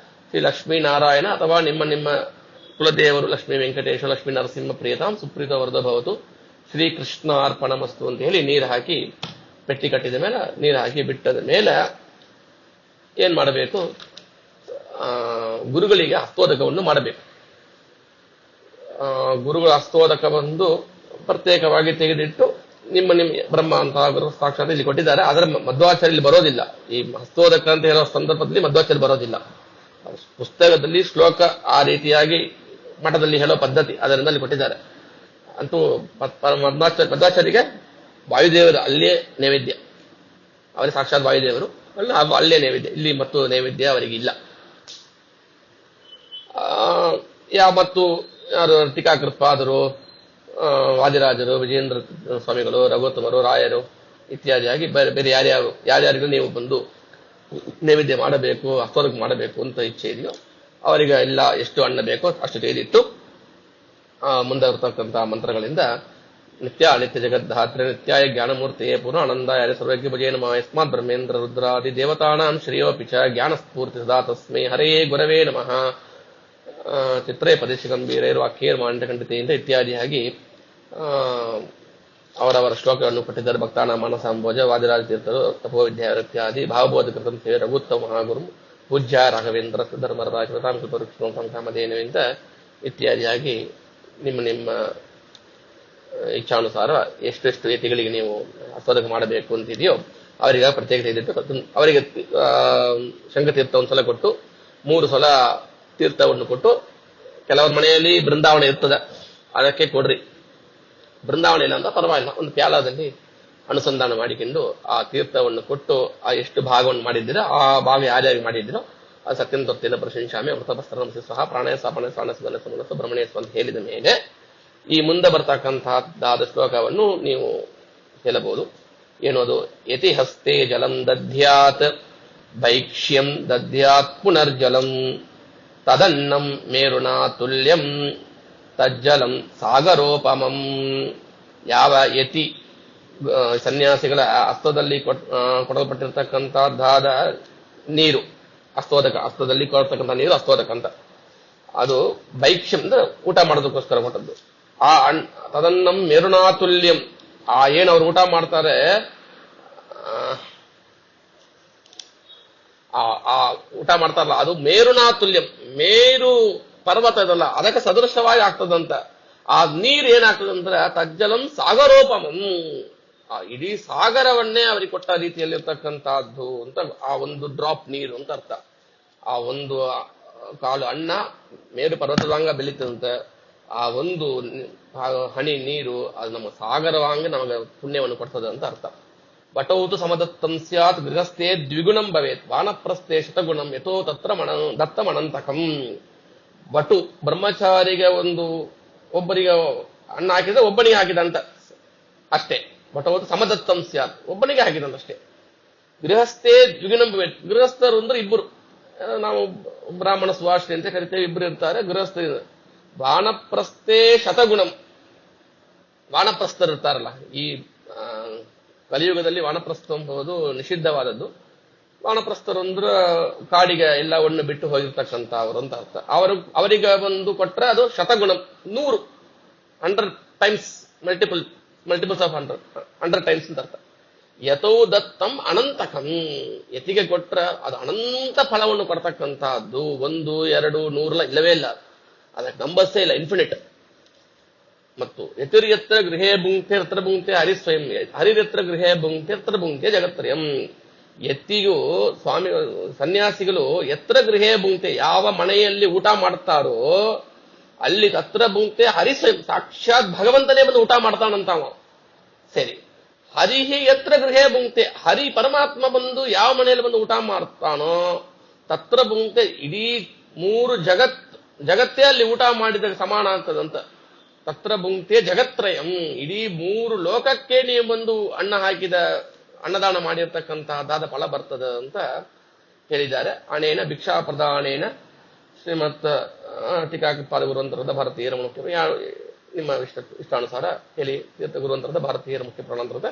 ಶ್ರೀ ಲಕ್ಷ್ಮೀನಾರಾಯಣ ಅಥವಾ ನಿಮ್ಮ ಕುಲದೇವರು ಲಕ್ಷ್ಮೀ ವೆಂಕಟೇಶ ಲಕ್ಷ್ಮೀ ನರಸಿಂಹ ಪ್ರಿಯತಾಂ ಸುಪ್ರೀತ ವರದೋ ಭವತು ಶ್ರೀಕೃಷ್ಣ ಅರ್ಪಣಮಸ್ತು ಅಂತ ಹೇಳಿ ನೀರು ಹಾಕಿ ಪೆಟ್ಟಿ ಕಟ್ಟಿದ ಮೇಲೆ ನೀರು ಹಾಕಿ ಬಿಟ್ಟದ ಮೇಲೆ ಏನ್ ಮಾಡಬೇಕು? ಗುರುಗಳಿಗೆ ಹಸ್ತೋದಕವನ್ನು ಮಾಡಬೇಕು. ಗುರುಗಳ ಹಸ್ತೋದಕವನ್ನು ಪ್ರತ್ಯೇಕವಾಗಿ ತೆಗೆದಿಟ್ಟು ನಿಮ್ಮ ಬ್ರಹ್ಮ ಅಂತ ಗುರು ಸಾಕ್ಷಾತ್ ಇಲ್ಲಿ ಕೊಟ್ಟಿದ್ದಾರೆ. ಅದರ ಮಧ್ವಾಚಾರ್ಯ ಇಲ್ಲಿ ಬರೋದಿಲ್ಲ. ಈ ಹಸ್ತೋದಕ ಅಂತ ಹೇಳೋ ಸಂದರ್ಭದಲ್ಲಿ ಮಧ್ವಾಚಾರ್ಯ ಬರೋದಿಲ್ಲ. ಪುಸ್ತಕದಲ್ಲಿ ಶ್ಲೋಕ ಆ ರೀತಿಯಾಗಿ ಮಠದಲ್ಲಿ ಹೇಳೋ ಪದ್ಧತಿ ಅದರಿಂದ ಅಲ್ಲಿ ಕೊಟ್ಟಿದ್ದಾರೆ. ಅಂತೂ ಮಧ್ವಾಚಾರ್ಯರಿಗೆ ವಾಯುದೇವರು ಅಲ್ಲೇ ನೈವೇದ್ಯ, ಅವರೇ ಸಾಕ್ಷಾತ್ ವಾಯುದೇವರು, ಅಲ್ಲೇ ನೈವೇದ್ಯ. ಇಲ್ಲಿ ಮತ್ತು ನೈವೇದ್ಯ ಅವರಿಗೆ ಇಲ್ಲ. ಮತ್ತು ಯಾರು ಟೀಕಾಕೃತ್ಪಾದರು, ವಾದಿರಾಜರು, ವಿಜೇಂದ್ರ ಸ್ವಾಮಿಗಳು, ರಘುತ್ತಮರು, ರಾಯರು ಇತ್ಯಾದಿಯಾಗಿ ಬೇರೆ ಯಾರ್ಯಾರಿಗೂ ನೀವು ಬಂದು ನೈವೇದ್ಯ ಮಾಡಬೇಕು, ಹಸ್ತೋದಕ ಮಾಡಬೇಕು ಅಂತ ಇಚ್ಛೆ ಇದೆಯೋ ಅವರಿಗೆ ಎಲ್ಲ ಎಷ್ಟು ಅನ್ನ ಬೇಕೋ ಅಷ್ಟು ತೆಗೆದಿಟ್ಟು ಮುಂದೆ ಇರತಕ್ಕಂತಹ ಮಂತ್ರಗಳಿಂದ ನಿತ್ಯ ನಿತ್ಯ ಜಗದ್ಧಾತ್ರೆ ನಿತ್ಯಾಯ ಜ್ಞಾನಮೂರ್ತಿಯೇ ಪುನಃ ಆನಂದಾಯ ಸರ್ವಜ್ಞ ಭಜೇ ನಮಃ ಯಸ್ಮಾತ್ ಬ್ರಹ್ಮೇಂದ್ರ ರುದ್ರಾದಿ ದೇವತಾನಾಂ ಶ್ರೇಯೋಪಿ ಚ ಜ್ಞಾನಸ್ಫೂರ್ತಿ ಸದಾ ತಸ್ಮೈ ಹರೇ ಗುರವೇ ನಮಃ ಚಿತ್ರೇ ಪದೇಶ ಗಂಭೀರೇರು ವಾಕ್ಯೇರ್ ಮಾಂಡಖಂಡಿತೆಯಿಂದ ಇತ್ಯಾದಿಯಾಗಿ ಅವರವರ ಶ್ಲೋಕಗಳನ್ನು ಕೊಟ್ಟಿದ್ದಾರೆ. ಭಕ್ತಾನ ಮಾನಸಾಂಬೋಜ ವಾದಿರಾಜ ತೀರ್ಥರು ತಪೋವಿದ್ಯಾ ಇತ್ಯಾದಿ ಭಾವಬೋಧ ಕೃತಂ ಸೇವೆ ರಘುತ್ತಮ ಮಹಾಗುರು ಪೂಜ್ಯ ರಾಘವೇಂದ್ರ ಧರ್ಮರಾಜ ಪ್ರತಾಂ ಕೃಪರುಕ್ಷ ಕಾಮಧೇನುವಿಂದ ಇತ್ಯಾದಿಯಾಗಿ ನಿಮ್ಮ ಇಚ್ಛಾನುಸಾರ ಎಷ್ಟೆಷ್ಟು ಯತಿಗಳಿಗೆ ನೀವು ಹಸ್ತೋದಕ ಮಾಡಬೇಕು ಅಂತಿದೆಯೋ ಅವರಿಗೆ ಪ್ರತ್ಯೇಕ ತೆಗೆದಿಟ್ಟು ಅವರಿಗೆ ಶಂಖತೀರ್ಥ ಒಂದ್ಸಲ ಕೊಟ್ಟು 3 ಸಲ ತೀರ್ಥವನ್ನು ಕೊಟ್ಟು, ಕೆಲವರ ಮನೆಯಲ್ಲಿ ಬೃಂದಾವನ ಇರ್ತದೆ, ಅದಕ್ಕೆ ಕೊಡ್ರಿ. ಬೃಂದಾವನ ಇಲ್ಲ ಅಂತ ಪರವಾಗಿಲ್ಲ, ಒಂದು ಪ್ಯಾಲಾದಲ್ಲಿ ಅನುಸಂಧಾನ ಮಾಡಿಕೊಂಡು ಆ ತೀರ್ಥವನ್ನು ಕೊಟ್ಟು ಆ ಎಷ್ಟು ಭಾಗವನ್ನು ಮಾಡಿದ್ದೀರೋ ಆ ಭಾಗ ಯಾರ್ಯಾರು ಮಾಡಿದ್ದೀರೋ ಆ ಸತ್ಯನ ತತ್ವನ ಪ್ರಶಂಸಾಮಿ ವೃತಪಸ್ತ್ರ ಸಹ ಪ್ರಾಣಯ ಸ್ಥಾಪನೆ ಸ್ವಾನ ಸುಗನ ಸಮನಸ್ಸು ಬ್ರಹ್ಮಣೇಶ್ವ ಅಂತ ಹೇಳಿದ ಮೇಲೆ ಈ ಮುಂದೆ ಬರ್ತಕ್ಕಂತಹದ್ದಾದ ಶ್ಲೋಕವನ್ನು ನೀವು ಹೇಳಬಹುದು. ಏನೋದು? ಯತಿ ಹಸ್ತೆ ಜಲಂ ದಧ್ಯಾತ್ ಭೈಕ್ಷ್ಯಂ ದಧ್ಯಾತ್ ಪುನರ್ಜಲಂ ತದನ್ನಂ ಮೇರುನಾ ತುಲ್ಯಂ ತಜ್ಜಲಂ ಸಾಗರೋಪಮಂ. ಯಾವ ಯತಿ ಸನ್ಯಾಸಿಗಳ ಹಸ್ತದಲ್ಲಿ ಕೊಡಲ್ಪಟ್ಟಿರ್ತಕ್ಕಂಥದ್ದಾದ ನೀರು ಹಸ್ತದಲ್ಲಿ ಕೊಡ್ತಕ್ಕಂಥ ನೀರು ಅಸ್ತೋದಕ ಅಂತ, ಅದು ಭೈಕ್ಷ್ಯಂ ಅಂದ್ರೆ ಊಟ ಮಾಡೋದಕ್ಕೋಸ್ಕರ ಕೊಟ್ಟದ್ದು. ಆ ತದನ್ನಂ ಮೇರುನಾತುಲ್ಯಂ, ಆ ಏನು ಅವ್ರು ಊಟ ಮಾಡ್ತಾರೆ ಆ ಊಟ ಮಾಡ್ತಾರಲ್ಲ ಅದು ಮೇರುನಾತುಲ್ಯಂ, ಮೇರು ಪರ್ವತ ಇದಲ್ಲ ಅದಕ್ಕೆ ಸದೃಶವಾಗಿ ಆಗ್ತದಂತ. ಆ ನೀರು ಏನಾಗ್ತದಂದ್ರೆ ತಜ್ಜಲಂ ಸಾಗರೋಪಮಂ, ಆ ಇಡೀ ಸಾಗರವನ್ನೇ ಅವರಿಗೆ ಕೊಟ್ಟ ರೀತಿಯಲ್ಲಿರ್ತಕ್ಕಂಥದ್ದು ಅಂತ. ಆ ಒಂದು ಡ್ರಾಪ್ ನೀರು ಅಂತ ಅರ್ಥ. ಆ ಒಂದು ಕಾಲು ಅನ್ನ ಮೇರು ಪರ್ವತದಂಗ ಬೆಳೀತದಂತೆ, ಆ ಒಂದು ಹನಿ ನೀರು ಅದು ನಮ್ಮ ಸಾಗರವಾಂಗ ನಮಗೆ ಪುಣ್ಯವನ್ನು ಕೊಡ್ತದೆ ಅಂತ ಅರ್ಥ. ಬಟೌತು ಸಮದತ್ತಂ ಸ್ಯಾತ್ ಗೃಹಸ್ಥೇ ದ್ವಿಗುಣಂ ಭವೇತ್ ವಾನಪ್ರಸ್ಥೆ ಶತಗುಣಂ ಯಥೋ ತತ್ರ ದತ್ತಮನಂತಕಂ. ಬಟು ಬ್ರಹ್ಮಚಾರಿಗೆ ಒಬ್ಬರಿಗೆ ಅನ್ನ ಹಾಕಿದ್ರೆ ಒಬ್ಬನಿಗೆ ಹಾಕಿದಂತ ಅಷ್ಟೇ. ಬಟೌತು ಸಮದತ್ತಂ ಸ್ಯಾತ್ ಒಬ್ಬನಿಗೆ ಹಾಕಿದಂತಷ್ಟೇ. ಗೃಹಸ್ಥೇ ದ್ವಿಗುಣಂ ಭವೇತ್, ಗೃಹಸ್ಥರು ಅಂದ್ರೆ ಇಬ್ಬರು, ನಾವು ಬ್ರಾಹ್ಮಣ ಸುವಾಶ್ರಿ ಅಂತ ಕರಿತೇವೆ, ಇಬ್ಬರು ಇರ್ತಾರೆ ಗೃಹಸ್ಥರು. ವಾನಪ್ರಸ್ಥೆ ಶತಗುಣಂ, ವಾನಪ್ರಸ್ಥರು ಇರ್ತಾರಲ್ಲ, ಈ ಕಲಿಯುಗದಲ್ಲಿ ವಾನಪ್ರಸ್ಥ ಎಂಬುದು ನಿಷಿದ್ಧವಾದದ್ದು. ವಾನಪ್ರಸ್ಥರು ಅಂದ್ರೆ ಕಾಡಿಗೆ ಎಲ್ಲವನ್ನು ಬಿಟ್ಟು ಹೋಗಿರ್ತಕ್ಕಂಥ ಅವರು ಅಂತ ಅರ್ಥ. ಅವರಿಗೆ ಕೊಟ್ರೆ ಅದು ಶತಗುಣಂ, 100 ಟೈಮ್ಸ್, ಮಲ್ಟಿಪಲ್ಸ್ ಆಫ್ 100 ಟೈಮ್ಸ್ ಅಂತ ಅರ್ಥ. ಯಥೋ ದತ್ತಂ ಅನಂತಕಂ, ಯತಿಗೆ ಕೊಟ್ರೆ ಅದು ಅನಂತ ಫಲವನ್ನು ಕೊಡ್ತಕ್ಕಂತಹದ್ದು. 1, 2, 100 ಇಲ್ಲವೇ ಇಲ್ಲ, ಅದಕ್ಕೆ ನಂಬರ್ಸೇ ಇಲ್ಲ, ಇನ್ಫಿನಿಟ್. ಮತ್ತು ಯತಿರ್ಯತ್ರ ಗೃಹೇ ಭುಂಕ್ತೆ ಯತ್ರ ಭುಂಕ್ತೆ ಹರಿಸ್ವಯಂ, ಹರಿಯತ್ರ ಗೃಹೇ ಭುಂಕ್ತೆ ಯತ್ರ ಭುಂಕ್ತೆ ಜಗತ್ರಯಂ. ಯತಿಗೂ ಸನ್ಯಾಸಿಗಳು ಯತ್ರ ಗೃಹೇ ಭುಂಕ್ತೆ, ಯಾವ ಮನೆಯಲ್ಲಿ ಊಟ ಮಾಡ್ತಾರೋ ಅಲ್ಲಿ ತತ್ರ ಭುಂಕ್ತೆ ಹರಿಸ್ವಯಂ, ಸಾಕ್ಷಾತ್ ಭಗವಂತನೇ ಬಂದು ಊಟ ಮಾಡ್ತಾನಂತಾವ. ಸರಿ, ಹರಿಹಿ ಯತ್ರ ಗೃಹೇ ಭುಂಕ್ತೆ, ಹರಿ ಪರಮಾತ್ಮ ಬಂದು ಯಾವ ಮನೆಯಲ್ಲಿ ಬಂದು ಊಟ ಮಾಡ್ತಾನೋ ತತ್ರ ಭುಂಕ್ತೆ, ಇಡೀ 3 ಜಗತ್ತೇ ಅಲ್ಲಿ ಊಟ ಮಾಡಿದಾಗ ಸಮಾನ ಆಗ್ತದಂತ. ತತ್ರ ಭುಂಕ್ತೆ ಜಗತ್ರಯಂ, ಇಡೀ 3 ಲೋಕಕ್ಕೆ ನೀವು ಬಂದು ಅನ್ನದಾನ ಮಾಡಿರ್ತಕ್ಕಂತಹದ್ದಾದ ಫಲ ಬರ್ತದ ಅಂತ ಹೇಳಿದ್ದಾರೆ. ಅನೇನ ಭಿಕ್ಷಾ ಪ್ರದಾನೇನ ಶ್ರೀಮತ್ ಟೀಕಾಕೃತ್ಪಾದ ಗುರುವಂತರದ ಭಾರತೀಯರ ಮುಖ್ಯ, ನಿಮ್ಮ ಇಷ್ಟಾನುಸಾರ ಹೇಳಿ. ತೀರ್ಥ ಗುರುವಂತರದ ಭಾರತೀಯರ ಮುಖ್ಯ ಪ್ರಾಣಾಂತರದ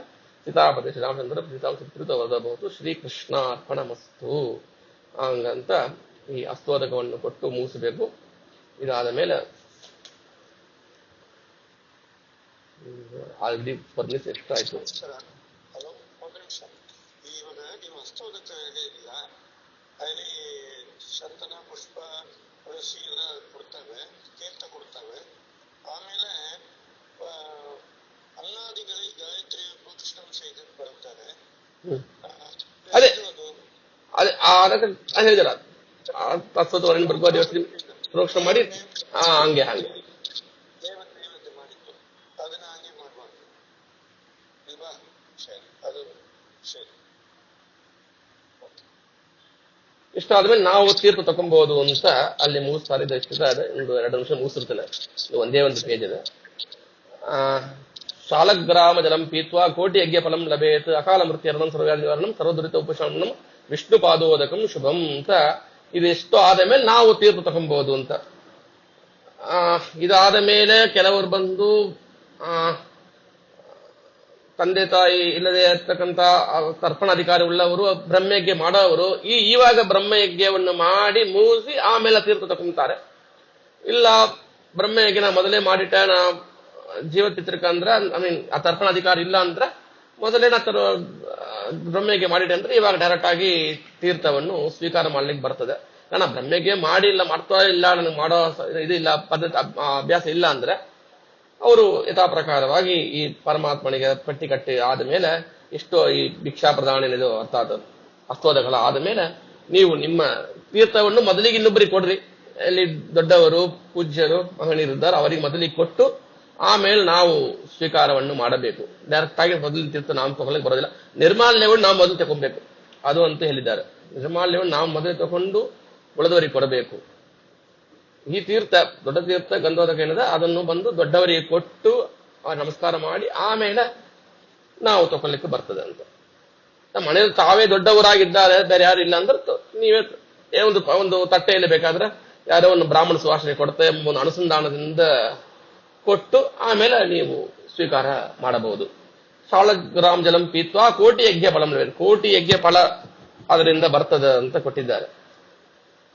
ಸೀತಾಪತಿ ಶ್ರೀರಾಮಚಂದ್ರ ಸೀತಾವರ್ಧಬಹುದು ಶ್ರೀಕೃಷ್ಣ ಅರ್ಪಣಮಸ್ತು ಹಂಗಂತ ಈ ಅಸ್ತೋದಕವನ್ನು ಕೊಟ್ಟು ಮುಗಿಸಬೇಕು. ಇದಾದ ಮೇಲೆ ಆಲ್ರೆಡಿ ಪರ್ಮಿಸ್ ಎಷ್ಟಾಯ್ತು. ಹಲೋ, ಒಂದು ನಿಮಿಷ. ಇವಾಗ ನೀವು ಹಸ್ತೋದಕ ಇದೆಯಲ್ಲ, ಅಲ್ಲಿ ಚಂದನ ಪುಷ್ಪ ತುಳಸಿ ಎಲ್ಲ ಕೊಡ್ತವೆ, ತೀರ್ಥ ಕೊಡ್ತವೆ. ಆಮೇಲೆ ಅನ್ನಾದಿಗಳಿಗೆ ಗಾಯತ್ರಿ ಕೃಷ್ಣಂಶ ಇದಕ್ಕೆ ಬರುತ್ತಾರೆ. ಅದೇ ಹೇಳಿದಾರ ತತ್ವವನ್ನು ಬರ್ಕೋದೇವಸ್ಥೆ ಪ್ರೋಕ್ಷಣೆ ಮಾಡಿ ಹಂಗೆ ನೈವೇದ್ಯ ಮಾಡಿತ್ತು, ಅದನ್ನ ಹಂಗೆ ಮಾಡಬಾರ್ದು ಇಲ್ವಾ? ಸರಿ, ಅದು ಸರಿ. ಇಷ್ಟಾದ್ಮೇಲೆ ನಾವು ತೀರ್ಥ ತಗೊಬಹುದು ಅಂತ ಅಲ್ಲಿ ಮುಗಿಸ್ತಾರೆ. ಇದೆ 1-2 ನಿಮಿಷ ಮುಗಿಸಿರ್ತೇನೆ. ಒಂದೇ ಒಂದು ಪೇಜ್ ಇದೆ. ಶಾಲಗ್ರಾಮ ಜಲಂ ಪೀತ್ವಾ ಕೋಟಿ ಯಜ್ಞ ಫಲಂ ಲಭೇತ್ ಅಕಾಲ ಮೃತ್ಯರ್ಣಂ ಸರ್ವ್ಯಾಧಿ ನಿವಾರಣಂ ಸರ್ವದುರಿತ ಉಪಶಮನಂ ವಿಷ್ಣು ಪಾದೋದಕಂ ಶುಭಂ ಅಂತ. ಇದೆಷ್ಟು ಆದ ಮೇಲೆ ನಾವು ತೀರ್ಥ ತಗೊಬಹುದು ಅಂತ. ಇದಾದ ಮೇಲೆ ಕೆಲವರು ಬಂದು ತಂದೆ ತಾಯಿ ಇಲ್ಲದೆ ಇರ್ತಕ್ಕಂಥ ತರ್ಪಣಾಧಿಕಾರಿ ಉಳ್ಳವರು, ಬ್ರಹ್ಮಯಜ್ಞ ಮಾಡೋವರು ಇವಾಗ ಬ್ರಹ್ಮಯಜ್ಞವನ್ನು ಮಾಡಿ ಮುಗಿಸಿ ಆಮೇಲೆ ತೀರ್ಥ ತಗೊಂತಾರೆ. ಇಲ್ಲ ಬ್ರಹ್ಮಯಜ್ಞ ಮೊದಲೇ ಮಾಡಿಟ್ಟ ನಾ ಜೀವ ಪಿತೃಕ ಅಂದ್ರ ಆ ತರ್ಪಣಾಧಿಕಾರಿ ಇಲ್ಲ ಅಂದ್ರೆ ಮೊದಲೇ ನಾ ಬ್ರಹ್ಮಯಜ್ಞ ಮಾಡಿಟ್ಟೆ ಅಂದ್ರೆ ಇವಾಗ ಡೈರೆಕ್ಟ್ ಆಗಿ ತೀರ್ಥವನ್ನು ಸ್ವೀಕಾರ ಮಾಡ್ಲಿಕ್ಕೆ ಬರ್ತದೆ. ಕಾರಣ ಬ್ರಹ್ಮಯಜ್ಞ ಮಾಡ್ತಾ ಇಲ್ಲ, ನನಗೆ ಮಾಡೋ ಇದಿಲ್ಲ, ಪದ್ಧತಿ ಅಭ್ಯಾಸ ಇಲ್ಲ ಅಂದ್ರೆ ಅವರು ಯಥಾ ಪ್ರಕಾರವಾಗಿ ಈ ಪರಮಾತ್ಮನಿಗೆ ಪಟ್ಟಿ ಕಟ್ಟಿ ಆದ್ಮೇಲೆ ಎಷ್ಟೋ ಈ ಭಿಕ್ಷಾ ಪ್ರದಾನ ಅರ್ಥಾತ್ ಹಸ್ತೋದಕಗಳ ಆದ್ಮೇಲೆ ನೀವು ನಿಮ್ಮ ತೀರ್ಥವನ್ನು ಮೊದಲಿಗೆ ಇನ್ನೊಬ್ಬರಿಗೆ ಕೊಡ್ರಿ. ಅಲ್ಲಿ ದೊಡ್ಡವರು ಪೂಜ್ಯರು ಮಹನೀಯರಿದ್ದಾರೆ, ಅವರಿಗೆ ಮೊದಲಿಗೆ ಕೊಟ್ಟು ಆಮೇಲೆ ನಾವು ಸ್ವೀಕಾರವನ್ನು ಮಾಡಬೇಕು. ಡೈರೆಕ್ಟ್ ಆಗಿ ಮೊದಲಿನ ತೀರ್ಥ ನಾವು ತಗೊಳ್ಳಕ್ಕೆ ಬರೋದಿಲ್ಲ. ನಿರ್ಮಾಲ್ಯವನ್ನು ನಾವು ಮೊದಲು ತಗೊಬೇಕು, ಅದು ಅಂತ ಹೇಳಿದ್ದಾರೆ. ನಿರ್ಮಾಲ್ಯವನ್ನು ನಾವು ಮೊದಲು ತಗೊಂಡು ಉಳಿದವರಿಗೆ ಕೊಡಬೇಕು. ಈ ತೀರ್ಥ ದೊಡ್ಡ ತೀರ್ಥ ಗಂಧೋದಕ ಏನಿದೆ ಅದನ್ನು ಬಂದು ದೊಡ್ಡವರಿಗೆ ಕೊಟ್ಟು ನಮಸ್ಕಾರ ಮಾಡಿ ಆಮೇಲೆ ನಾವು ತಗೊಳ್ಳಿಕ್ಕೆ ಬರ್ತದೆ ಅಂತ. ನಮ್ಮ ಮನೆಯಲ್ಲಿ ತಾವೇ ದೊಡ್ಡವರಾಗಿದ್ದಾರೆ, ಬೇರೆ ಯಾರು ಇಲ್ಲ ಅಂದ್ರೆ ನೀವೇ ಒಂದು ತಟ್ಟೆಯಲ್ಲಿ ಬೇಕಾದ್ರೆ ಯಾರೋ ಒಂದು ಬ್ರಾಹ್ಮಣ ಸುವಾಸನೆ ಕೊಡುತ್ತೆ ಎಂಬ ಒಂದು ಅನುಸಂಧಾನದಿಂದ ಕೊಟ್ಟು ಆಮೇಲೆ ನೀವು ಸ್ವೀಕಾರ ಮಾಡಬಹುದು. ಶಾಳಗ್ರಾಮ್ ಜಲಂ ಪೀತ್ವಾ ಕೋಟಿ ಯಜ್ಞ ಫಲಂ, ಕೋಟಿ ಯಜ್ಞ ಫಲ ಅದರಿಂದ ಬರ್ತದೆ ಅಂತ ಕೊಟ್ಟಿದ್ದಾರೆ.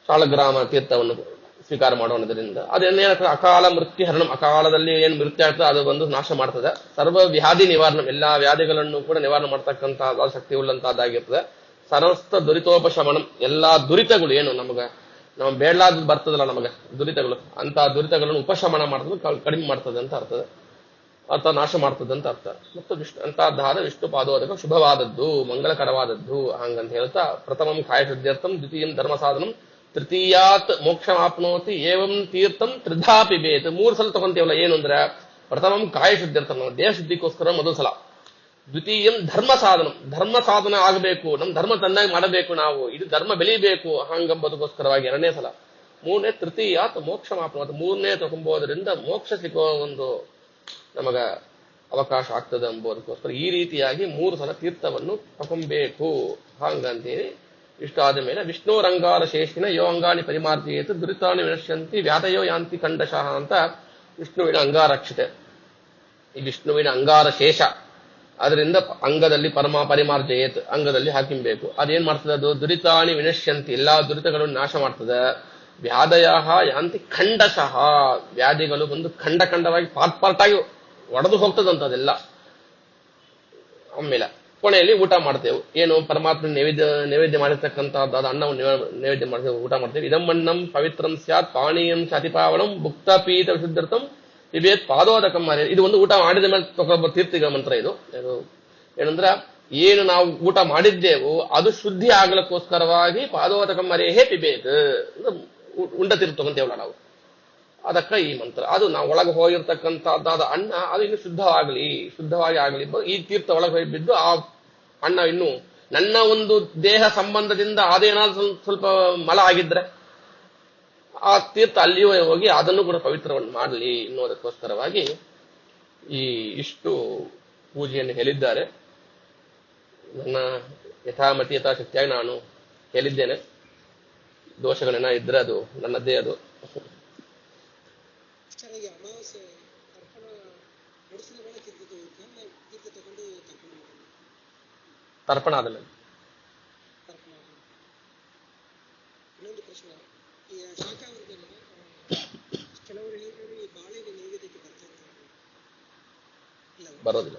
ಶಾಳಗ್ರಾಮ ತೀರ್ಥವನ್ನು ಸ್ವೀಕಾರ ಮಾಡೋದ್ರಿಂದ ಅದೇನೇನಾಗ್ತದೆ, ಅಕಾಲ ಮೃತ್ಯು ಹರಣಂ, ಅಕಾಲದಲ್ಲಿ ಏನು ಮೃತ್ಯು ಆಗ್ತದೆ ಅದು ಬಂದು ನಾಶ ಮಾಡ್ತದೆ. ಸರ್ವ ವ್ಯಾಧಿ ನಿವಾರಣೆ, ಎಲ್ಲಾ ವ್ಯಾಧಿಗಳನ್ನು ಕೂಡ ನಿವಾರಣೆ ಮಾಡ್ತಕ್ಕಂತಹ ಶಕ್ತಿ ಉಳ್ಳಂತಹದ್ದಾಗಿರ್ತದೆ. ಸಮಸ್ತ ದುರಿತೋಪಶಮನಂ, ಎಲ್ಲಾ ದುರಿತಗಳು ಏನು ನಮ್ಮ ಬೇಡಲಾದ ಬರ್ತದಲ್ಲ ನಮಗೆ ದುರಿತಗಳು, ಅಂತ ದುರಿತಗಳನ್ನು ಉಪಶಮನ ಮಾಡ್ತದೆ, ಕಡಿಮೆ ಮಾಡ್ತದೆ ಅಂತ ಅರ್ಥದ, ಅಥವಾ ನಾಶ ಮಾಡ್ತದೆ ಅಂತ ಅರ್ಥ. ಮತ್ತು ಅಂತಹದ್ದಾದ ವಿಷ್ಣು ಪಾದೋದಕ ಶುಭವಾದದ್ದು, ಮಂಗಳಕರವಾದದ್ದು ಹಂಗಂತ ಹೇಳ್ತಾ ಪ್ರಥಮಂ ಕಾಯಶುದ್ಧ್ಯರ್ಥಂ, ದ್ವಿತೀಯಂ ಧರ್ಮ ಸಾಧನಂ, ತೃತೀಯಾತ್ ಮೋಕ್ಷಮಾಪ್ನೋತಿ ಏವಂ ತೀರ್ಥಂ ತ್ರಿಧಾ ಪಿಬೇತ್. 3 ಸಲ ತಗೊಂತೀವಲ್ಲ, ಏನು ಅಂದ್ರೆ ಪ್ರಥಮಂ ಕಾಯಶುದ್ಧ್ಯರ್ಥಂ, ದೇಹ ಶುದ್ಧಿಗೋಸ್ಕರ ಮೊದಲ ಸಲ. ದ್ವಿತೀಯಂ ಧರ್ಮ ಸಾಧನ, ಧರ್ಮ ಸಾಧನ ಆಗಬೇಕು, ನಮ್ ಧರ್ಮ ತನ್ನಾಗಿ ಮಾಡಬೇಕು, ನಾವು ಇದು ಧರ್ಮ ಬೆಳೀಬೇಕು ಹಂಗಂಬದಕ್ಕೋಸ್ಕರವಾಗಿ 2ನೇ ಸಲ. 3ನೇ ತೃತೀಯಾತ್ ಮೋಕ್ಷ ಮಾಪ್ನೋತ್, 3ನೇ ತಗೊಂಬೋದ್ರಿಂದ ಮೋಕ್ಷ ಸಿಕ್ಕೋ ಒಂದು ನಮಗ ಅವಕಾಶ ಆಗ್ತದೆ ಎಂಬುದಕ್ಕೋಸ್ಕರ ಈ ರೀತಿಯಾಗಿ 3 ಸಲ ತೀರ್ಥವನ್ನು ತಗೊಂಬೇಕು ಹಂಗಂತೇಳಿ. ಇಷ್ಟ ಆದ ಮೇಲೆ ವಿಷ್ಣುರಂಗಾರ ಶೇಷಿನ ಯೋ ಅಂಗಾನಿ ಪರಿಮಾರ್ಜಯೇತು ದುರಿತಾನಿ ವಿನಶ್ಯಂತಿ ವ್ಯಾಧಯೋ ಯಾಂತಿ ಖಂಡಶಃ ಅಂತ ವಿಷ್ಣುವಿನ ಅಂಗಾರಕ್ಷತೆ. ಈ ವಿಷ್ಣುವಿನ ಅಂಗಾರ ಶೇಷ, ಅದರಿಂದ ಅಂಗದಲ್ಲಿ ಪರಿಮಾರ್ಜಯೇತ್, ಅಂಗದಲ್ಲಿ ಹಾಕಿಂಬೇಕು. ಅದೇನ್ ಮಾಡ್ತದೆ, ಅದು ದುರಿತಾನಿ ವಿನಶ್ಯಂತಿ, ಎಲ್ಲಾ ದುರಿತಗಳನ್ನು ನಾಶ ಮಾಡ್ತದೆ. ವ್ಯಾಧಯ ಯಾಂತಿ ಖಂಡಶಃ, ವ್ಯಾಧಿಗಳು ಬಂದು ಖಂಡವಾಗಿ ಪಾರ್ಟ್ ಆಗಿ ಒಡೆದು ಹೋಗ್ತದಂತದೆಲ್ಲ. ಆಮೇಲೆ ಕೊನೆಯಲ್ಲಿ ಊಟ ಮಾಡ್ತೇವೆ. ಏನು ಪರಮಾತ್ಮ ನೈವೇದ್ಯ ಮಾಡಿರ್ತಕ್ಕಂಥದ್ದಾದ ಅನ್ನವನ್ನು ನೈವೇದ್ಯ ಮಾಡ್ತೇವೆ, ಊಟ ಮಾಡ್ತೇವೆ. ಇದಮ್ಮಣ್ಣಂ ಪವಿತ್ರಂ ಸ್ಯಾತ್ ಪಾನೀಯಂ ಶಾತಿಪಾವಣಂ ಭುಕ್ತ ಪೀತ ವಿಶುದ್ಧರ್ಥಂ ಪಿಬೇತ್ ಪಾದೋದಕಂ. ಇದು ಒಂದು ಊಟ ಮಾಡಿದ ಮೇಲೆ ತಗೊಳ್ಬ ತೀರ್ಥಿಗ ಮಂತ್ರ. ಇದು ಏನಂದ್ರ ಏನು ನಾವು ಊಟ ಮಾಡಿದ್ದೇವು ಅದು ಶುದ್ಧಿ ಆಗ್ಲಿಕ್ಕೋಸ್ಕರವಾಗಿ ಪಾದೋದಕಂ ಮರೆಯೇ ಪಿಬೇತ್, ಉಂಡ ತೀರ್ಥ ತಗೊಂತೇವಲ್ಲ ನಾವು, ಅದಕ್ಕ ಈ ಮಂತ್ರ. ಅದು ನಾವು ಒಳಗೆ ಹೋಗಿರ್ತಕ್ಕಂಥದ್ದಾದ ಅನ್ನ ಅದು ಇನ್ನು ಶುದ್ಧವಾಗಿ ಆಗಲಿ. ಈ ತೀರ್ಥ ಒಳಗೆ ಹೋಗಿ ಬಿದ್ದು ಆ ಅನ್ನ ಇನ್ನು ನನ್ನ ಒಂದು ದೇಹ ಸಂಬಂಧದಿಂದ ಅದೇನಾದ್ರು ಸ್ವಲ್ಪ ಮಲ ಆಗಿದ್ರೆ ಆ ತೀರ್ಥ ಅಲ್ಲಿಯೂ ಹೋಗಿ ಅದನ್ನು ಕೂಡ ಪವಿತ್ರವನ್ನು ಮಾಡಲಿ ಎನ್ನುವುದಕ್ಕೋಸ್ಕರವಾಗಿ ಈ ಇಷ್ಟು ಪೂಜೆಯನ್ನು ಹೇಳಿದ್ದಾರೆ. ನನ್ನ ಯಥಾಮತಿ ಯಥಾಶಕ್ತಿಯಾಗಿ ನಾನು ಹೇಳಿದ್ದೇನೆ. ದೋಷಗಳೇನ ಇದ್ರೆ ಅದು ನನ್ನದೇ. ಅದು ಅಮಾವಾಸ್ಯೆ ತರ್ಪಣ ನಡೆಸಿದ ಮೇಲೆ ತೀರ್ಥ ತಗೊಂಡು ತರ್ಪಣ ಆದಮೇಲೆ. ಇನ್ನೊಂದು ಪ್ರಶ್ನೆ, ಈ ಶಾಖಾವರ್ಗದಲ್ಲಿ ಕೆಲವರು ಹೇಳಿದ್ರು ಈ ಬಾಳೆಗೆ ನೈವೇದ್ಯಕ್ಕೆ ಬರ್ತಾರೆ, ಬರೋದಿಲ್ಲ.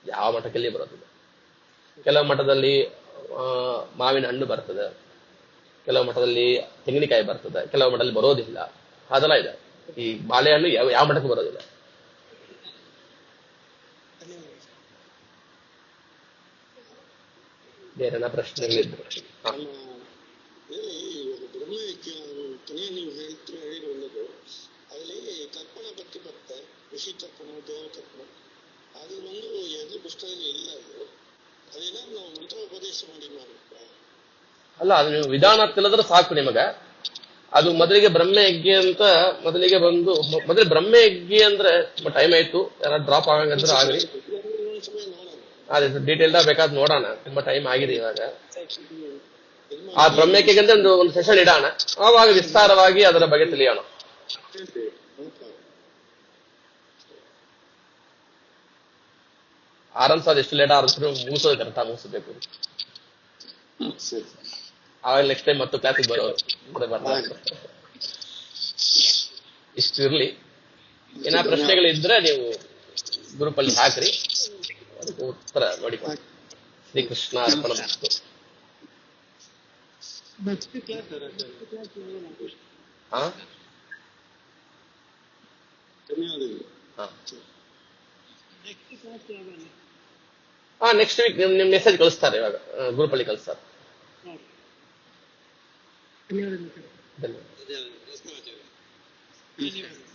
ಯಾವ ಮಠದಲ್ಲಿ ಬರೋದಿಲ್ಲ. ಕೆಲವು ಮಠದಲ್ಲಿ ಮಾವಿನ ಹಣ್ಣು ಬರ್ತದೆ, ಕೆಲವು ಮಠದಲ್ಲಿ ತೆಂಗಿನಕಾಯಿ ಬರ್ತದೆ, ಕೆಲವು ಮಠದಲ್ಲಿ ಬರೋದಿಲ್ಲ. ಅದೆಲ್ಲ ಇದೆ. ಈ ಬಾಳೆಹಣ್ಣು ಯಾವ ಮಠಕ್ಕೂ ಬರೋದಿಲ್ಲ. ಬೇರೆನ ಪ್ರಶ್ನೆಗಳಿದ್ರು? ನೀವು ಹೇಳಿರುವುದು ಅದರಲ್ಲಿ ತರ್ಪಣ ಬಗ್ಗೆ ಬರುತ್ತೆ, ಋಷಿ ತರ್ಪಣ, ದೇವ ತರ್ಪಣ. ಅದು ಒಂದು ಎರಡು ಪುಸ್ತಕದಲ್ಲಿ ಇಲ್ಲ. ಅದೇನಾದ್ರು ನಾವು ಮಂತ್ರೋಪದೇಶ ಮಾಡಿ ಮಾಡಬೇಕು ಅಲ್ಲ, ಅದು ನೀವು ವಿಧಾನ ತಿಳಿದ್ರೆ ಸಾಕು ನಿಮಗ. ಅದು ಮೊದಲಿಗೆ ಬ್ರಹ್ಮಯಜ್ಞ ಅಂತ ಮೊದಲಿಗೆ ಬಂದು, ಮೊದಲು ಬ್ರಹ್ಮಯಜ್ಞ ಅಂದ್ರೆ ಟೈಮ್ ಆಯ್ತು, ಯಾರು ಡ್ರಾಪ್ ಆಗಂದ್ರೆ ಆಗ್ಲಿ. ಅದೇ ಡೀಟೇಲ್ ಬೇಕಾದ್ ನೋಡೋಣ, ತುಂಬಾ ಟೈಮ್ ಆಗಿದೆ ಇವಾಗ. ಆ ಬ್ರಹ್ಮಯಜ್ಞ ಅಂದ್ರೆ ಒಂದು ಸೆಷನ್ ಇಡೋಣ, ಆವಾಗ ವಿಸ್ತಾರವಾಗಿ ಅದರ ಬಗ್ಗೆ ತಿಳಿಯೋಣ. ಆರಂಭಿಸೋದು ಎಷ್ಟು ಲೇಟ್ ಆದ್ರೂ ಮುಗಿಸೋದು ಕರೆಕ್ಟ್ ಮುಗಿಸ್ಬೇಕು. ಆವಾಗ ನೆಕ್ಸ್ಟ್ ಟೈಮ್ ಮತ್ತು ಕ್ಲಾಸಿಗೆ ಬರೋರು ಇಷ್ಟು ಇರ್ಲಿ. ಏನ ಪ್ರಶ್ನೆಗಳಿದ್ರೆ ನೀವು ಗ್ರೂಪ್ ಅಲ್ಲಿ ಹಾಕ್ರಿ, ಅದಕ್ಕೆ ಉತ್ತರ ನೋಡಿಕೊಂಡು. ಶ್ರೀಕೃಷ್ಣ ಅರ್ಪಣ ಮಸ್ತು. ನೆಕ್ಸ್ಟ್ ವೀಕ್ ನಿಮ್ ಮೆಸೇಜ್ ಕಳಿಸ್ತಾರೆ, ಇವಾಗ ಗ್ರೂಪ್ ಅಲ್ಲಿ ಕಳಿಸ್ತಾರೆ. ಧನ್ಯವಾದ. ಧನ್ಯವಾದ.